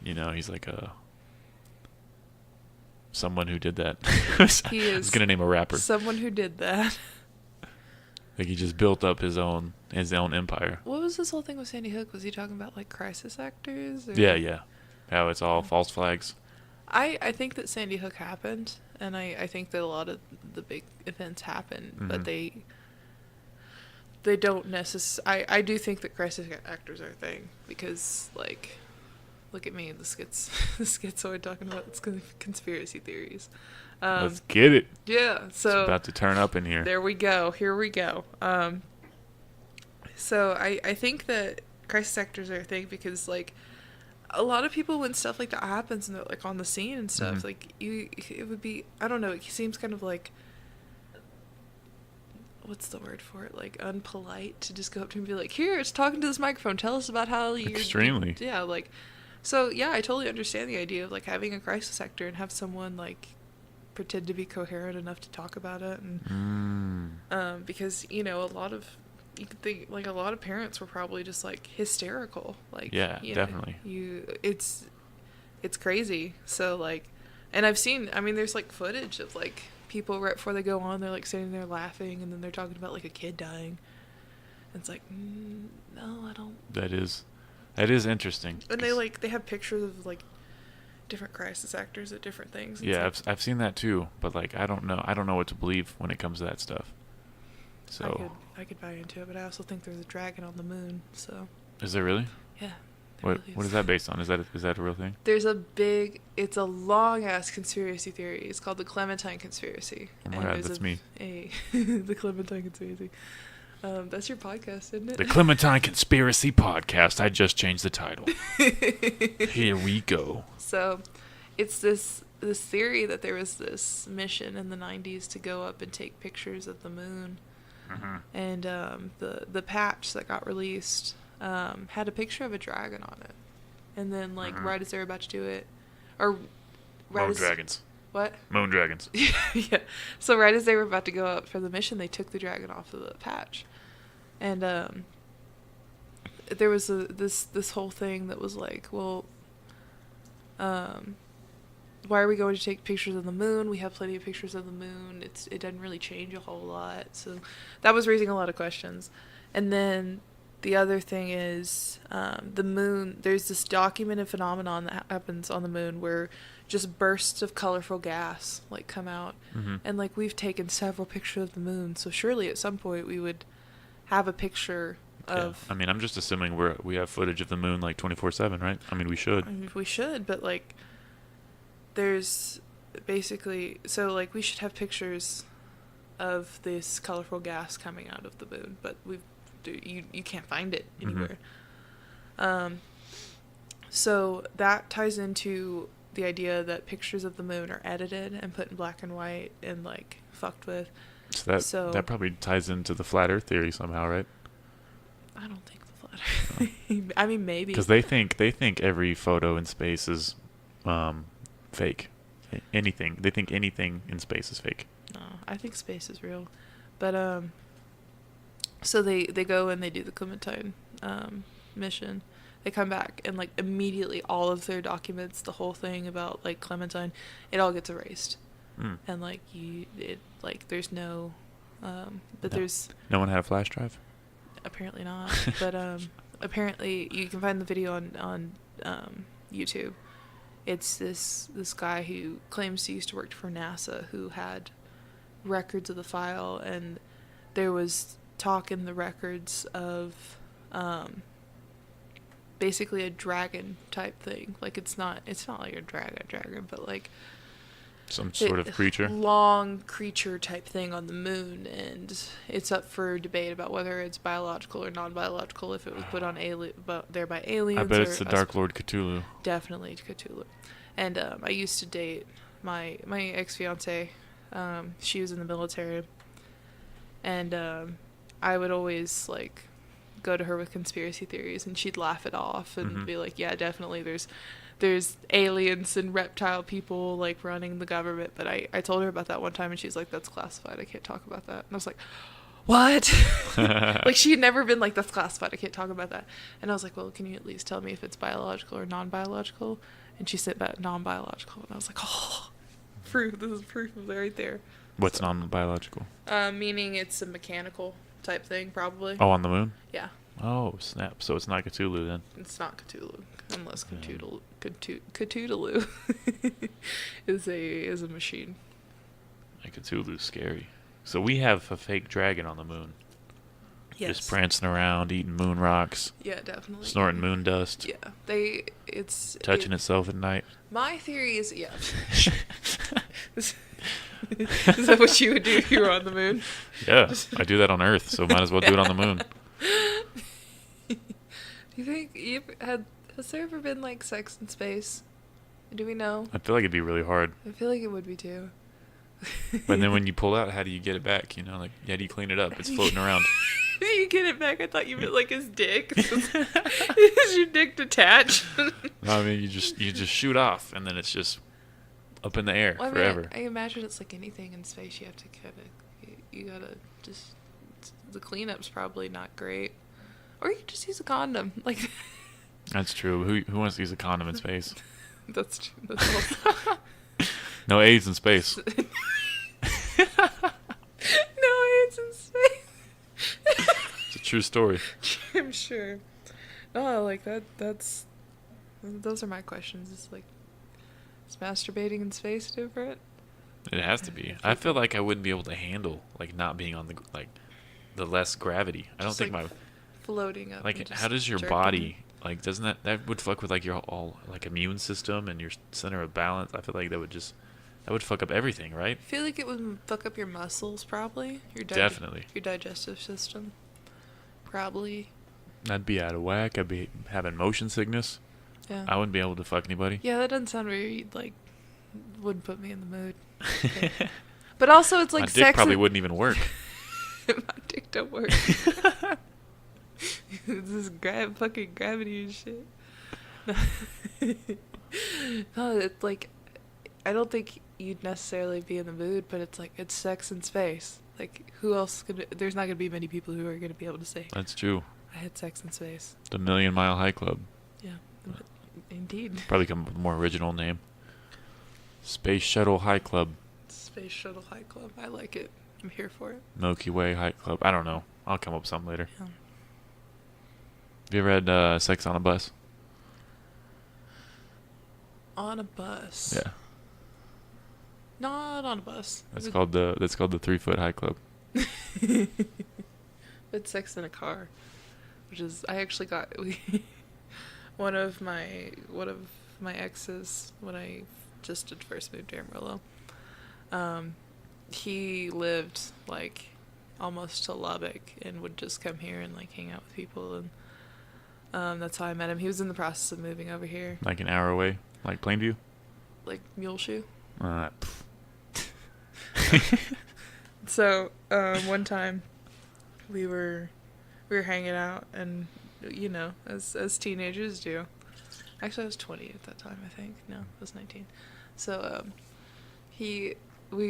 he's like someone who did that. He I was is gonna name a rapper. someone who did that. Like he just built up his own empire. What was this whole thing with Sandy Hook? Was he talking about like crisis actors? Or? Yeah. How it's all false flags. I think that Sandy Hook happened, and I think that a lot of the big events happen, but Mhm. they don't necessarily. I do think that crisis actors are a thing, because like, look at me, the schizoid talking about conspiracy theories. Let's get it. Yeah, so It's about to turn up in here. there we go. Here we go. So I think that crisis actors are a thing because like a lot of people, when stuff like that happens and they're like on the scene and stuff, Mhm. like it would be, I don't know, it seems kind of like, what's the word for it? Like unpolite to just go up to him and be like, here, it's talking to this microphone. Tell us about how you. Extremely. Yeah, like, so yeah, I totally understand the idea of like having a crisis actor and have someone like pretend to be coherent enough to talk about it, and because a lot of you could think like a lot of parents were probably just like hysterical, like definitely. It's crazy. So like, and I've seen, I mean, there's like footage of like people right before they go on, they're like sitting there laughing, and then they're talking about like a kid dying. It's like, no, I don't. That is interesting. And they have pictures of like different crisis actors at different things. It's yeah, like, I've seen that too, but like I don't know what to believe when it comes to that stuff. So I could buy into it, but I also think there's a dragon on the moon. So is there really? Yeah. What is that based on? Is that a real thing? It's a long ass conspiracy theory. It's called the Clementine conspiracy. Oh my God, that's me. The Clementine conspiracy. That's your podcast, isn't it? The Clementine Conspiracy Podcast. I just changed the title. Here we go. So, it's this theory that there was this mission in the 90s to go up and take pictures of the moon. Mm-hmm. And the patch that got released had a picture of a dragon on it. And then, like, right as they were about to do it, or right Moon dragons. What? Moon dragons. Yeah. So right as they were about to go up for the mission, they took the dragon off of the patch. And there was this whole thing that was like, well, why are we going to take pictures of the moon? We have plenty of pictures of the moon. It doesn't really change a whole lot. So that was raising a lot of questions. And then the other thing is the moon. There's this documented phenomenon that happens on the moon where just bursts of colorful gas like come out, and like we've taken several pictures of the moon. So surely at some point we would have a picture of. I mean, I'm just assuming we have footage of the moon like 24/7, right? I mean, we should. We should, but like, there's basically so like we should have pictures of this colorful gas coming out of the moon, but you can't find it anywhere. So that ties into the idea that pictures of the moon are edited and put in black and white and like fucked with. So that probably ties into the flat Earth theory somehow, right? I don't think the flat Earth. I mean, maybe because they think every photo in space is fake. Anything they think anything in space is fake. No, I think space is real, but so they go and they do the Clementine mission. They come back and like immediately all of their documents, the whole thing about like Clementine, it all gets erased. And like there's no there's no one had a flash drive. Apparently not, but apparently you can find the video on YouTube. It's this guy who claims he used to work for NASA who had records of the file, and there was talk in the records of basically a dragon type thing. Like it's not like a dragon, but like some sort of creature, long creature type thing on the moon, and it's up for debate about whether it's biological or non-biological. If it was put on there by aliens, I bet it's the Dark Lord Cthulhu. Definitely Cthulhu. And I used to date my ex-fiance. She was in the military, and I would always like go to her with conspiracy theories, and she'd laugh it off and be like, yeah, definitely there's aliens and reptile people like running the government. But I told her about that one time, and she's like, that's classified, I can't talk about that. And I was like, what? Like she had never been like, that's classified, I can't talk about that. And I was like, well, can you at least tell me if it's biological or non-biological? And she said that non-biological, and I was like, oh, proof. This is proof of it right there. What's non-biological? Meaning it's a mechanical type thing, probably. Oh, on the moon? Yeah. Oh, snap. So it's not Cthulhu then? It's not Cthulhu, unless Cthulhu is a machine. Like Cthulhu's scary. So we have a fake dragon on the moon. Yes. Just prancing around, eating moon rocks. Yeah, definitely. Snorting moon dust. Yeah. It's touching itself at night. My theory is, yeah. Is that what you would do if you were on the moon? Yeah, I do that on Earth, so might as well do it on the moon. Do you think has there ever been like sex in space? Do we know? I feel like it'd be really hard. I feel like it would be too. But then when you pull out, how do you get it back? You know, like how do you clean it up? It's floating around. Do you get it back? I thought you meant like his dick. Is your dick detached? No, I mean you just shoot off, and then it's just up in the air Well, I mean, forever. I imagine it's like anything in space. You have to kind of, you gotta just, the cleanup's probably not great. Or you could just use a condom. Like, That's true. Who wants to use a condom in space? that's true. That's also, No AIDS in space. no AIDS in space. It's a true story. I'm sure. No, like those are my questions. It's like, is masturbating in space different? It has to be. I feel like I wouldn't be able to handle like not being on the less gravity. I don't Just, think like, my floating up. like and just how does your jerking. body like doesn't that would fuck with like your all like immune system and your center of balance. I feel like that would fuck up everything, right? I feel like it would fuck up your muscles, probably. Definitely. Your digestive system, probably. I'd be out of whack. I'd be having motion sickness. Yeah. I wouldn't be able to fuck anybody. Yeah, that doesn't sound very like. Wouldn't put me in the mood. But also, it's like My dick sex. probably wouldn't even work. My dick don't work. This fucking gravity and shit. No, it's like, I don't think you'd necessarily be in the mood, but it's like, it's sex in space. Like, who else there's not gonna be many people who are gonna be able to say, That's true. I had sex in space. The Million Mile High Club. Yeah, indeed. Probably come up with a more original name. Space Shuttle High Club. Space Shuttle High Club. I like it. I'm here for it. Milky Way High Club. I don't know. I'll come up with something later. Yeah. Have you ever had sex on a bus? On a bus. Yeah. Not on a bus. That's called the 3-foot High Club. It's sex in a car, which is I actually got one of my exes when I just had first moved to Amarillo. He lived like almost to Lubbock and would just come here and like hang out with people, and that's how I met him. He was in the process of moving over here, Like an hour away, like Plainview. like Muleshoe. Pff. So one time we were hanging out, and you know, as teenagers do. Actually, I was 20 at that time, I think. No, I was 19. So we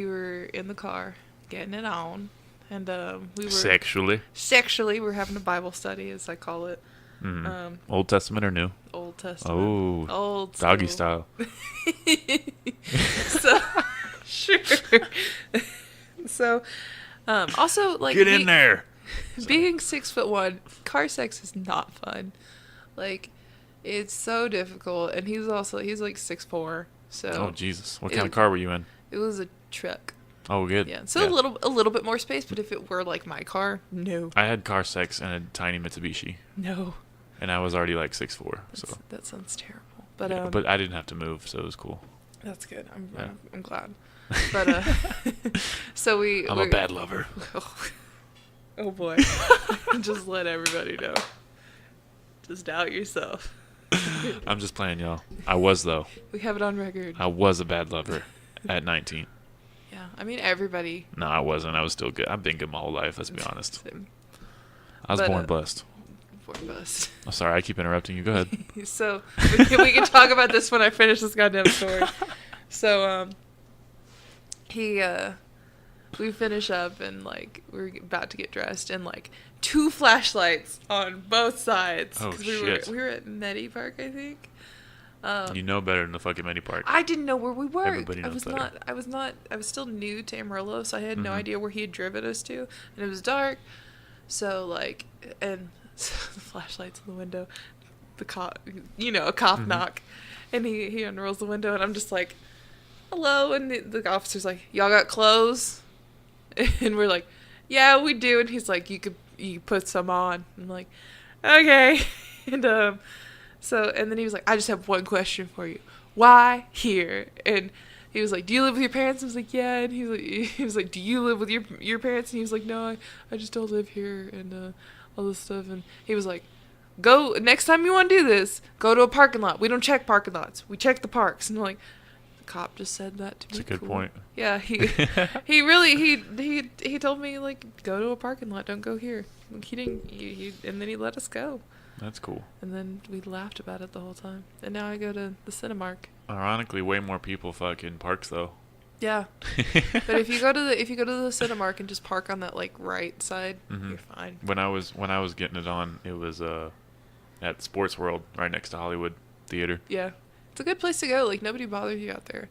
were in the car getting it on, and we were Sexually. we were having a Bible study, as I call it. Mm. Old Testament or New? Old Testament. Oh, Old doggy school. style. So sure. So also, like, Get in there. being 6'1", car sex is not fun. Like, it's so difficult, and he's like 6'4", so. Oh Jesus! What kind of car were you in? It was a truck. Oh, good. Yeah, so a little bit more space, but if it were like my car, no. I had car sex in a tiny Mitsubishi, No. and I was already like 6'4", so. That sounds terrible. But Yeah, but I didn't have to move, so it was cool. that's good. Yeah. I'm glad. But so I'm a bad lover. Oh boy. Just let everybody know. Just doubt yourself. I'm just playing, y'all. I was, though. We have it on record. I was a bad lover at 19. Yeah, I mean, everybody. No, I wasn't. I was still good. I've been good my whole life, let's be honest. Same. I was But, born blessed. Born bust. I'm sorry, I keep interrupting you. Go ahead. So we can talk about this when I finish this goddamn story. So we finish up, and like we're about to get dressed, and like 2 flashlights on both sides. Oh, 'Cause shit. We were at Medi Park, I think. You know better than the fucking Mini Park. I didn't know where we were. Everybody knows better. I was still new to Amarillo, so I had no Mhm. idea where he had driven us to, and it was dark. So like, and so the flashlights in the window, the cop, a cop Mhm. knock, and he unrolls the window, and I'm just like, hello, and the officer's like, y'all got clothes? And we're like, yeah, we do. And he's like, you could put some on. I'm like, okay. And and then he was like, I just have one question for you. Why here? And he was like, do you live with your parents? I was like, yeah. And he was like, do you live with your parents? And he was like, no, I just don't live here, and all this stuff. And he was like, go next time you want to do this, go to a parking lot. We don't check parking lots. We check the parks. And I'm like, the cop just said that to me. That's a good Cool. point. Yeah, he told me, like, go to a parking lot, don't go here. Like, he didn't, and then he let us go. That's cool. And then we laughed about it the whole time. And now I go to the Cinemark. Ironically, way more people fuck in parks though. Yeah. But if you go to the Cinemark and just park on that like right side, you're fine. When I was getting it on, it was at Sports World right next to Hollywood Theater. Yeah. It's a good place to go. Like nobody bothers you out there.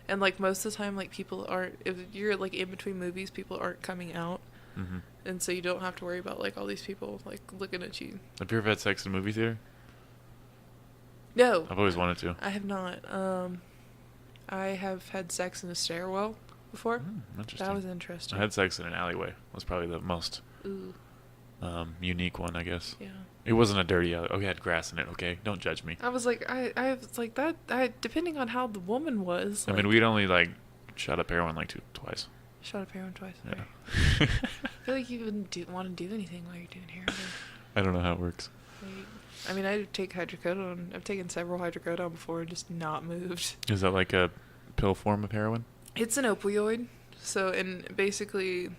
And like most of the time like people aren't, if you're like in between movies, people aren't coming out. Mm-hmm. And so you don't have to worry about like all these people like looking at you. Have you ever had sex in a movie theater? No. I've always wanted to. I have not. I have had sex in a stairwell before. Interesting. That was interesting. I had sex in an alleyway. Was probably the most unique one, I guess. Yeah. It wasn't a dirty alley. Oh, we had grass in it. Okay, don't judge me. I was like, I was like that. Depending on how the woman was. I mean, we'd only like shot up heroin like twice. Shot up heroin twice. Yeah. I feel like you wouldn't want to do anything while you're doing heroin. I don't know how it works. I mean, I take hydrocodone. I've taken several hydrocodone before and just not moved. Is that like a pill form of heroin? It's an opioid. So, and basically,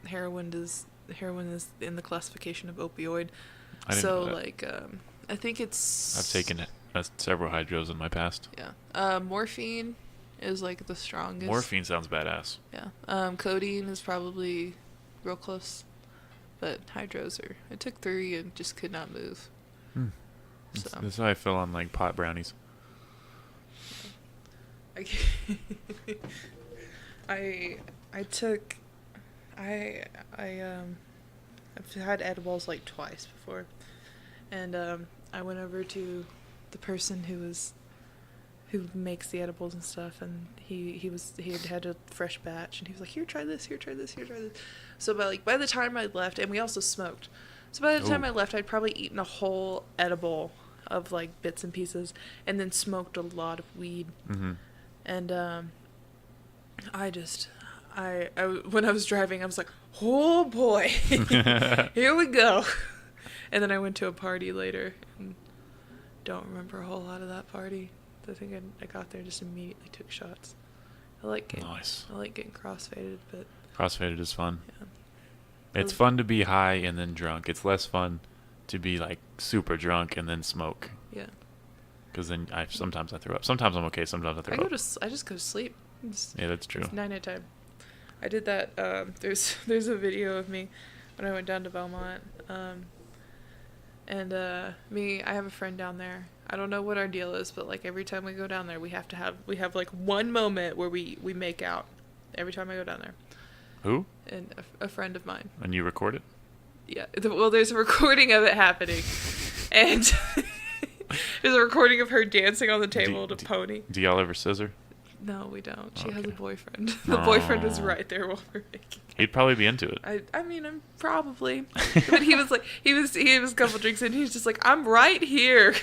heroin is in the classification of opioid. I didn't know that. Like, I think it's. I've taken several hydros in my past. Yeah. Morphine is like the strongest. Morphine sounds badass. Yeah. Codeine is probably real close. But hydros are. I took 3 and just could not move. So. That's how I feel on like pot brownies. I I've had edibles like twice before, and I went over to the person who makes the edibles and stuff, and he had a fresh batch, and he was like, here, try this, here, try this, here, try this. So by the time I left, and we also smoked, so by the time I left, I'd probably eaten a whole edible of like bits and pieces, and then smoked a lot of weed. And I when I was driving, I was like, oh boy, here we go. And then I went to a party later and don't remember a whole lot of that party. I think I got there, just immediately took shots. I like getting crossfaded, but crossfaded is fun. Yeah. It's fun to be high and then drunk. It's less fun to be like super drunk and then smoke. Yeah. Because then sometimes I throw up. Sometimes I'm okay. Sometimes I throw up. I just go to sleep. Yeah, that's true. It's 9 at time. I did that. There's a video of me when I went down to Belmont. And I have a friend down there. I don't know what our deal is, but like every time we go down there, we have like one moment where we make out. Every time I go down there. Who? And a friend of mine. And you record it? Yeah. Well, there's a recording of it happening, and there's a recording of her dancing on the table to Pony. Do y'all ever scissor? No, we don't. She has a Okay. boyfriend. The boyfriend was right there while we're making. He'd probably be into it. I mean, I'm probably. But he was like, he was a couple drinks in, and he's just like, I'm right here.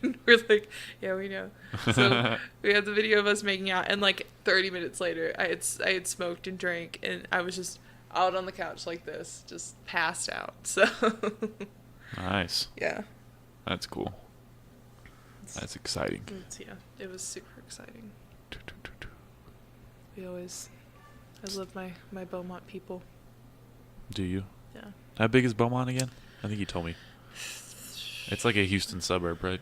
And we're like, yeah, we know. So we had the video of us making out, and like 30 minutes later, I had smoked and drank, and I was just out on the couch like this, just passed out. So. Nice. Yeah. That's cool. That's exciting. It was super exciting. I love my Beaumont people. Do you? Yeah. How big is Beaumont again? I think you told me. It's like a Houston suburb, right?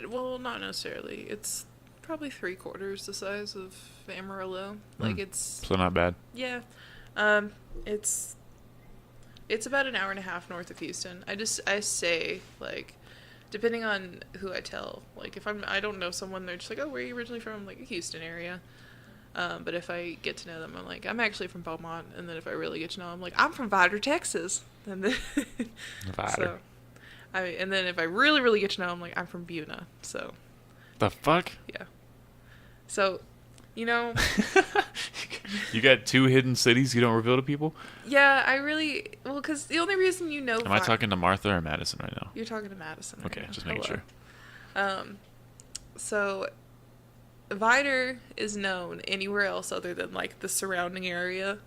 Well, not necessarily. It's probably 3/4 the size of Amarillo. Like it's. So not bad. Yeah. It's about an hour and a half north of Houston. I say like, depending on who I tell, like if I don't know someone, they're just like, oh, where are you originally from? I'm like, Houston area. But if I get to know them, I'm like, I'm actually from Beaumont. And then if I really get to know them, I'm like, I'm from Vidor, Texas. And then Vidor. And then if I really, really get to know them, I'm like, I'm from Buna. So. The fuck? Yeah. So, you know. You got 2 hidden cities you don't reveal to people? Yeah, because the only reason you know. Am I talking to Martha or Madison right now? You're talking to Madison. Okay, right now. just making sure. So, Vidor is known anywhere else other than like the surrounding area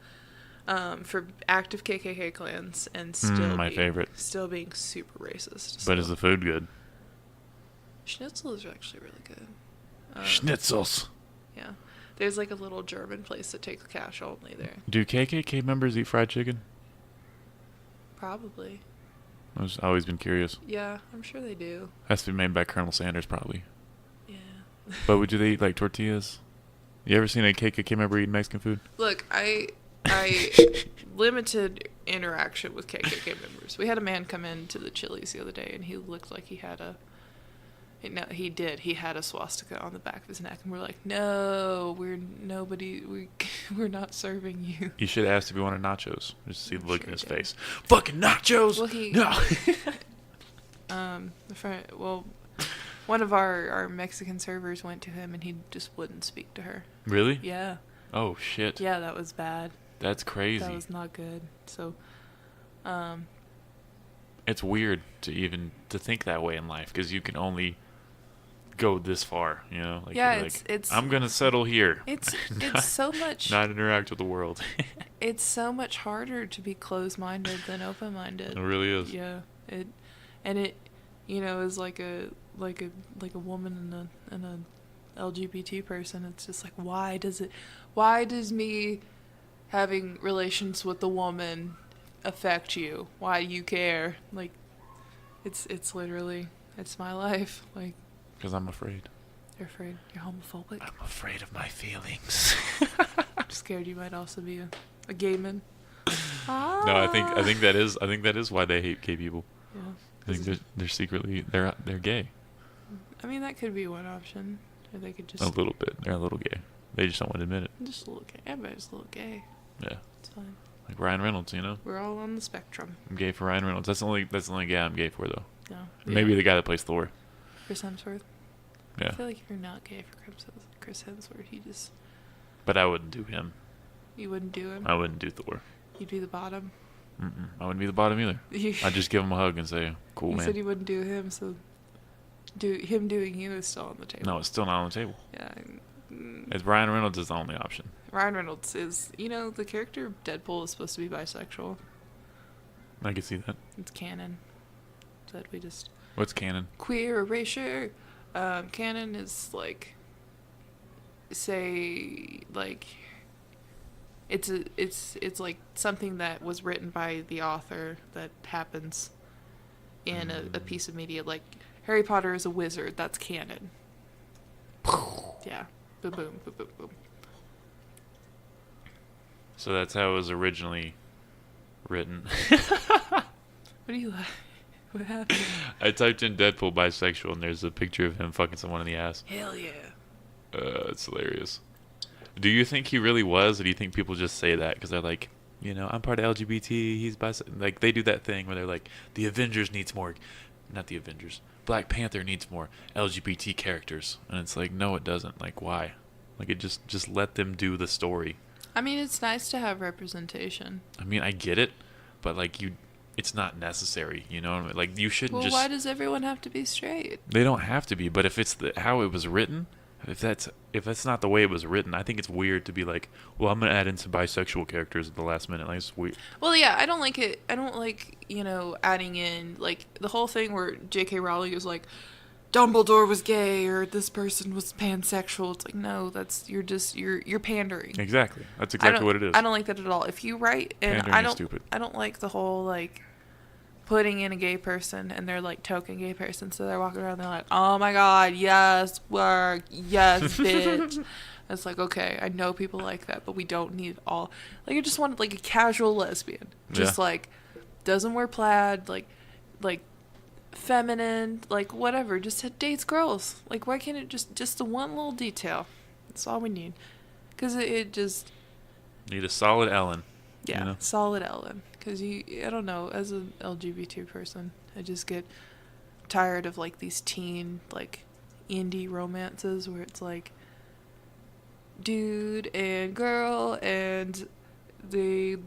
for active KKK clans and favorite. Still being super racist. But is the food good? Schnitzel is actually really good. Schnitzels. Yeah. There's like a little German place that takes cash only there. Do KKK members eat fried chicken? Probably. I've always been curious. Yeah, I'm sure they do. Has to be made by Colonel Sanders, probably. Yeah. But would they eat like tortillas? You ever seen a KKK member eating Mexican food? Look, I limited interaction with KKK members. We had a man come into the Chili's the other day, and he looked like he had a. No, he did. He had a swastika on the back of his neck, and we're like, no, we're not serving you. You should have asked if he wanted nachos. Just to see the look Sure in his did. face. Fucking nachos! Well, he. No! One of our Mexican servers went to him, and he just wouldn't speak to her. Really? Yeah. Oh, shit. Yeah, that was bad. That's crazy. That was not good. So, It's weird to think that way in life, because you can only go this far, you know? Like, yeah, you're it's I'm going to settle here. It's Not- so much. Not interact with the world. It's so much harder to be closed-minded than open-minded. It really is. Yeah, it is like a woman and a LGBT person. It's just like, why does me having relations with a woman affect you? Why do you care? Like, it's literally, it's my life. Like, Because I'm afraid. you're afraid you're homophobic. I'm afraid of my feelings. I'm scared you might also be a gay man. No, I think that is why they hate gay people. Yeah. I think they're secretly they're gay. I mean, that could be one option. Or they could just A little bit. They're a little gay. They just don't want to admit it. just a little gay. Everybody's a little gay. Yeah. It's fine. Like Ryan Reynolds, you know? We're all on the spectrum. I'm gay for Ryan Reynolds. That's the only guy I'm gay for, though. No. Maybe the guy that plays Thor. Chris Hemsworth. Yeah. I feel like if you're not gay for Chris Hemsworth, But I wouldn't do him. you wouldn't do him. I wouldn't do Thor. You'd be the bottom. I wouldn't be the bottom either. You I'd just give him a hug and say, cool, man. said you wouldn't do him, so him doing you is still on the table. No, it's still not on the table. Yeah. It's Ryan Reynolds is the only option. Ryan Reynolds is, the character of Deadpool is supposed to be bisexual. I can see that. It's canon. That we just What's canon? queer erasure. Canon is like, say, like, it's like something that was written by the author that happens in a piece of media. Like, Harry Potter is a wizard. That's canon. Yeah. Boom, boom, boom, boom, boom. So that's how it was originally written. What are you like? What happened? I typed in Deadpool bisexual, and there's a picture of him fucking someone in the ass. Hell yeah. It's hilarious. Do you think he really was, or do you think people just say that because they're like, I'm part of LGBT, he's bisexual? Like, they do that thing where they're like, the Avengers needs more, not the Avengers, Black Panther needs more LGBT characters. And it's like, no, it doesn't. Like, why? Like, it just let them do the story. I mean, it's nice to have representation. I mean, I get it, but like, it's not necessary, you know what I mean? Like, you shouldn't just... Well, why does everyone have to be straight? They don't have to be, but if it's how it was written, if that's not the way it was written, I think it's weird to be like, well, I'm gonna add in some bisexual characters at the last minute. Like, it's weird. Well, yeah, I don't like it. I don't like, adding in, like, the whole thing where J.K. Rowling is like, Dumbledore was gay or this person was pansexual. It's like, no, you're pandering. Exactly. That's exactly what it is. I don't like that at all. If you write, and Pandering is stupid. I don't like the whole, like, putting in a gay person and they're like token gay person, so they're walking around and they're like, oh my god, yes, work, yes, bitch. It's like, okay, I know people like that, but we don't need all, like, I just want like a casual lesbian, just like doesn't wear plaid, like feminine, like whatever, just dates girls. Like, why can't it just the one little detail? That's all we need, because it just need a solid Ellen. Yeah, solid Ellen. Because I don't know, as an LGBT person, I just get tired of, like, these teen, like, indie romances where it's, like, dude and girl, and the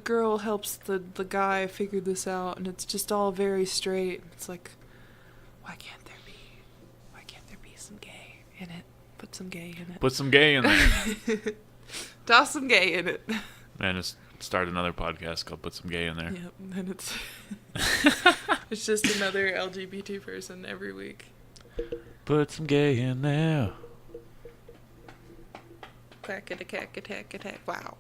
girl helps the guy figure this out, and it's just all very straight. It's like, why can't there be some gay in it? Put some gay in it. Put some gay in there. Toss some gay in it. Man, just start another podcast called Put Some Gay in There. Yep, and it's just another LGBT person every week. Put some gay in there. Quack-a-tack-a-tack-a-tack. Wow.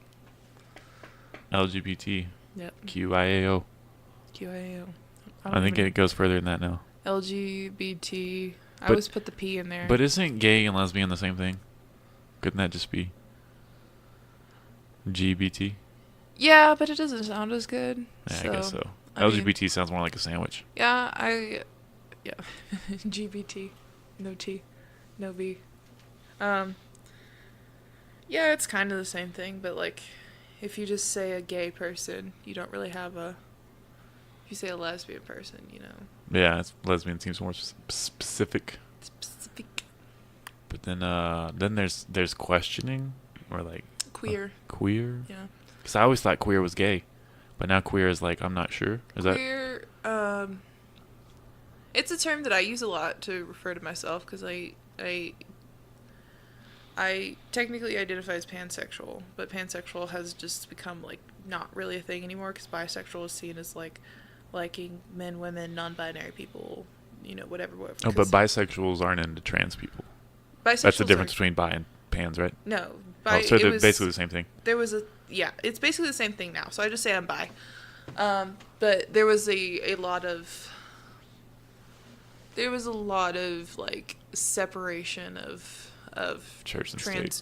LGBT. Yep. QIAO. QIO. I think it goes further than that now. LGBT. I But- always put the P in there. But isn't gay and lesbian the same thing? Couldn't that just be GBT? yeah, but it doesn't sound as good. Yeah, so, I guess so. I mean- LGBT sounds more like a sandwich. Yeah, yeah. GBT. No T. No B. Yeah, it's kind of the same thing, but like, if you just say a gay person, you don't really have a. If you say a lesbian person, you know. Yeah, lesbian seems more specific. Specific. But then there's questioning or like Queer. Queer. Yeah. Because I always thought queer was gay, but now queer is like I'm not sure. Is Queer. It's a term that I use a lot to refer to myself because I technically identify as pansexual, but pansexual has just become like not really a thing anymore because bisexual is seen as like liking men, women, non-binary people, you know, whatever. Oh, but bisexuals aren't into trans people. Bisexuals That's the difference between bi and pans, right? No, So they're basically the same thing. There was it's basically the same thing now. So I just say I'm bi. But there was a lot of like separation of Church and church and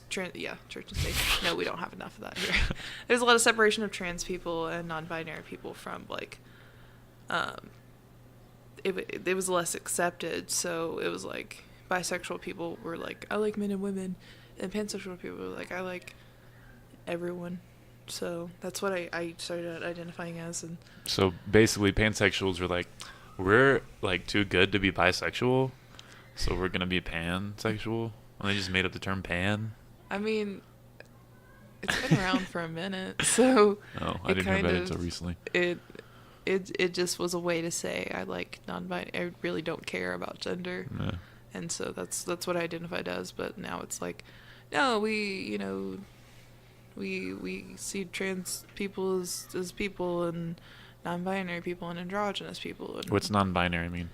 state. No, we don't have enough of that here. There's a lot of separation of trans people and non-binary people from like it was less accepted, so it was like bisexual people were like I like men and women, and pansexual people were like I like everyone. So that's what I started identifying as. And So basically, pansexuals were like, we're like too good to be bisexual, so we're gonna be pansexual. And they just made up the term pan. I mean, it's been around for a minute, so Oh, I didn't hear about it until recently. It just was a way to say I like non-binary. I really don't care about gender, Yeah. and so that's what I identified as. But now it's like, no, we see trans people as people, and non-binary people and androgynous people. And What's non-binary mean?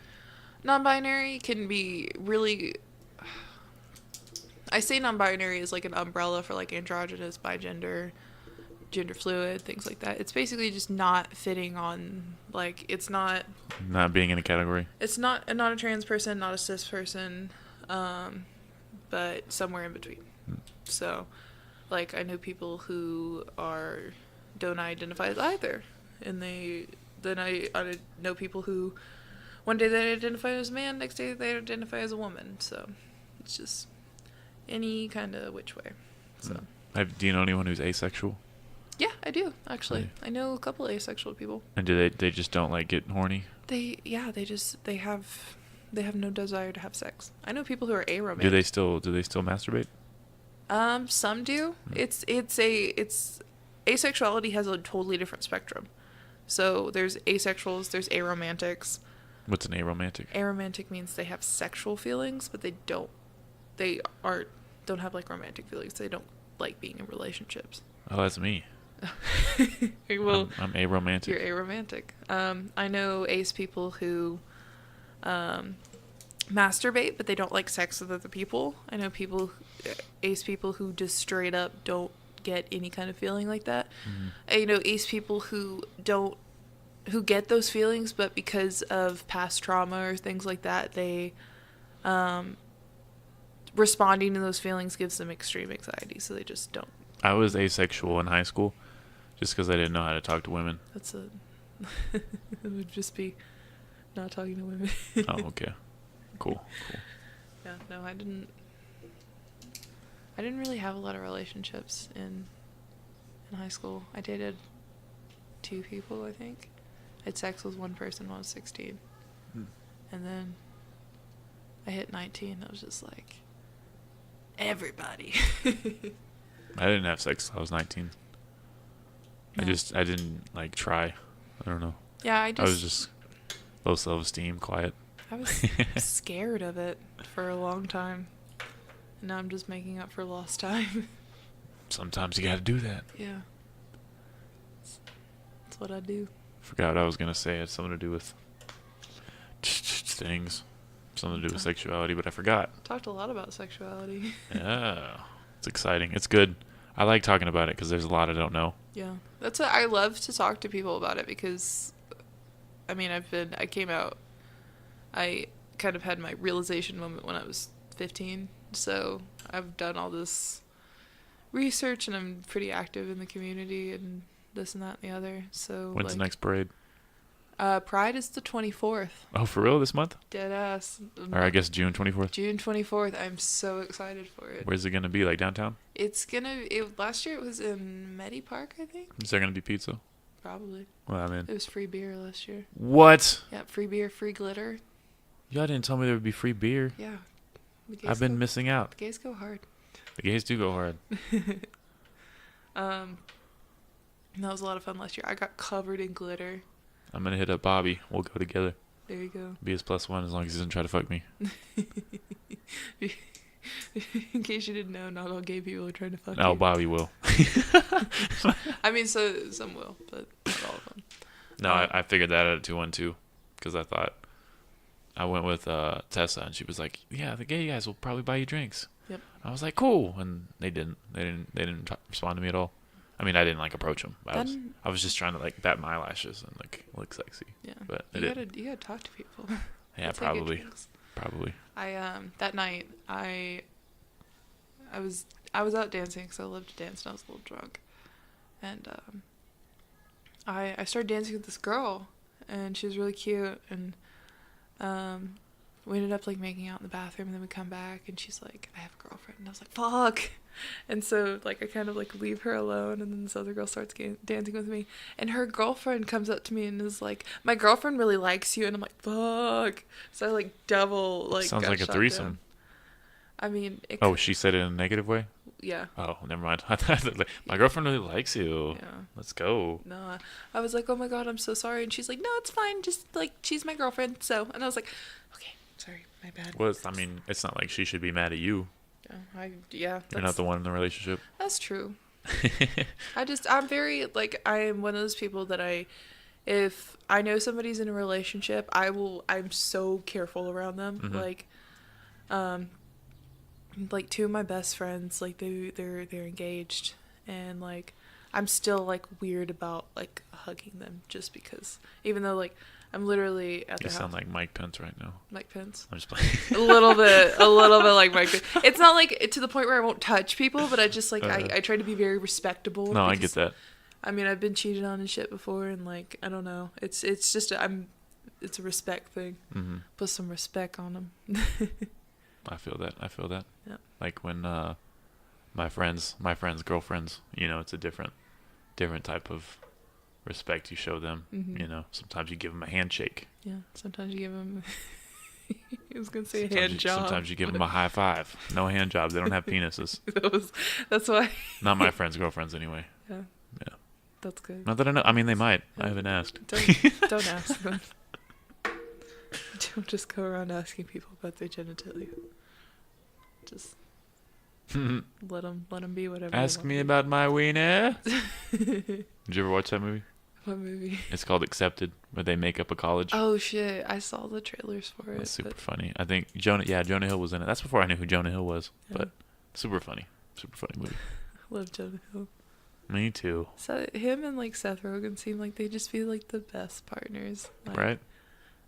non-binary can be really. I say non-binary is like an umbrella for like androgynous, bigender, gender fluid, things like that. It's basically just not fitting on, like, it's not Not being in a category. It's not a trans person, not a cis person, but somewhere in between. So, like, I know people who don't identify as either, and then I know people who one day they identify as a man, next day they identify as a woman. So, it's just any kind of which way. So. Do you know anyone who's asexual? Yeah, I do actually. Really? I know a couple of asexual people. And do they just don't like get horny? They have no desire to have sex. I know people who are aromantic. Do they still masturbate? Some do. It's asexuality has a totally different spectrum. So there's asexuals, there's aromantics. What's an aromantic? Aromantic means they have sexual feelings, but they don't have like romantic feelings. They don't like being in relationships. Oh, that's me. Well, I'm aromantic. You're aromantic. I know ace people who masturbate, but they don't like sex with other people. I know ace people who just straight up don't get any kind of feeling like that. Mm-hmm. You know, ace people who get those feelings, but because of past trauma or things like that, they responding to those feelings gives them extreme anxiety, so they just don't. I was asexual in high school just because I didn't know how to talk to women. It would just be not talking to women. Oh, okay. Cool. Yeah, no, I didn't really have a lot of relationships in high school. I dated 2 people, I think. I had sex with one person when I was 16. And then I hit 19. I was just like, everybody. I didn't have sex till I was 19. No. I didn't like try. I don't know. Yeah, I was just low self-esteem, quiet. I was scared of it for a long time. And now I'm just making up for lost time. Sometimes you gotta do that. Yeah. That's what I do. Forgot what I was gonna say. It had something to do with things. Something to do with sexuality, but I forgot. Talked a lot about sexuality. Yeah. It's exciting. It's good. I like talking about it because there's a lot I don't know. Yeah. I love to talk to people about it because I mean, I came out, I kind of had my realization moment when I was 15. So I've done all this research and I'm pretty active in the community and this and that and the other. So When's the next parade? Pride is the 24th. Oh, for real? This month? Dead ass. Or I guess June 24th? June 24th. I'm so excited for it. Where's it going to be? Like downtown? Last year it was in Medi Park, I think. Is there going to be pizza? Probably. Well, I mean. It was free beer last year. What? Yeah, free beer, free glitter. Y'all didn't tell me there would be free beer. Yeah. I've been missing out. The gays go hard. The gays do go hard. That was a lot of fun last year. I got covered in glitter. I'm going to hit up Bobby. We'll go together. There you go. Be his +1 as long as he doesn't try to fuck me. In case you didn't know, not all gay people are trying to fuck No, you. Bobby will. I mean, so some will, but not all of them. No, I figured that out at 212 because I thought I went with Tessa and she was like, "Yeah, the gay guys will probably buy you drinks." Yep. I was like, "Cool," and they didn't. They didn't respond to me at all. I mean, I didn't like approach them. I was just trying to like bat my eyelashes and like look sexy. Yeah. But you gotta talk to people. Yeah, That's how you get probably. drinks. Probably. I that night I was out dancing because I love to dance and I was a little drunk, and I started dancing with this girl and she was really cute and we ended up like making out in the bathroom and then we come back and she's like, "I have a girlfriend," and I was like, "Fuck." And so like I kind of like leave her alone and then this other girl starts dancing with me and her girlfriend comes up to me and is like, "My girlfriend really likes you," and I'm like, "Fuck." So I like double like Sounds got like a shot threesome. down. I mean, Oh, she said it in a negative way? yeah. Oh, never mind. I thought like, my girlfriend really likes you. Yeah. Let's go. No, I was like, "Oh my God, I'm so sorry." And she's like, "No, it's fine. Just like, she's my girlfriend." So, and I was like, "Okay, sorry, my bad." Well, I mean, it's not like she should be mad at you. Yeah, You're not the one in the relationship. that's true. I'm very, like, I'm one of those people that if I know somebody's in a relationship, I'm so careful around them. Mm-hmm. Like two of my best friends, like they're engaged and like I'm still like weird about like hugging them just because even though like I'm literally at You their sound house. like Mike Pence right now. Mike Pence. I'm just playing. a little bit like Mike Pence. It's not like to the point where I won't touch people, but I just like I try to be very respectable. No, I get that. I mean, I've been cheated on and shit before, and like I don't know. It's just it's a respect thing. Mm-hmm. Put some respect on them. I feel that. Yeah. Like when my friends' girlfriends, it's a different type of respect you show them. Mm-hmm. Sometimes you give them a handshake. Yeah. Sometimes you give them. I was gonna say hand job. Sometimes you give them a high five. No hand jobs. They don't have penises. That's why. Not my friends' girlfriends anyway. Yeah. Yeah. That's good. Not that I know. I mean, they might. I haven't asked. Don't ask them. Don't just go around asking people about their genitalia. Just let them be whatever. Ask me about my wiener. Did you ever watch that movie? What movie? It's called Accepted, where they make up a college. Oh shit! I saw the trailers for it. It's super funny. I think Jonah Hill was in it. That's before I knew who Jonah Hill was. Yeah. But super funny movie. Love Jonah Hill. Me too. So him and like Seth Rogen seem like they just feel like the best partners. Like, Right?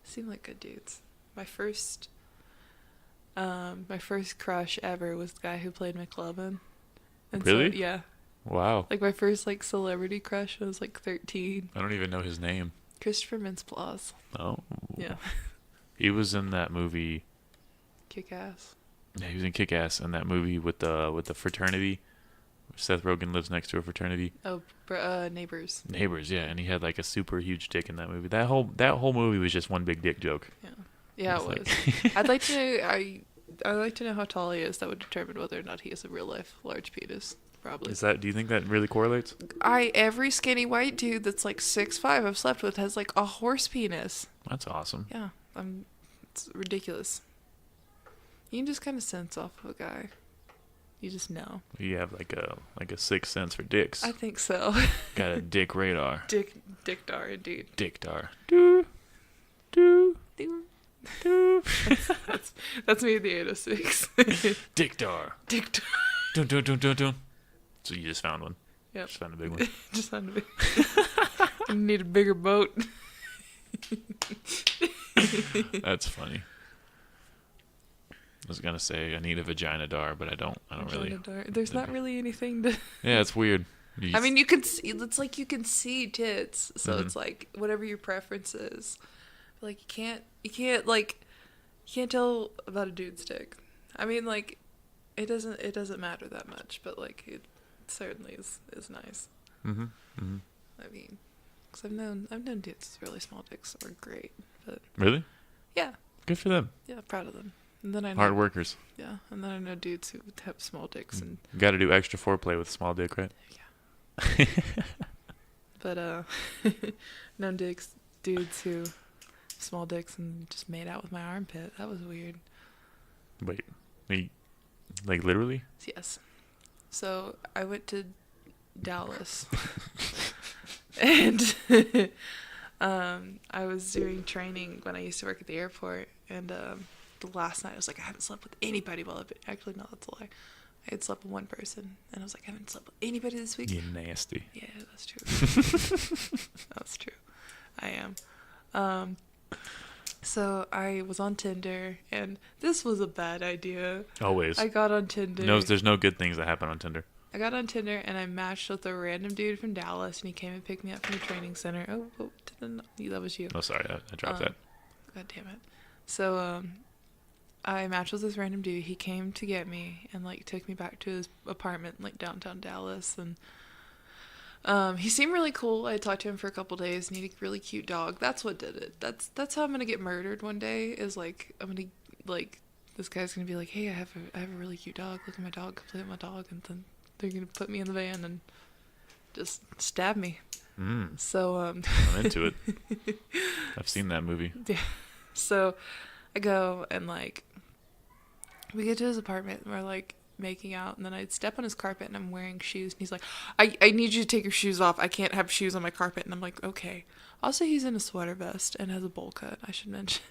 Seem like good dudes. My first crush ever was the guy who played McLovin. And Really? So, yeah. Wow. Like my first like celebrity crush when I was like 13. I don't even know his name. Christopher Mintz-Plasse. Oh. Yeah. He was in that movie. Kick-Ass. Yeah, he was in Kick-Ass in that movie with the fraternity. Seth Rogen lives next to a fraternity. Oh, Neighbors. Neighbors, yeah, and he had like a super huge dick in that movie. That whole movie was just one big dick joke. Yeah. Yeah, it was. I'd like to know. I'd like to know how tall he is. That would determine whether or not he has a real life large penis. Probably. Do you think that really correlates? Every skinny white dude that's like 6'5" I've slept with has like a horse penis. That's awesome. Yeah, it's ridiculous. You can just kind of sense off of a guy. You just know. You have like a sixth sense for dicks. I think so. Got a dick radar. Dickdar, indeed. Dickdar. Do. That's me at the 806. Dickdar. Dickdar. Dun. So you just found one. Yep. Just found a big one. Just found a big. I need a bigger boat. That's funny. I was gonna say I need a vagina dar, but I don't really. There's not really anything to. Yeah, it's weird. I mean, you can see. It's like you can see tits, so Mm-hmm. it's like whatever your preference is. Like you can't tell about a dude's dick. I mean, like, it doesn't matter that much, but like it certainly is nice. Mm-hmm. Mm-hmm. I mean, because I've known dudes with really small dicks are great, but Really? yeah, Good for them. yeah, proud of them. And then I know, Hard workers. yeah, and then I know dudes who have small dicks and Got to do extra foreplay with a small dick, right? but known dudes who small dicks and just made out with my armpit. That was weird. Wait, like literally? Yes. So I went to Dallas, and I was doing training when I used to work at the airport, and the last night I was like, I haven't slept with anybody while I've been. Actually, no, that's a lie. I had slept with one person, and I was like, I haven't slept with anybody this week. You nasty. Yeah, that's true. That's true. I am. So I was on Tinder, and this was a bad idea. Always. I got on Tinder. There's no good things that happen on Tinder. I got on Tinder, and I matched with a random dude from Dallas, and he came and picked me up from the training center. That was you. Oh, sorry, I dropped that. God damn it. So, I matched with this random dude. He came to get me and like took me back to his apartment in like downtown Dallas, and he seemed really cool. I talked to him for a couple days, and he had a really cute dog. That's what did it. That's how I'm gonna get murdered one day. Is like I'm gonna like this guy's gonna be like, hey, I have a really cute dog. Look at my dog. Play with my dog, and then they're gonna put me in the van and just stab me. So I'm into it. I've seen that movie. yeah. So I go and like we get to his apartment and we're like making out, and then I step on his carpet and I'm wearing shoes, and he's like, I need you to take your shoes off. I can't have shoes on my carpet. And I'm like, okay. Also, he's in a sweater vest and has a bowl cut, I should mention.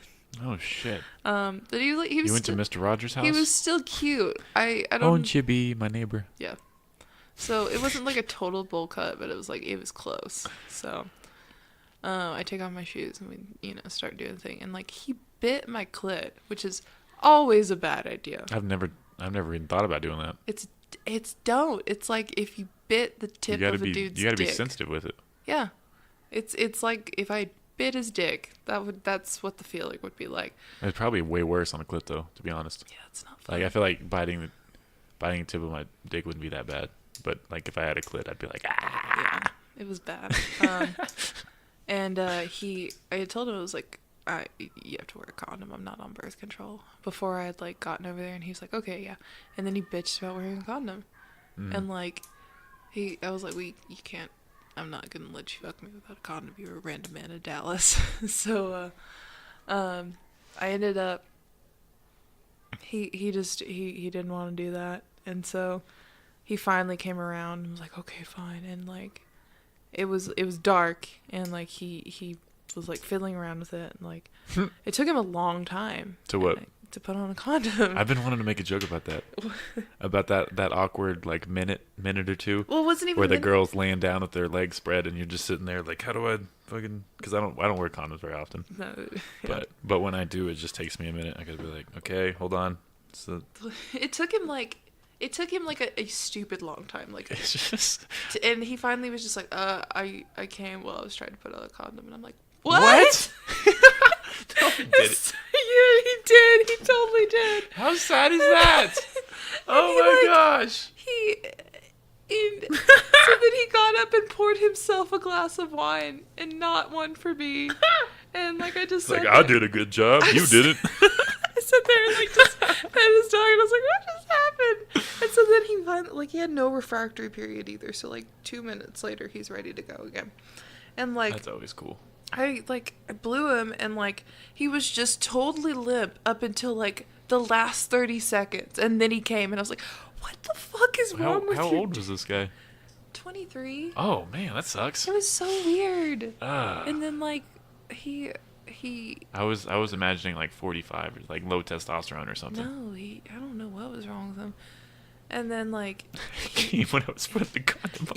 Oh shit. But he was You went still, to Mr. Rogers' house? he was still cute. I don't. Won't you be my neighbor? Yeah. So it wasn't like a total bowl cut, but it was close. So I take off my shoes and we start doing the thing, and like he bit my clit, which is always a bad idea. I've never even thought about doing that. It's don't. It's like if you bit the tip of a dude's dick. You gotta be sensitive with it. Yeah. It's like if I bit his dick, that's what the feeling would be like. It's probably way worse on a clit though, to be honest. Yeah, it's not fun. Like I feel like biting the tip of my dick wouldn't be that bad. But like if I had a clit, I'd be like, ah. Yeah, it was bad. And I had told him, it was like, you have to wear a condom. I'm not on birth control. Before I had like gotten over there, and he was like, okay, yeah. And then he bitched about wearing a condom, and like I was like, you can't. I'm not gonna let you fuck me without a condom. You're a random man in Dallas. So, I ended up. He didn't want to do that, and so he finally came around and was like, okay, fine. And like it was dark, and like he was like fiddling around with it, and like it took him a long time to put on a condom. I've been wanting to make a joke about that. About that awkward like minute or two. Well, it wasn't even where the girl's laying down with their legs spread, and you're just sitting there like, how do I fucking? Because I don't wear condoms very often. No, yeah. But when I do, it just takes me a minute. I gotta be like, okay, hold on. So it took him like a stupid long time, like it's just. And he finally was just like, I came while I was trying to put on a condom, and I'm like, what? No, he did it. Yeah, he did. He totally did. How sad is that? Oh my gosh. So then he got up and poured himself a glass of wine, and not one for me. And like I just Like, I did a good job. You didn't. I sat there and like just had his dog, and I was like, what just happened? And so then he finally, like, he had no refractory period either. So like 2 minutes later, he's ready to go again. And like That's always cool. I blew him, and like he was just totally limp up until like the last 30 seconds, and then he came, and I was like, what the fuck is wrong with you? How old was this guy? 23. Oh man, that sucks. It was so weird. And then like he I was imagining like 45 or like low testosterone or something. No, I don't know what was wrong with him. And then like When I was putting the condom on.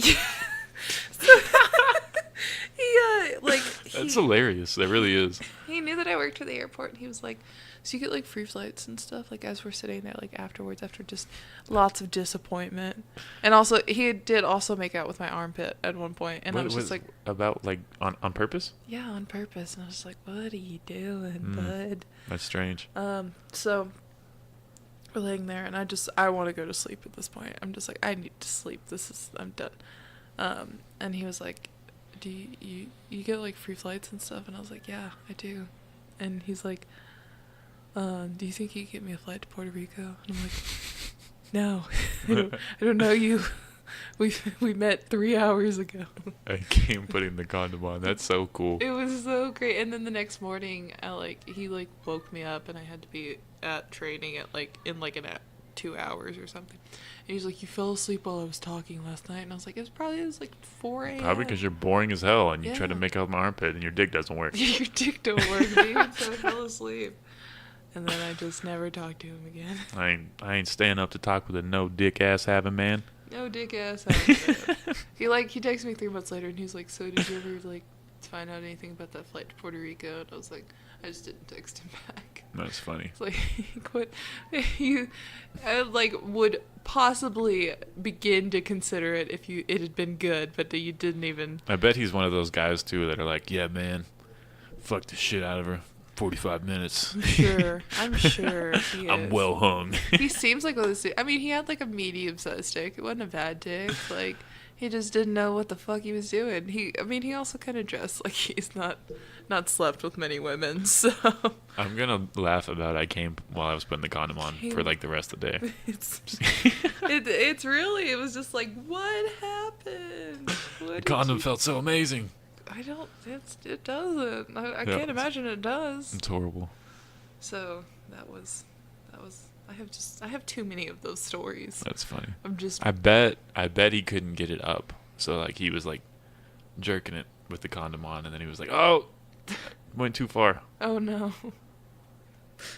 That's hilarious. That really is. He knew that I worked for the airport, and he was like, so you get like free flights and stuff, like as we're sitting there, like afterwards, after just lots of disappointment. And also, he did also make out with my armpit at one point, and I was just like, about like on purpose? Yeah, on purpose. And I was like, what are you doing, bud? That's strange. So we're laying there, and I want to go to sleep at this point. I'm just like, I need to sleep. I'm done. And he was like, do you get like free flights and stuff? And I was like, yeah, I do. And he's like, do you think you could get me a flight to Puerto Rico? And I'm like, no, I don't know you. We met 3 hours ago. I came putting the condom on. That's so cool. It was so great. And then the next morning, he woke me up, and I had to be at training at in 2 hours or something. And he's like, you fell asleep while I was talking last night. And I was like, it was like 4 a.m. Probably because you're boring as hell, and you try to make out my armpit, and your dick doesn't work. Your dick don't work, dude. So I fell asleep. And then I just never talked to him again. I ain't staying up to talk with a no dick ass having man. No dick ass having man. He texted me 3 months later, and he's like, so did you ever find out anything about that flight to Puerto Rico? And I was like, I just didn't text him back. That's funny. It's like, what I would possibly begin to consider it if it had been good, but you didn't even. I bet he's one of those guys too that are like, yeah, man, fuck the shit out of her. 45 minutes. I'm sure he is. I'm well hung. He seems like he had a medium-sized dick. It wasn't a bad dick. He just didn't know what the fuck he was doing. He also kind of dressed like he's not slept with many women, so. I'm gonna laugh about I came while I was putting the condom on for the rest of the day. It was just like, what happened? The condom felt so amazing. It doesn't. I can't imagine it does. It's horrible. So that was I have too many of those stories. That's funny. I bet he couldn't get it up. So he was jerking it with the condom on, and then he was like, oh, went too far. Oh no.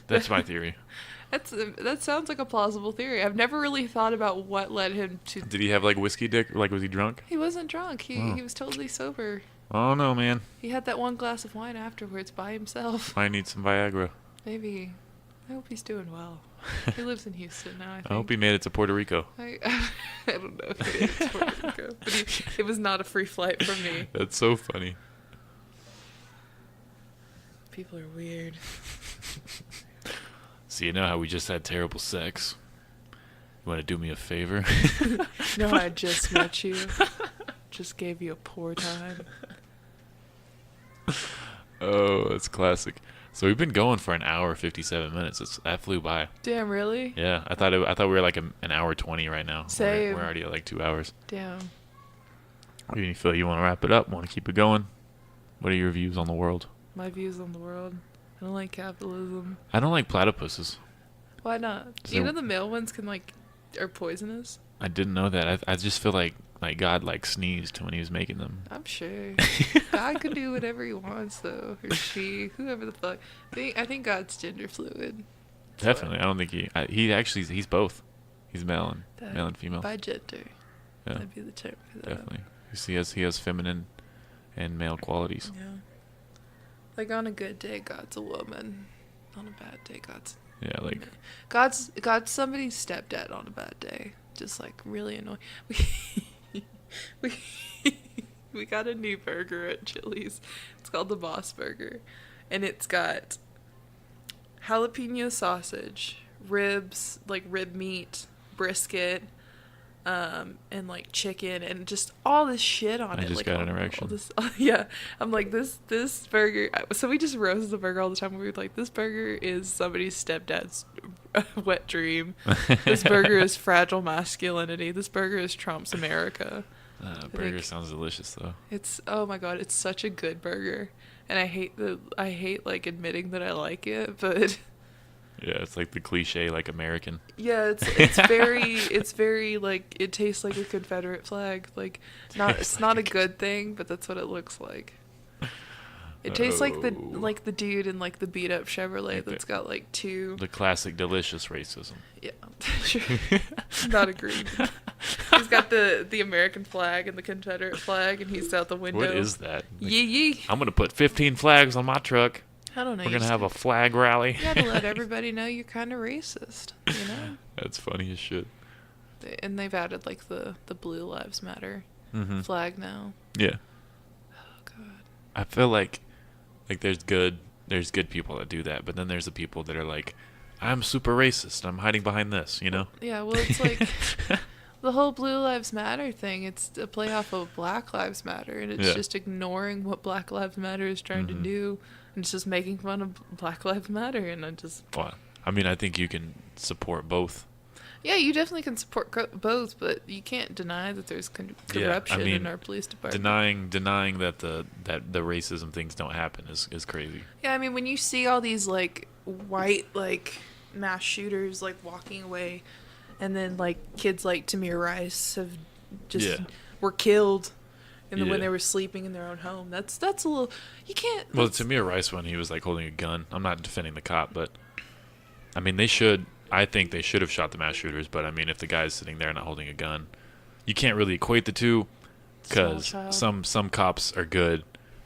That's my theory. That sounds like a plausible theory. I've never really thought about what led him to. Did he have whiskey dick? Was he drunk? He wasn't drunk. He was totally sober. Oh no, man. He had that one glass of wine afterwards by himself. I need some Viagra. Maybe. I hope he's doing well. He lives in Houston now, I think. I hope he made it to Puerto Rico. I don't know if he made it to Puerto Rico. But it was not a free flight for me. That's so funny. People are weird. So you know how we just had terrible sex? You want to do me a favor? No, I just met you. Just gave you a poor time. Oh, that's classic. So we've been going for an hour 57 minutes. That flew by. Damn, really? Yeah, I thought we were an hour 20 right now. Same. We're already at 2 hours. Damn. You feel you want to wrap it up? Want to keep it going? What are your views on the world? My views on the world. I don't like capitalism. I don't like platypuses. Why not? You know the male ones are poisonous? I didn't know that. I just feel like God sneezed when he was making them. I'm sure. God can do whatever he wants, though. Or she, whoever the fuck. I think God's gender fluid. Definitely. I don't think he's both. He's male and female. By gender. Yeah. That'd be the term for that. Definitely. He has feminine and male qualities. Yeah. On a good day, God's a woman. On a bad day, God's... Yeah, God's somebody's stepdad on a bad day. Just really annoying. We got a new burger at Chili's. It's called the Boss Burger. And it's got jalapeno sausage, ribs, rib meat, brisket, and chicken, and just all this shit on it. I just got an erection. Yeah. I'm like, this burger. So we just roast the burger all the time. We were like, this burger is somebody's stepdad's wet dream. This burger is fragile masculinity. This burger is Trump's America. Burger sounds delicious though. It's, oh my god, it's such a good burger. And I hate admitting that I like it, but yeah, it's the cliche American. Yeah, it's very it tastes like a Confederate flag. It's not a good thing, but that's what it looks like. It tastes like the dude in the beat up Chevrolet that's got two. The classic delicious racism. Yeah, sure. Not agreed. He's he's got the American flag and the Confederate flag, and he's out the window. What is that? Like, Yee yee. I'm gonna put 15 flags on my truck. I don't know. We're gonna have a flag rally. You gotta let everybody know you're kind of racist, you know? That's funny as shit. And they've added, like, the Blue Lives Matter flag now. Yeah. Oh, God. I feel like there's good people that do that, but then there's the people that are like, I'm super racist. I'm hiding behind this, you know? Yeah, well, it's like the whole Blue Lives Matter thing. It's a play off of Black Lives Matter, and it's just ignoring what Black Lives Matter is trying to do, and it's just making fun of Black Lives Matter, and I just... Well, I mean, I think you can support both. Yeah, you definitely can support both, but you can't deny that there's corruption in our police department. Denying that the racism things don't happen is crazy. Yeah, I mean, when you see all these, like, white, like, mass shooters, like, walking away, and then, like, kids like Tamir Rice have just were killed when they were sleeping in their own home. That's a little... You can't... Well, the Tamir Rice one, he was, like, holding a gun. I'm not defending the cop, but... I mean, I think they should have shot the mass shooters, but, I mean, if the guy's sitting there not holding a gun... You can't really equate the two, because some cops are good,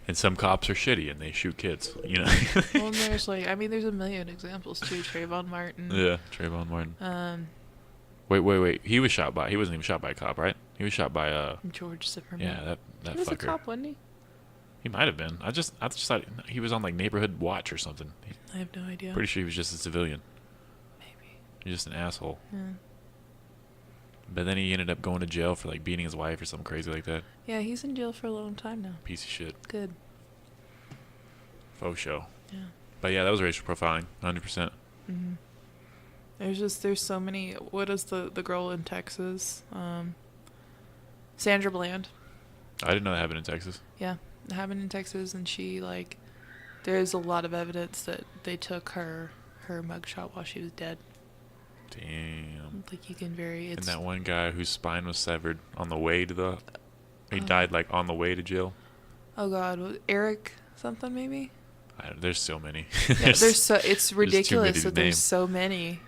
and some cops are shitty, and they shoot kids, you know? Well, and there's, like... I mean, there's a million examples, too. Trayvon Martin. Yeah, Trayvon Martin. Wait. He wasn't even shot by a cop, right? He was shot by George Zimmerman. Yeah, that he was fucker. a cop, wasn't he? He might have been. I just thought he was on like Neighborhood Watch or something. I have no idea. Pretty sure he was just a civilian. Maybe. He's just an asshole. Yeah. But then he ended up going to jail for like beating his wife or something crazy like that. Yeah, he's in jail for a long time now. Piece of shit. Good. Faux show. Yeah. But yeah, that was racial profiling, 100%. Mm-hmm. There's so many. What is the girl in Texas? Sandra Bland. I didn't know that happened in Texas. Yeah, it happened in Texas, and she, like, there's a lot of evidence that they took her mugshot while she was dead. Damn. Like, you can and that one guy whose spine was severed on the way to he died like on the way to jail. Oh God, Eric something maybe. There's so many. Yeah, it's ridiculous that there's so many.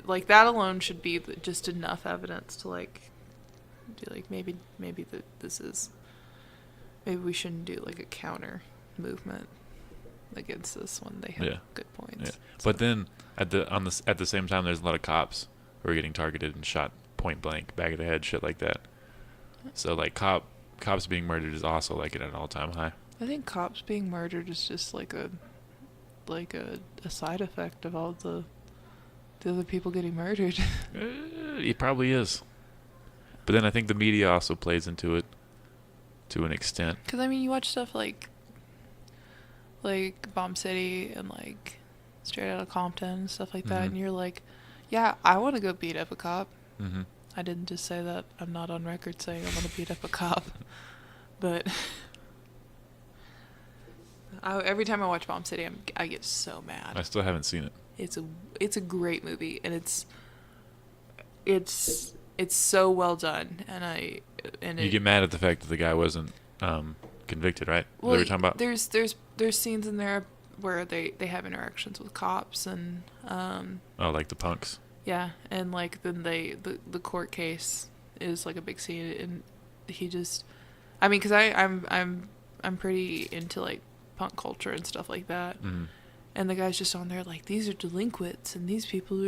Like, that alone should be just enough evidence to, like, do, like, maybe maybe we shouldn't do, like, a counter movement against this one. They have good points. Yeah. So. But then at the same time, there's a lot of cops who are getting targeted and shot point blank, back of the head, shit like that. So, like, cops being murdered is also, like, at an all-time high. I think cops being murdered is just like a side effect of all the other people getting murdered. It probably is. But then I think the media also plays into it to an extent. Because, I mean, you watch stuff like Bomb City and, like, Straight Outta Compton and stuff like that, and you're like, yeah, I want to go beat up a cop. Mm-hmm. I didn't just say that. I'm not on record saying I want to beat up a cop. But every time I watch Bomb City, I get so mad. I still haven't seen it. It's a great movie, and it's so well done, and you get mad at the fact that the guy wasn't convicted, right? Well, what we're talking about? There's scenes in there where they have interactions with cops and like the punks. Yeah, and, like, then the court case is, like, a big scene, and he just, I mean, because I'm pretty into, like, punk culture and stuff like that. Mm-hmm. And the guy's just on there like, these are delinquents, and these people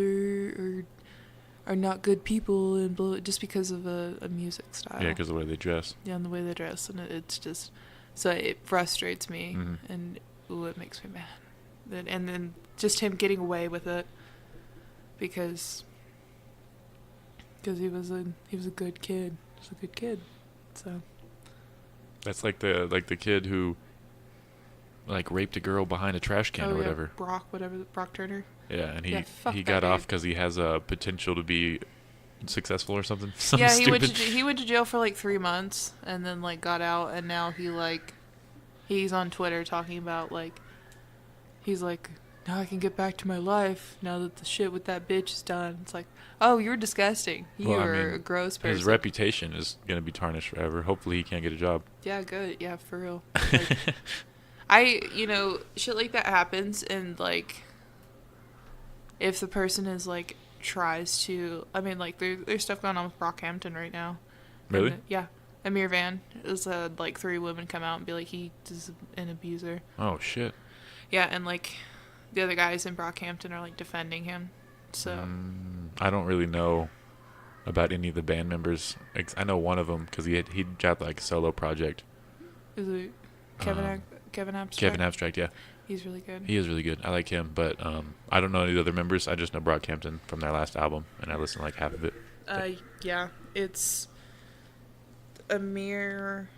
are not good people, and just because of a music style. Yeah, because of the way they dress. Yeah, and the way they dress, and it's just, so it frustrates me, and it makes me mad. And then just him getting away with it because he was a good kid. He was a good kid, so. That's like the kid who, like, raped a girl behind a trash can or whatever. Brock Turner. Yeah, and he got off because he has a potential to be successul or something. Yeah, he went to jail for like 3 months and then, like, got out, and now he's on Twitter talking about, like, he's like, now I can get back to my life now that the shit with that bitch is done. It's like, oh, you're disgusting. You're a gross person. His reputation is gonna be tarnished forever. Hopefully he can't get a job. Yeah, good. Yeah, for real. Like, shit like that happens, and, like, if the person is, like, tries to. I mean, like there's stuff going on with Brockhampton right now. Really? And, yeah. Amir Van has had like 3 women come out and be like he is an abuser. Oh shit. Yeah, and like the other guys in Brockhampton are like defending him. So I don't really know about any of the band members. I know one of them because he dropped like a solo project. is it Kevin Abstract? Kevin Abstract, yeah. He's really good. He is really good. I like him, but I don't know any of the other members. I just know Brockhampton from their last album, and I listened to like half of it. Yeah, it's Amir.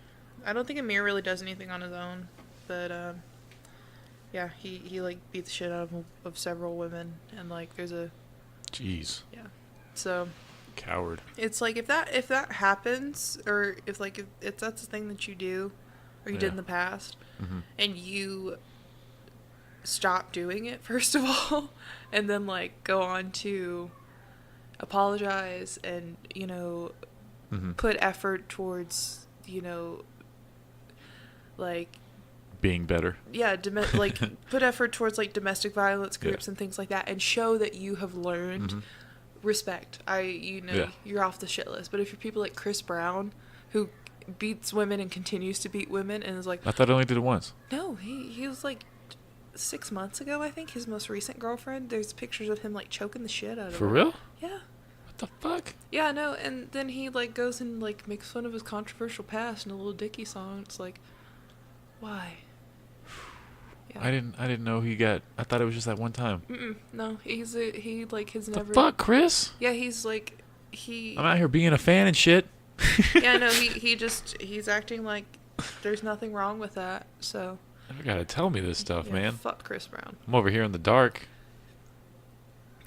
I don't think Amir really does anything on his own, but yeah, he like beat the shit out of several women, and like there's a Jeez. yeah, so Coward. it's like if that happens, or if like if that's the thing that you do, or you did in the past, and you stop doing it first of all, and then like go on to apologize and put effort towards like Being better. yeah like put effort towards like domestic violence groups Yeah. and things like that, and show that you have learned respect. You're off the shit list. But if you're people like Chris Brown, who beats women and continues to beat women and is like, I thought I only did it once. no, he was like 6 months ago, I think, his most recent girlfriend, there's pictures of him like choking the shit out of her. For real? Yeah. What the fuck? Yeah, no, and then he like goes and like makes fun of his controversial past in a Little Dicky song. It's like, why? Yeah. I didn't know he got. I thought it was just that one time. No, he like has The never. fuck, Chris? Yeah, he's like he. I'm out here being a fan and shit. Yeah, no, he's acting like there's nothing wrong with that. So. You gotta tell me this stuff, Yeah, man. fuck Chris Brown. I'm over here in the dark.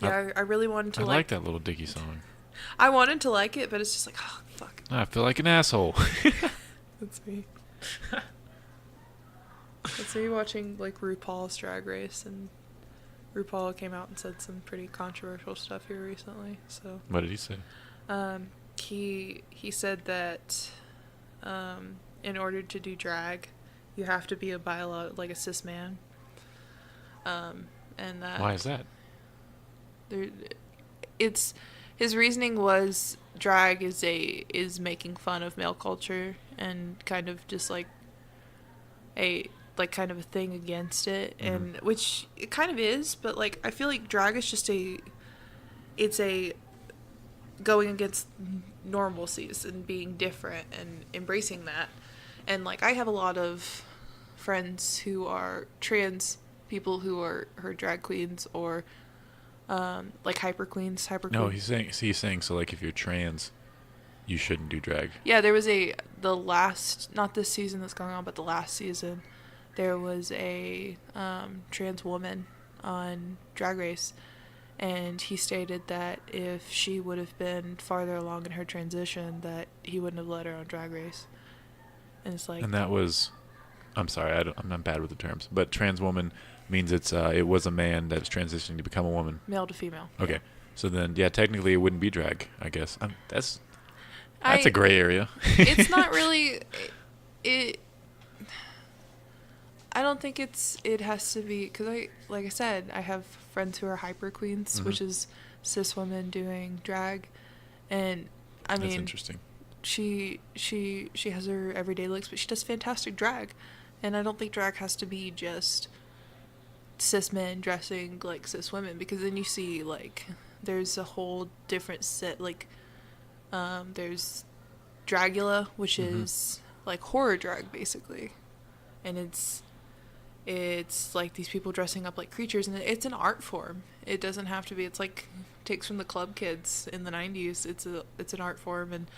Yeah, I really wanted to I like. like that Little Dicky song. I wanted to like it, but it's just like, oh fuck. I feel like an asshole. That's me. That's me watching like RuPaul's Drag Race, and RuPaul came out and said some pretty controversial stuff here recently. So What did he say? he said that in order to do drag, you have to be like a cis man. And that Why is that? it's his reasoning was drag is making fun of male culture and kind of just like a kind of a thing against it, and which it kind of is, but like I feel like drag is just it's a going against normalcies and being different and embracing that. And like I have a lot of friends who are trans people who are drag queens or like hyper queens. No, he's saying so. Like, if you're trans, you shouldn't do drag. Yeah, there was the last, not this season that's going on, but the last season, there was a trans woman on Drag Race, and he stated that if she would have been farther along in her transition, that he wouldn't have let her on Drag Race. And it's like, And that was, I'm sorry, I'm not bad with the terms, but trans woman means it was a man that was transitioning to become a woman. male to female. Okay, so then yeah, technically it wouldn't be drag, I guess. That's a gray area. It's not really it. I don't think it has to be, because like I said, I have friends who are hyper queens, which is cis women doing drag, and I mean, That's interesting. She has her everyday looks, but she does fantastic drag, and I don't think drag has to be just cis men dressing like cis women, because then you see like there's a whole different set, like there's Dragula, which is like horror drag basically, and it's like these people dressing up like creatures, and it's an art form. It doesn't have to be, it's like takes from the club kids in the 90s. It's an art form, and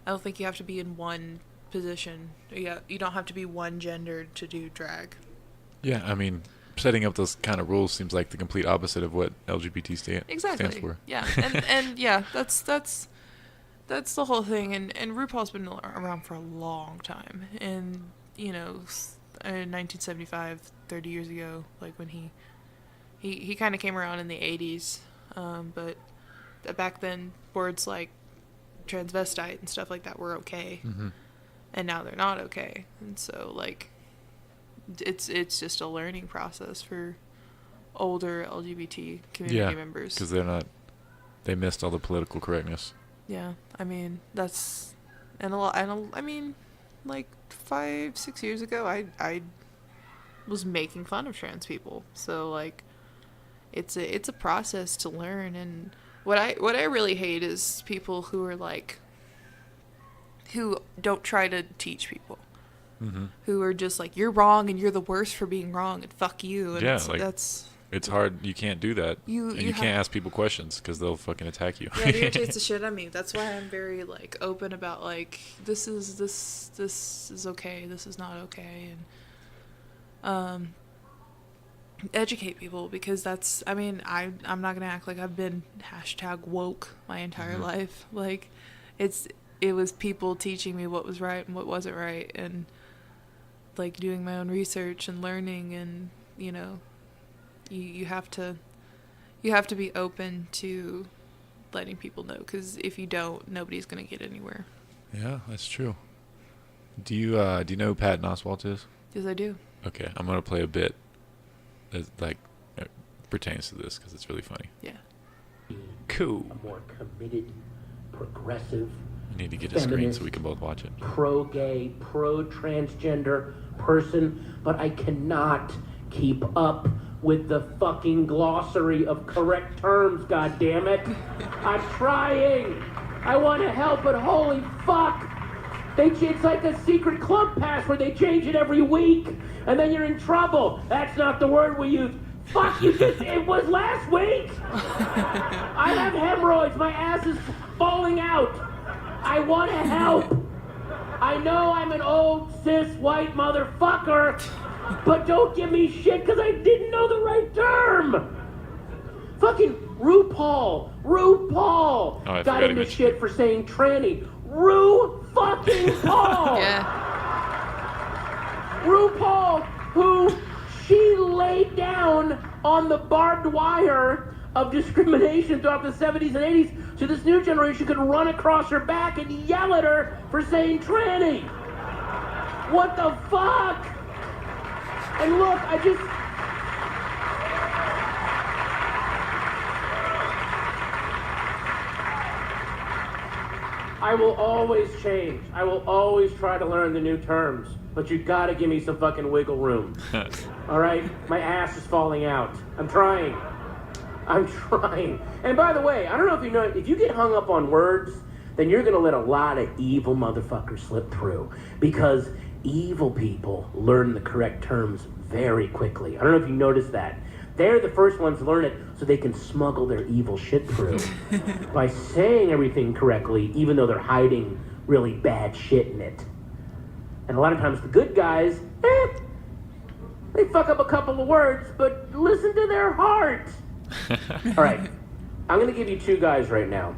I don't think you have to be in one position. Yeah, you don't have to be one gender to do drag. Yeah, I mean, setting up those kind of rules seems like the complete opposite of what LGBT stands for. Yeah, and yeah, that's the whole thing. And RuPaul's been around for a long time, and in 1975, 30 years ago, like when he kind of came around in the 80s, but back then words like transvestite and stuff like that were okay, and now they're not okay, and so like it's just a learning process for older LGBT community members, because they're not They missed all the political correctness. Yeah, I mean, that's, and I mean, like 5-6 years ago, I was making fun of trans people. So like, it's a process to learn. And what I really hate is people who are like, who don't try to teach people. Mm-hmm. Who are just like, you're wrong and you're the worst for being wrong and fuck you. And Yeah, like, that's... It's hard. You can't do that. You can't ask people questions because they'll fucking attack you. Yeah, it irritates the shit out of me. That's why I'm very like open about like this is okay, this is not okay, and educate people, because that's, I mean, I'm not gonna act like I've been #woke my entire life. Like it was people teaching me what was right and what wasn't right, and like doing my own research and learning, and you know. You have to be open to letting people know, because if you don't, nobody's gonna get anywhere. Yeah, that's true. Do you know who Patton Oswalt is? Yes, I do. Okay, I'm gonna play a bit that like pertains to this because it's really funny. Yeah. Cool. A more committed, progressive, I need to get a screen so we can both watch it. Pro-gay, pro-transgender person, but I cannot keep up with the fucking glossary of correct terms, goddammit. I'm trying. I want to help, but holy fuck. It's like a secret club pass where they change it every week, and then you're in trouble. That's not the word we use. Fuck, it was last week. I have hemorrhoids. My ass is falling out. I want to help. I know I'm an old, cis, white motherfucker, but don't give me shit because I didn't know the right term. Fucking RuPaul got into shit for saying tranny. fucking Paul. Yeah. RuPaul, who she laid down on the barbed wire of discrimination throughout the 70s and 80s, so this new generation could run across her back and yell at her for saying tranny. What the fuck? And look, I will always change. I will always try to learn the new terms. But you gotta give me some fucking wiggle room. All right? My ass is falling out. I'm trying. And by the way, I don't know if you know, if you get hung up on words, then you're gonna let a lot of evil motherfuckers slip through. Because evil people learn the correct terms very quickly. I don't know if you noticed that. They're the first ones to learn it so they can smuggle their evil shit through by saying everything correctly, even though they're hiding really bad shit in it. And a lot of times the good guys, they fuck up a couple of words, but listen to their heart. All right, I'm going to give you two guys right now.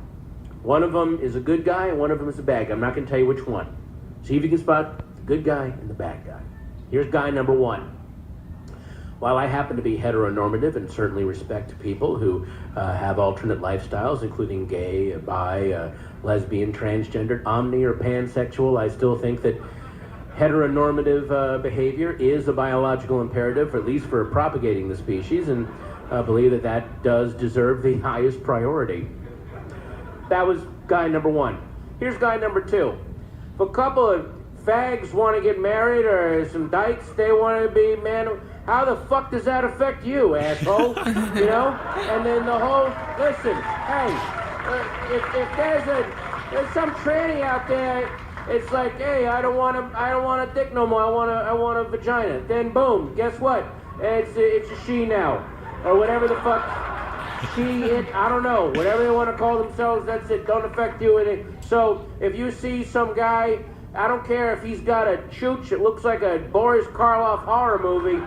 One of them is a good guy and one of them is a bad guy. I'm not going to tell you which one. See if you can spot the good guy and the bad guy. Here's guy number one. While I happen to be heteronormative and certainly respect people who have alternate lifestyles, including gay, bi, lesbian, transgendered, omni, or pansexual, I still think that heteronormative behavior is a biological imperative, at least for propagating the species, and believe that that does deserve the highest priority. That was guy number one. Here's guy number two. If a couple of fags want to get married, or some dykes, they want to be man. How the fuck does that affect you, asshole? You know? And then the whole, listen, hey, if there's some tranny out there, it's like, hey, I don't want a dick no more. I want a vagina. Then boom, guess what? It's a she now, or whatever the fuck. I don't know. Whatever they want to call themselves, that's it. Don't affect you. So if you see some guy, I don't care if he's got a chooch, it looks like a Boris Karloff horror movie.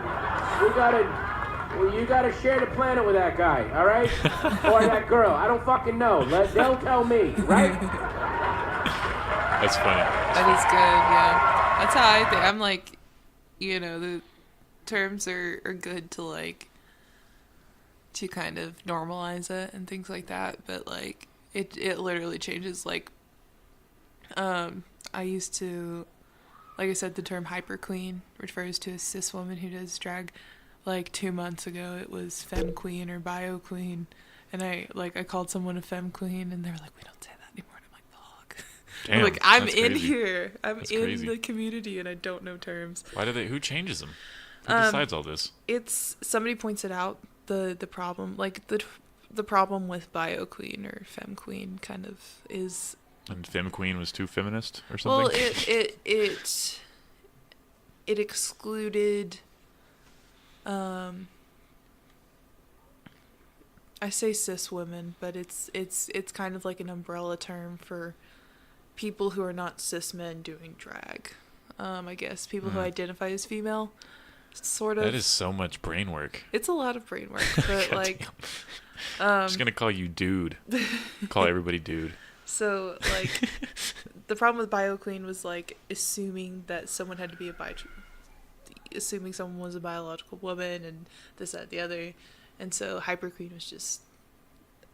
You gotta share the planet with that guy, all right? Or that girl. I don't fucking know. They'll tell me, right? That's funny. That is good, yeah. That's how I think. I'm like, you know, the terms are good to like, to kind of normalize it and things like that. But like, it literally changes. Like, I used to, like I said, the term hyper queen refers to a cis woman who does drag. Like 2 months ago, it was femme queen or bio queen, And I called someone a femme queen, and they were like, we don't say that anymore. And I'm like, fuck. Damn, like, I'm that's in crazy. here. I'm That's in crazy. the community, and I don't know terms. Why do they? Who changes them? Who decides all this? It's somebody points it out. The problem, like the problem with bio queen or femme queen, kind of is. And femme queen was too feminist or something. Well, it excluded. I say cis women, but it's kind of like an umbrella term for people who are not cis men doing drag. I guess people who identify as female, sort of. That is so much brain work. It's a lot of brain work, but like. I'm just gonna call you dude. Call everybody dude. So like, the problem with bio queen was like assuming that someone had to be assuming someone was a biological woman and this, that, the other. And so hyper queen was just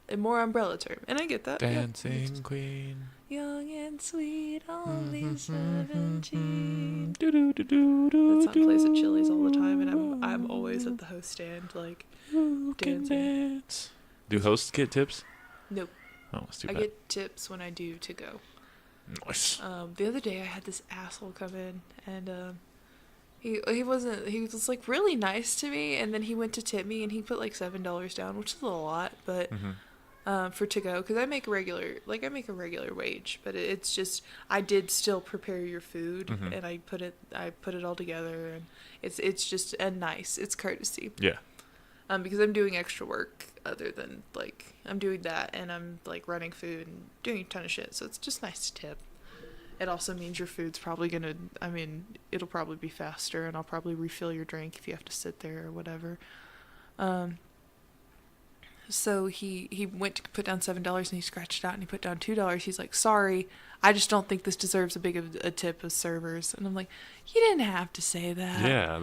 a more umbrella term. And I get that. Dancing queen. Young and sweet, only 17. Do do do do do. That song plays at Chili's all the time, and I'm always at the host stand, like, dancing. Dance. Do hosts get tips? Nope. Oh, that's too I bad. get tips when I do to go. Nice. The other day I had this asshole come in, and he was like really nice to me, and then he went to tip me and he put like $7 down, which is a lot, but for to go, because I make a regular wage, but it's just I did still prepare your food and I put it all together, and it's just it's courtesy. Yeah. Because I'm doing extra work other than like I'm doing that, and I'm like running food and doing a ton of shit, so it's just nice to tip. It also means your food's probably it'll probably be faster, and I'll probably refill your drink if you have to sit there or whatever. So he went to put down $7 and he scratched it out and he put down $2. He's like, sorry, I just don't think this deserves a big of a tip as servers. And I'm like, you didn't have to say that. Yeah.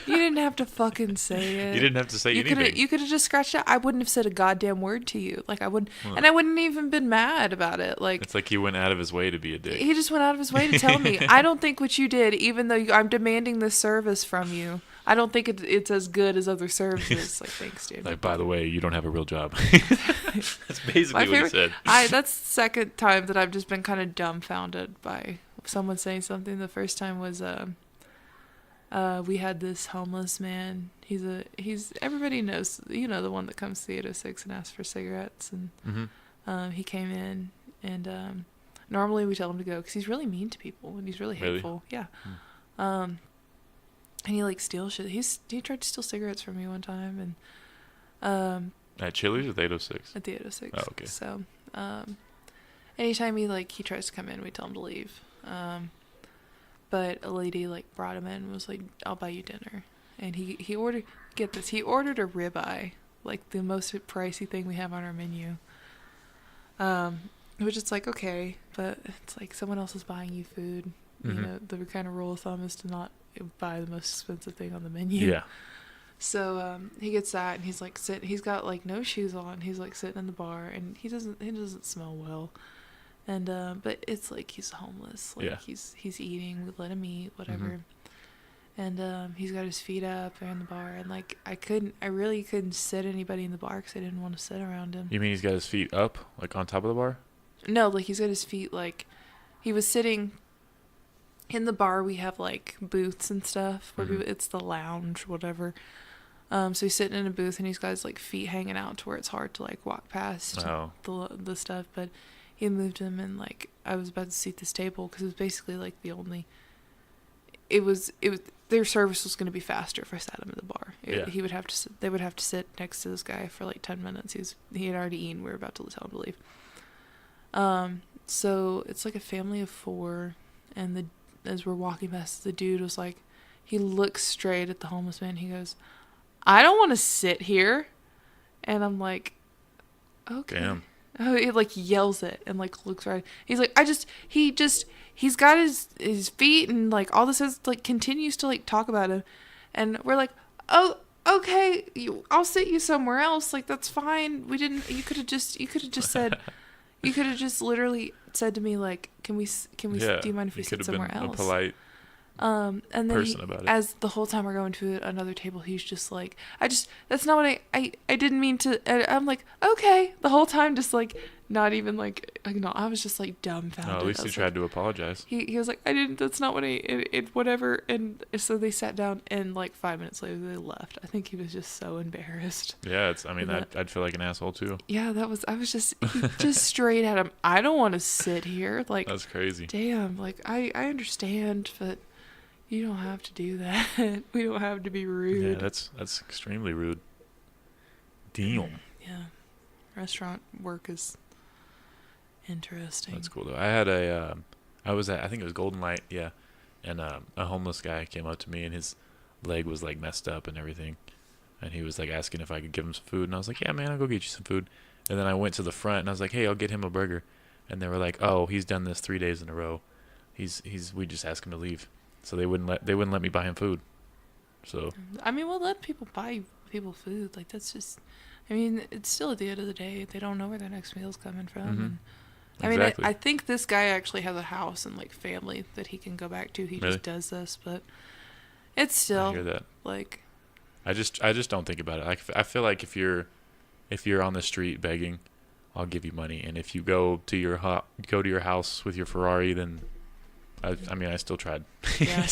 You didn't have to fucking say it. You didn't have to say anything. You could have just scratched it out. I wouldn't have said a goddamn word to you. Like I wouldn't, and I wouldn't even been mad about it. Like it's like he went out of his way to be a dick. he just went out of his way to tell me, I don't think what you did, even though I'm demanding this service from you, I don't think it's as good as other services. Like, thanks, dude. Like, by the way, you don't have a real job. That's basically what he said. That's the second time that I've just been kind of dumbfounded by someone saying something. The first time was we had this homeless man. He's everybody knows, the one that comes to the 806 and asks for cigarettes, and he came in, and normally we tell him to go because he's really mean to people and he's really hateful. Yeah. And he like steals shit. He tried to steal cigarettes from me one time, and at Chili's or the 806? At the 806. Oh, okay. So, anytime he tries to come in, we tell him to leave. But a lady like brought him in and was like, "I'll buy you dinner," and he ordered. Get this, he ordered a ribeye, like the most pricey thing we have on our menu. Which it's like, okay, but it's like someone else is buying you food. The kind of rule of thumb is to not buy the most expensive thing on the menu. Yeah. So he gets that, and he's like he's got like no shoes on. He's like sitting in the bar, and he doesn't smell well. And but it's like he's homeless. Like he's eating. We let him eat, whatever. And he's got his feet up there in the bar, and like I really couldn't sit anybody in the bar because I didn't want to sit around him. You mean he's got his feet up, like on top of the bar? No, like he's got his feet like he was sitting. In the bar, we have like booths and stuff. Where it's the lounge, whatever. So he's sitting in a booth and he's got his like feet hanging out to where it's hard to like walk past the stuff. But he moved him, and like I was about to seat this table because it was basically like the only. It was their service was going to be faster if I sat him in the bar. He would have to sit, they would have to sit next to this guy for like 10 minutes. He had already eaten. We were about to tell him to leave. So it's like a family of 4, and as we're walking past, the dude was like, he looks straight at the homeless man. He goes, "I don't want to sit here." And I'm like, okay. Damn. Oh, he like yells it and like looks right. He's like, he's got his feet and like all this is like continues to like talk about him. And we're like, "Oh, okay, I'll sit you somewhere else. Like, that's fine. You could have just said, you could have just literally said to me, like, can we, do you mind if we sit somewhere else?" A polite. And then person about it. as the whole time we're going to another table, he's just like, that's not what I didn't mean to. And I'm like, okay. The whole time, just like, not even like, no, I was just like dumbfounded. Oh, at least he tried to apologize. He was like, that's not what whatever. And so they sat down, and like 5 minutes later, they left. I think he was just so embarrassed. Yeah, I'd feel like an asshole too. Yeah, I was just, just straight at him. I don't want to sit here. Like, That's crazy. Damn, like, I understand, but you don't have to do that. We don't have to be rude. Yeah, that's extremely rude. Damn. Yeah. Restaurant work is interesting. That's cool though. I was at, I think it was Golden Light, yeah, and a homeless guy came up to me and his leg was like messed up and everything, and he was like asking if I could give him some food, and I was like, yeah man, I'll go get you some food. And then I went to the front and I was like, hey, I'll get him a burger, and they were like, oh, he's done this 3 days in a row. We just asked him to leave, so they wouldn't let me buy him food. So I mean, we'll let people buy people food. Like, that's just, I mean, it's still at the end of the day, they don't know where their next meal's coming from. Mhm. And, Exactly. I mean, I think this guy actually has a house and like family that he can go back to. He Really? just does this, but it's still I hear that. like, I just don't think about it. I feel like if you're on the street begging, I'll give you money, and if you go to your house with your Ferrari, then I still tried. Yeah,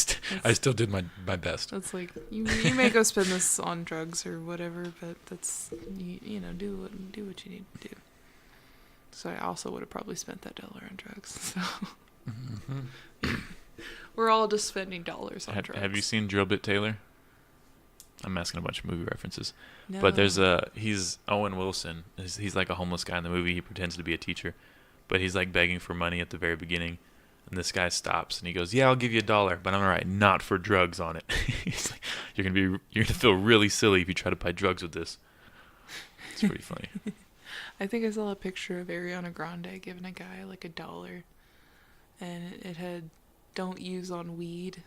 I still did my best. that's like, you may go spend this on drugs or whatever, but that's, you know, do what you need to do. So I also would have probably spent that $1 on drugs. So we're all just spending dollars on drugs. Have you seen Drillbit Taylor? I'm asking a bunch of movie references. No. But he's Owen Wilson. He's like a homeless guy in the movie. He pretends to be a teacher, but he's like begging for money at the very beginning. And this guy stops and he goes, yeah, I'll give you $1, but I'm alright, not for drugs on it. He's like, you're gonna feel really silly if you try to buy drugs with this. It's pretty funny. I think I saw a picture of Ariana Grande giving a guy like $1, and it had "Don't use on weed"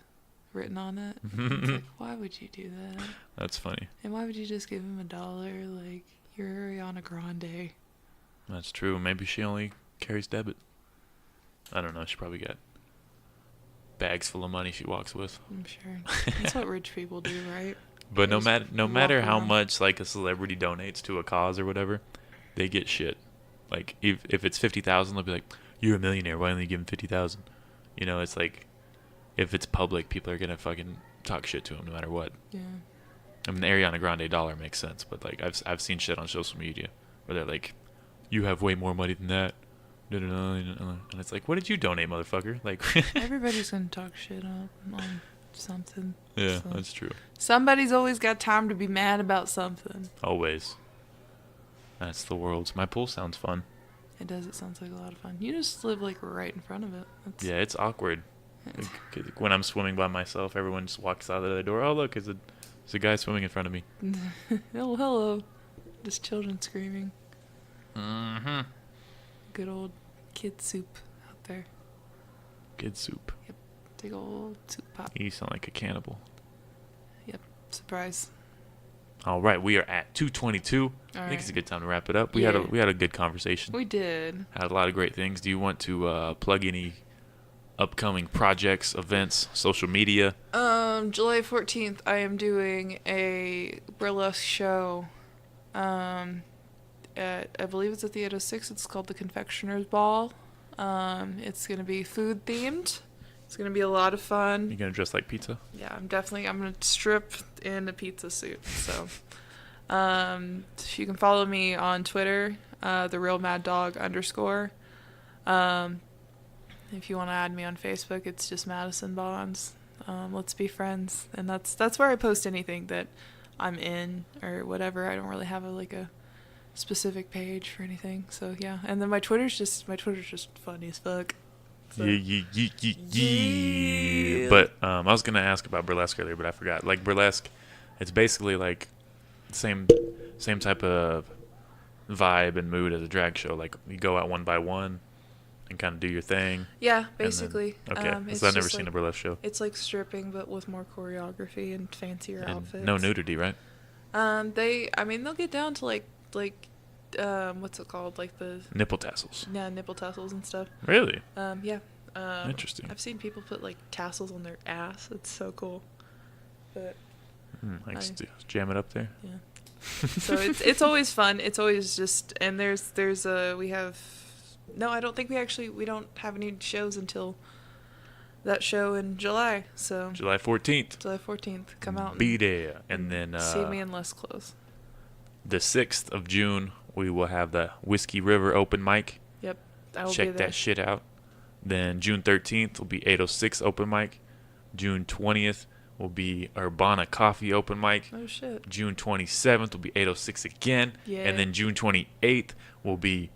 written on it. It's like, why would you do that? That's funny. And why would you just give him $1? Like, you're Ariana Grande. That's true. Maybe she only carries debit. I don't know. She probably got bags full of money she walks with. I'm sure that's what rich people do, right? But no matter how around. much like a celebrity donates to a cause or whatever, they get shit. Like if it's 50,000, they'll be like, "You're a millionaire. Why only give him 50,000?" You know, it's like if it's public, people are gonna fucking talk shit to him no matter what. Yeah. I mean, the Ariana Grande $1 makes sense, but like I've seen shit on social media where they're like, "You have way more money than that." And it's like, what did you donate, motherfucker? Like, Everybody's gonna talk shit on something. yeah, so. that's true. Somebody's always got time to be mad about something. Always. That's the world. My pool sounds fun. It does. It sounds like a lot of fun. You just live like right in front of it. That's, Yeah, it's awkward. Like, when I'm swimming by myself, everyone just walks out of the door. Oh, look, there's a guy swimming in front of me. Oh, hello. Just children screaming. Mm-hmm. Good old kid soup out there. Kid soup. Big old soup pop. You sound like a cannibal. Yep. Surprise. All right, we are at 2:22. All I think right. it's a good time to wrap it up. We Yeah. had a good conversation. We did. Had a lot of great things. Do you want to plug any upcoming projects, events, social media? July 14th, I am doing a burlesque show. I believe it's at the 806. It's called the Confectioner's Ball. It's gonna be food themed. It's gonna be a lot of fun. You gonna dress like pizza? Yeah, I'm gonna strip in a pizza suit. So, you can follow me on Twitter, @therealmaddog_. If you want to add me on Facebook, it's just Madison Bonds. Let's be friends, and that's where I post anything that I'm in or whatever. I don't really have a specific page for anything. So yeah, and then my Twitter's just funny as fuck. So. Yeah. But I was gonna ask about burlesque earlier, but I forgot. Like burlesque, it's basically like same type of vibe and mood as a drag show. Like you go out one by one and kind of do your thing. Yeah, basically. Okay, It's so I've never just seen a burlesque show. It's like stripping, but with more choreography and fancier And outfits. no nudity, right? They'll get down to like what's it called? Like the Nipple tassels. nipple tassels and stuff. Really? Yeah. Interesting. I've seen people put like tassels on their ass. It's so cool. But Jam it up there. yeah. So it's always fun. It's always just, and I don't think we don't have any shows until that show in July. So July 14th. July 14th, come out. Be there, and then see me in less clothes. The 6th of June, we will have the Whiskey River open mic. Yep, I will be Check there. that shit out. Then June 13th will be 806 open mic. June 20th will be Urbana Coffee open mic. Oh shit. June 27th will be 806 again. Yeah. And then June 28th will be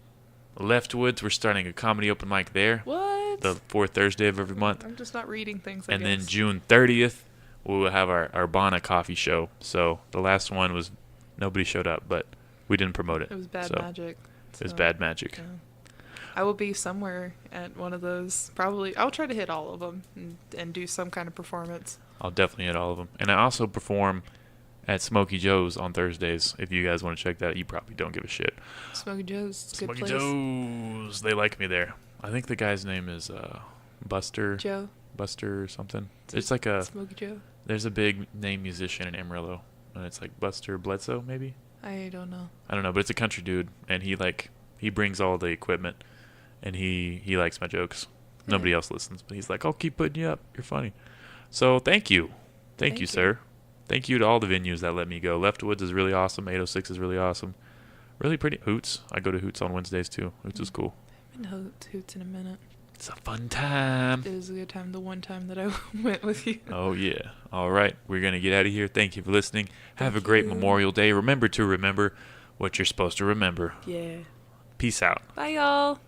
Leftwoods. We're starting a comedy open mic there. What? The fourth Thursday of every month. I'm just not reading things. And then June 30th, we will have our Urbana Coffee show. So the last one was nobody showed up, but we didn't promote it. It was bad magic. It was bad magic. Yeah. I will be somewhere at one of those. Probably, I'll try to hit all of them and do some kind of performance. I'll definitely hit all of them. And I also perform at Smokey Joe's on Thursdays. If you guys want to check that, you probably don't give a shit. Smokey Joe's, it's a good Smokey place. Joe's, they like me there. I think the guy's name is Buster. Joe. Buster or something. It's like a Smokey Joe. There's a big name musician in Amarillo, and it's like Buster Bledsoe, maybe. I don't know. I don't know, but it's a country dude, and he brings all the equipment, and he likes my jokes. Yeah. Nobody else listens, but he's like, I'll keep putting you up. You're funny. So thank you. Thank you, sir. Thank you to all the venues that let me go. Leftwoods is really awesome. 806 is really awesome. Really pretty. Hoots. I go to Hoots on Wednesdays too. Hoots is cool. I haven't been to Hoots in a minute. It's a fun time. It is a good time. The one time that I went with you. Oh, yeah. All right. We're going to get out of here. Thank you for listening. Have a great Memorial Day. Remember to remember what you're supposed to remember. Yeah. Peace out. Bye, y'all.